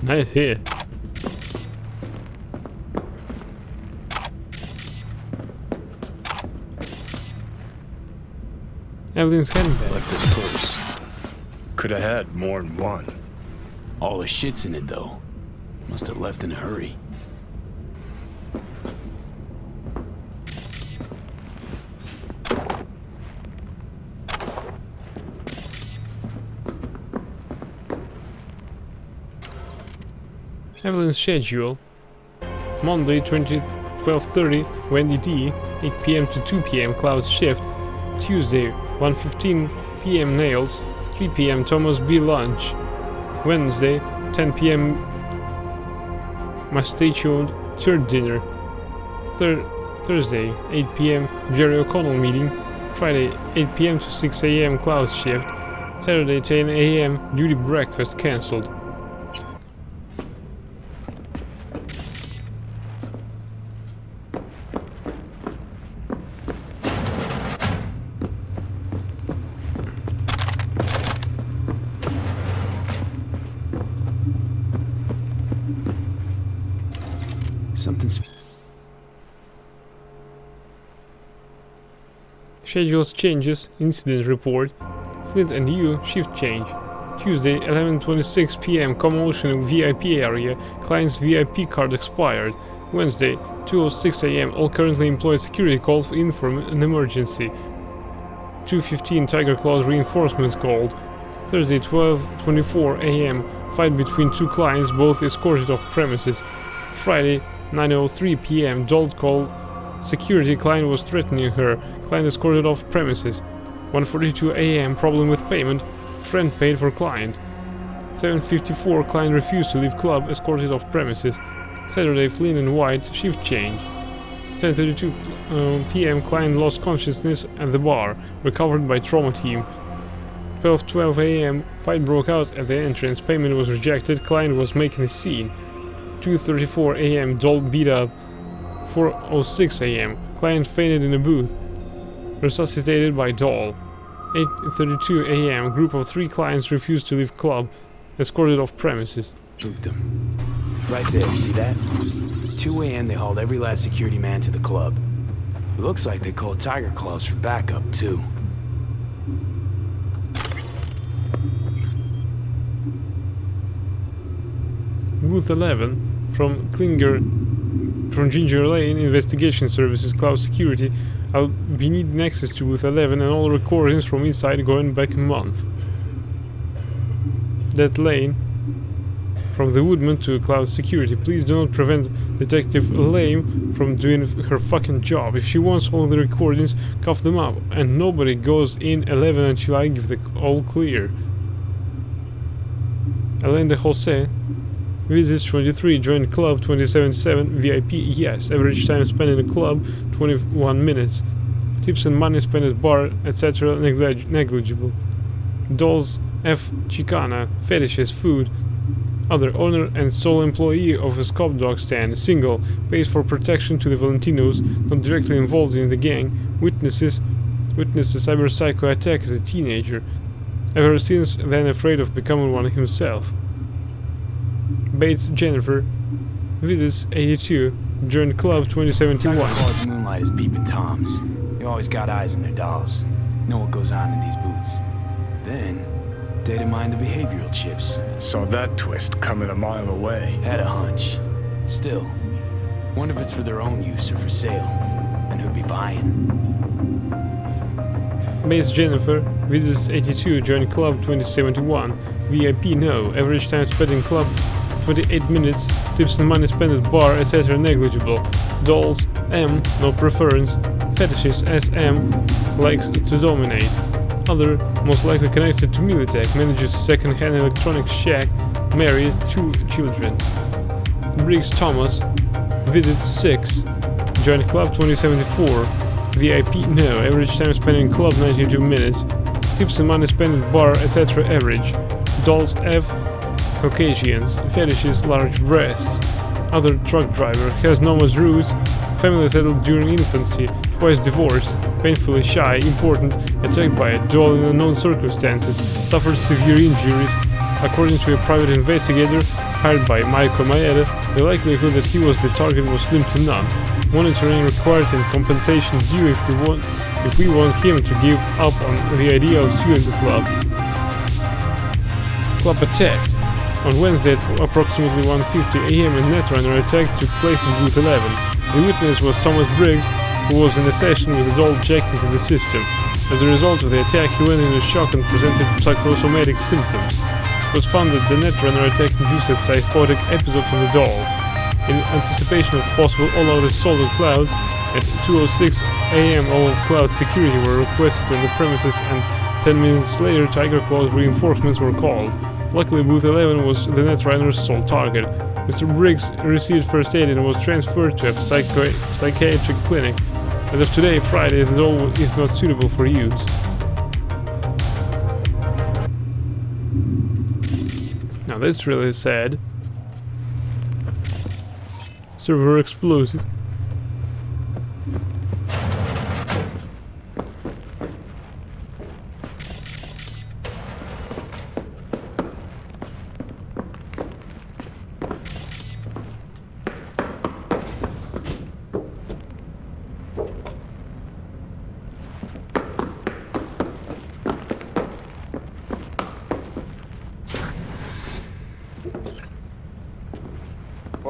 Nice hit. Evelyn's handbag. Left his purse. Could have had more than one. All the shit's in it though. Must have left in a hurry. Evelyn's schedule. Monday 12:30 Wendy D, 8 p.m. to 2 p.m. Cloud shift. Tuesday 1:15 p.m. Nails, 3 p.m. Thomas B lunch. Wednesday 10 p.m. my state-owned third dinner. Thursday 8 p.m. Jerry O'Connell meeting. Friday 8 p.m. to 6 a.m. Cloud shift. Saturday 10 a.m. duty breakfast cancelled. Something's... Schedules changes, incident report. Flint and you, shift change. Tuesday, 11:26 p.m. commotion VIP area. Client's VIP card expired. Wednesday, 2:06 a.m. all currently employed security called for inform an emergency. 2:15 Tiger Claws reinforcements called. Thursday, 12:24 a.m. fight between two clients, both escorted off premises. Friday, 9:03 p.m. Dolt called security, client was threatening her. Client escorted off premises. 1:42 a.m. problem with payment. Friend paid for client. 7:54 client refused to leave club, escorted off premises. Saturday, Flynn and White, shift change. 10:32 p.m. client lost consciousness at the bar, recovered by trauma team. 12:12 a.m. fight broke out at the entrance, payment was rejected, client was making a scene. 2:34 a.m. Doll beat up. 4:06 a.m. client fainted in a booth, resuscitated by Doll. 8:32 a.m. group of 3 clients refused to leave club, escorted off premises. Spooked them. Right there, see that? 2 a.m. they hauled every last security man to the club. It looks like they called Tiger Claws for backup, too. Booth 11 from Ginger Lane Investigation Services Cloud Security. I'll be needing access to booth 11 and all recordings from inside going back a month. That lane from the Woodman to Cloud Security. Please do not prevent Detective Lame from doing her fucking job. If she wants all the recordings, cuff them up, and nobody goes in 11 until I give the all clear. Alain de Jose. Visits 23, joined club 2077, VIP yes, average time spent in the club 21 minutes. Tips and money spent at bar, etc. negligible. Dolls F. Chicana, fetishes, food. Other owner and sole employee of a Scop Dog stand, single, pays for protection to the Valentinos, not directly involved in the gang, witnessed a cyber psycho attack as a teenager, ever since then afraid of becoming one himself. Bates Jennifer, visits 82, joined club 2071. Tiger Claws Moonlight is peeping toms. They always got eyes on their dolls. Know what goes on in these booths. Then, data mine the behavioral chips. Saw that twist coming a mile away. Had a hunch. Still, wonder if it's for their own use or for sale. And who'd be buying? Bates Jennifer, visits 82, joined club 2071. VIP no, average time spent in club 28 minutes, tips and money spent at bar, etc. negligible. Dolls M, no preference. Fetishes SM, likes to dominate. Other, most likely connected to Militech, manages a second-hand electronic shack, married, 2 children. Briggs Thomas, visits 6, joined club 2074. VIP no, average time spent in club 92 minutes. Tips and money spent at bar, etc. average. Dolls F, Caucasians, fetishes, large breasts. Other truck driver, has nomad roots, family settled during infancy, twice divorced, painfully shy, important, attacked by a doll in unknown circumstances, suffered severe injuries. According to a private investigator hired by Michael Maeda, the likelihood that he was the target was slim to none. Monitoring required and compensation due if we want him to give up on the idea of suing the club. Club attacked. On Wednesday at approximately 1:50 a.m. a Netrunner attack took place in booth 11. The witness was Thomas Briggs, who was in a session with a doll jacked into the system. As a result of the attack, he went into shock and presented psychosomatic symptoms. It was found that the Netrunner attack induced a psychotic episode in the doll. In anticipation of possible all-out assault of Cloud, at 2:06 a.m. all of Cloud security were requested on the premises, and 10 minutes later Tiger Claws reinforcements were called. Luckily, booth 11 was the Netrunner's sole target. Mr. Briggs received first aid and was transferred to a psychiatric clinic. As of today, Friday, the doll is not suitable for use. Now that's really sad. Server explosive.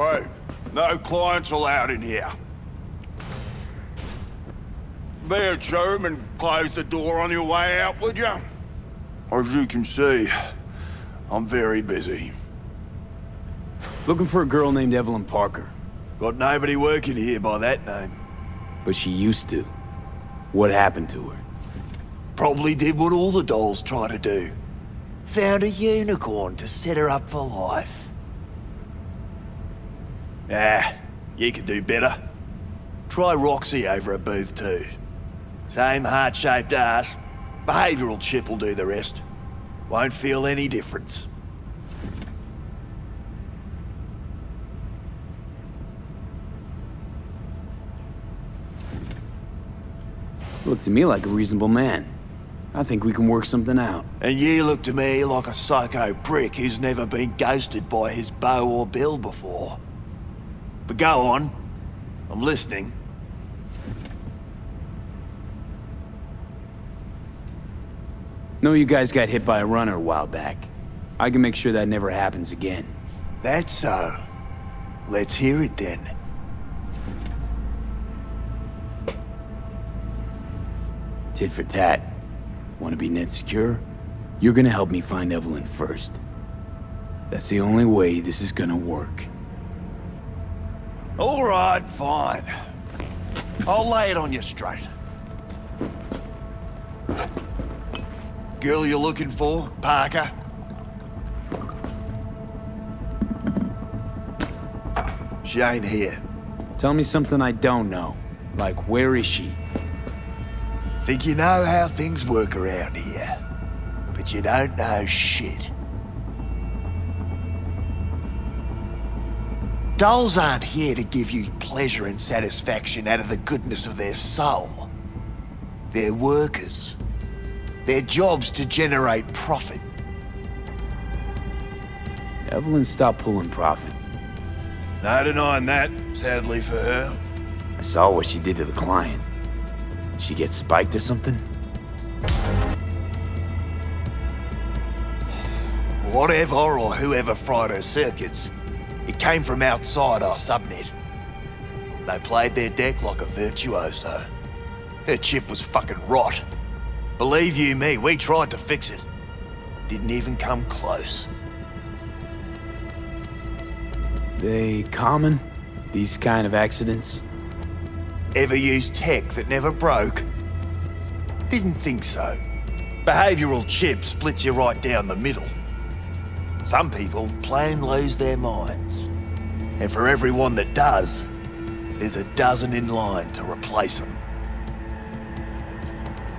Wait, no clients allowed in here. Be a chum and close the door on your way out, would you? As you can see, I'm very busy. Looking for a girl named Evelyn Parker. Got nobody working here by that name. But she used to. What happened to her? Probably did what all the dolls try to do. Found a unicorn to set her up for life. Ah, you could do better. Try Roxy over at Booth 2. Same heart-shaped ass. Behavioral chip will do the rest. Won't feel any difference. Look to me like a reasonable man. I think we can work something out. And you look to me like a psycho prick who's never been ghosted by his beau or bill before. But go on. I'm listening. Know you guys got hit by a runner a while back. I can make sure that never happens again. That's so. Let's hear it then. Tit for tat. Want to be net secure? You're gonna help me find Evelyn first. That's the only way this is gonna work. All right, fine. I'll lay it on you straight. Girl you're looking for, Parker? She ain't here. Tell me something I don't know. Like, where is she? Think you know how things work around here, but you don't know shit. Dolls aren't here to give you pleasure and satisfaction out of the goodness of their soul. They're workers. Their job's to generate profit. Evelyn stopped pulling profit. No denying that, sadly for her. I saw what she did to the client. She get spiked or something? Whatever or whoever fried her circuits, it came from outside our subnet. They played their deck like a virtuoso. Her chip was fucking rot. Believe you me, we tried to fix it. Didn't even come close. They common? These kind of accidents? Ever used tech that never broke? Didn't think so. Behavioral chip splits you right down the middle. Some people plain lose their minds. And for everyone that does, there's a dozen in line to replace them.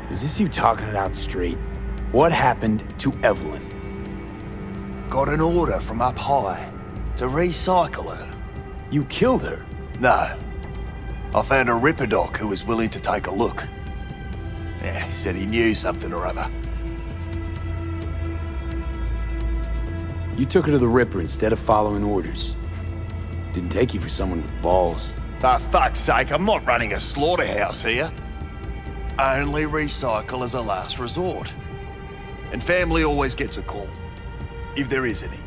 Is this you talking it out straight? What happened to Evelyn? Got an order from up high to recycle her. You killed her? No. I found a Ripper doc who was willing to take a look. Yeah, he said he knew something or other. You took her to the Ripper instead of following orders. Didn't take you for someone with balls. For fuck's sake, I'm not running a slaughterhouse here. Only recycle as a last resort. And family always gets a call. If there is any.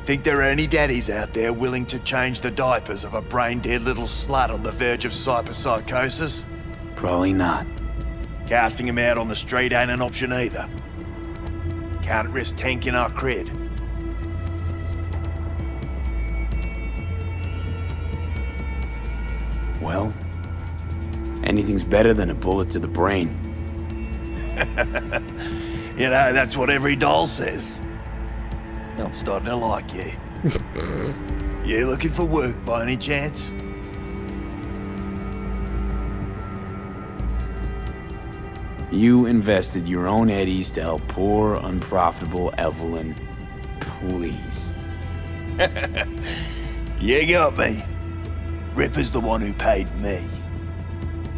Think there are any daddies out there willing to change the diapers of a brain-dead little slut on the verge of cyberpsychosis? Probably not. Casting him out on the street ain't an option either. Can't risk tanking our cred. Well, anything's better than a bullet to the brain. You know, that's what every doll says. I'm starting to like you. You looking for work by any chance? You invested your own eddies to help poor, unprofitable Evelyn. Please. You got me. Ripper's the one who paid me.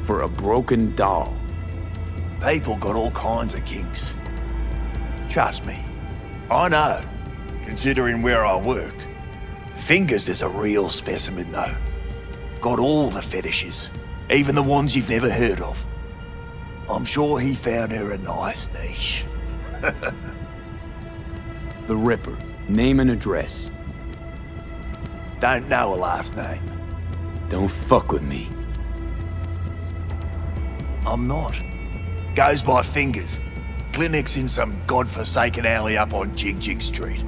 For a broken doll. People got all kinds of kinks. Trust me. I know. Considering where I work. Fingers is a real specimen, though. Got all the fetishes. Even the ones you've never heard of. I'm sure he found her a nice niche. The Ripper. Name and address. Don't know a last name. Don't fuck with me. I'm not. Goes by Fingers. Clinic's in some godforsaken alley up on Jig Street.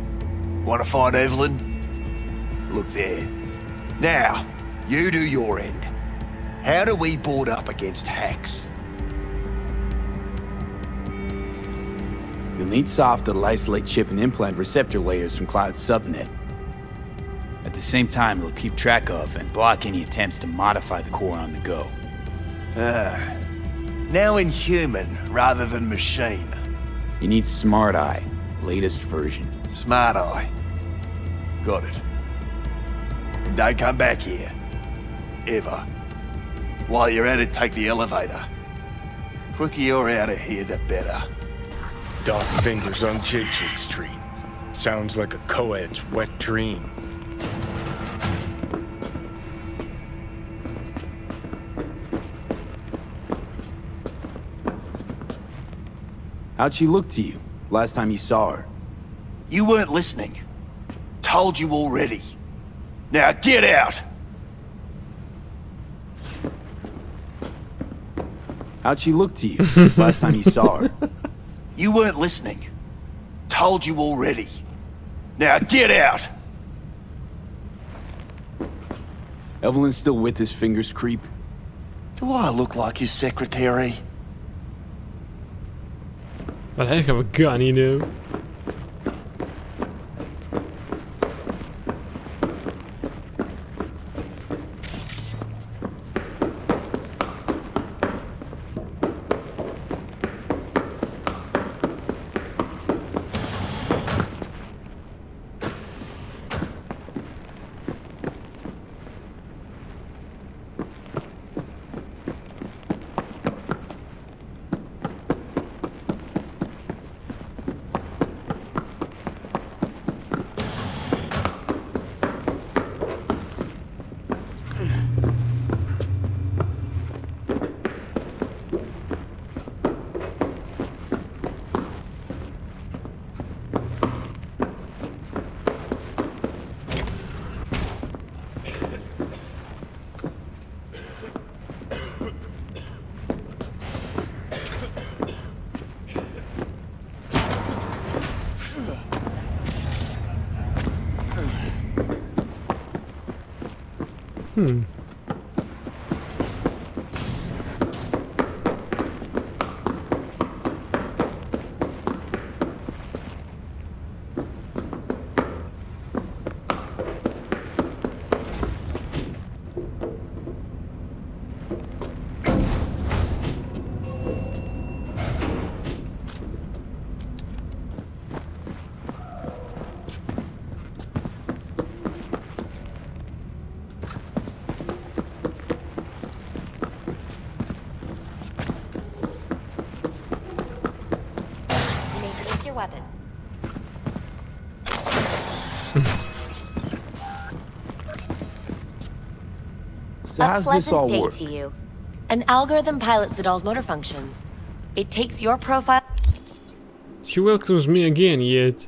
Want to find Evelyn? Look there. Now, you do your end. How do we board up against hacks? You'll need soft that'll isolate chip and implant receptor layers from Cloud's subnet. At the same time, it'll keep track of and block any attempts to modify the core on the go. Now in human rather than machine. You need Smart Eye, latest version. Smart Eye. Got it. And don't come back here. Ever. While you're at it, take the elevator. Quicker you're out of here, the better. Dark Fingers on Jig Street. Sounds like a co-ed's wet dream. How'd she look to you last time you saw her? You weren't listening. Told you already. Now get out! How'd she look to you last time you saw her? You weren't listening. Told you already. Now get out! Evelyn's still with this Fingers creep? Do I look like his secretary? But I have a gun, you know. Weapons. So how's this all work? To you. An algorithm pilots the doll's motor functions. It takes your profile. She welcomes me again, yet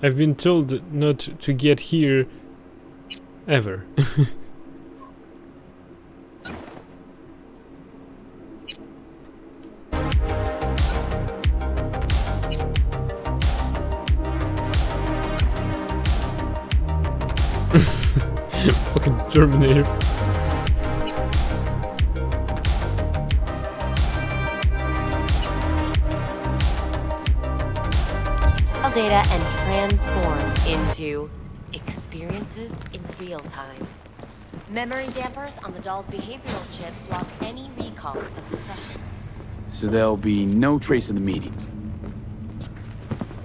I've been told not to get here ever. Fucking Terminator. Data and transforms into experiences in real time. Memory dampers on the doll's behavioral chip block any recall of the session. So there'll be no trace of the meeting.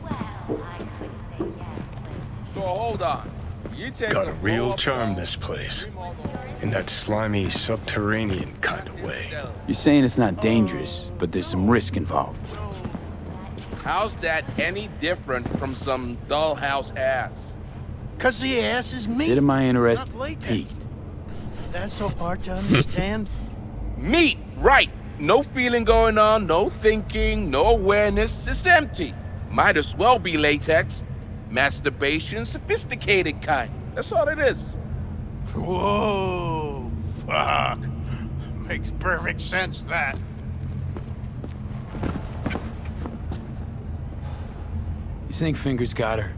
Well, I could say yes, but... So hold on. You take Got a real charm, this place. In that slimy, subterranean kind of way. You're saying it's not dangerous, but there's some risk involved. How's that any different from some dollhouse ass? 'Cause the ass is meat. Semi-interest not latex. peaked. That's so hard to understand. Meat, right. No feeling going on, no thinking, no awareness. It's empty. Might as well be latex. Masturbation, sophisticated kind. That's all it is. Whoa, fuck. Makes perfect sense, that. You think Fingers got her?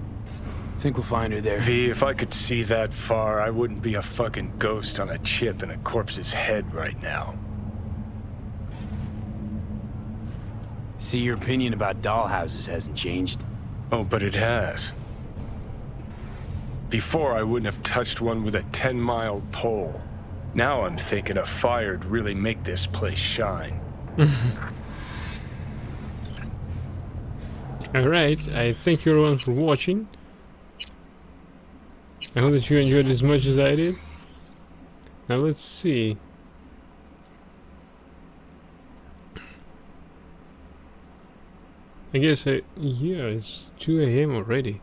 Think we'll find her there? V, if I could see that far, I wouldn't be a fucking ghost on a chip in a corpse's head right now. See, your opinion about dollhouses hasn't changed. Oh, but it has. Before, I wouldn't have touched one with a 10-mile pole. Now I'm thinking a fire'd really make this place shine. Alright, I thank you everyone for watching. I hope that you enjoyed as much as I did. Now let's see. I guess yeah, it's 2 AM already.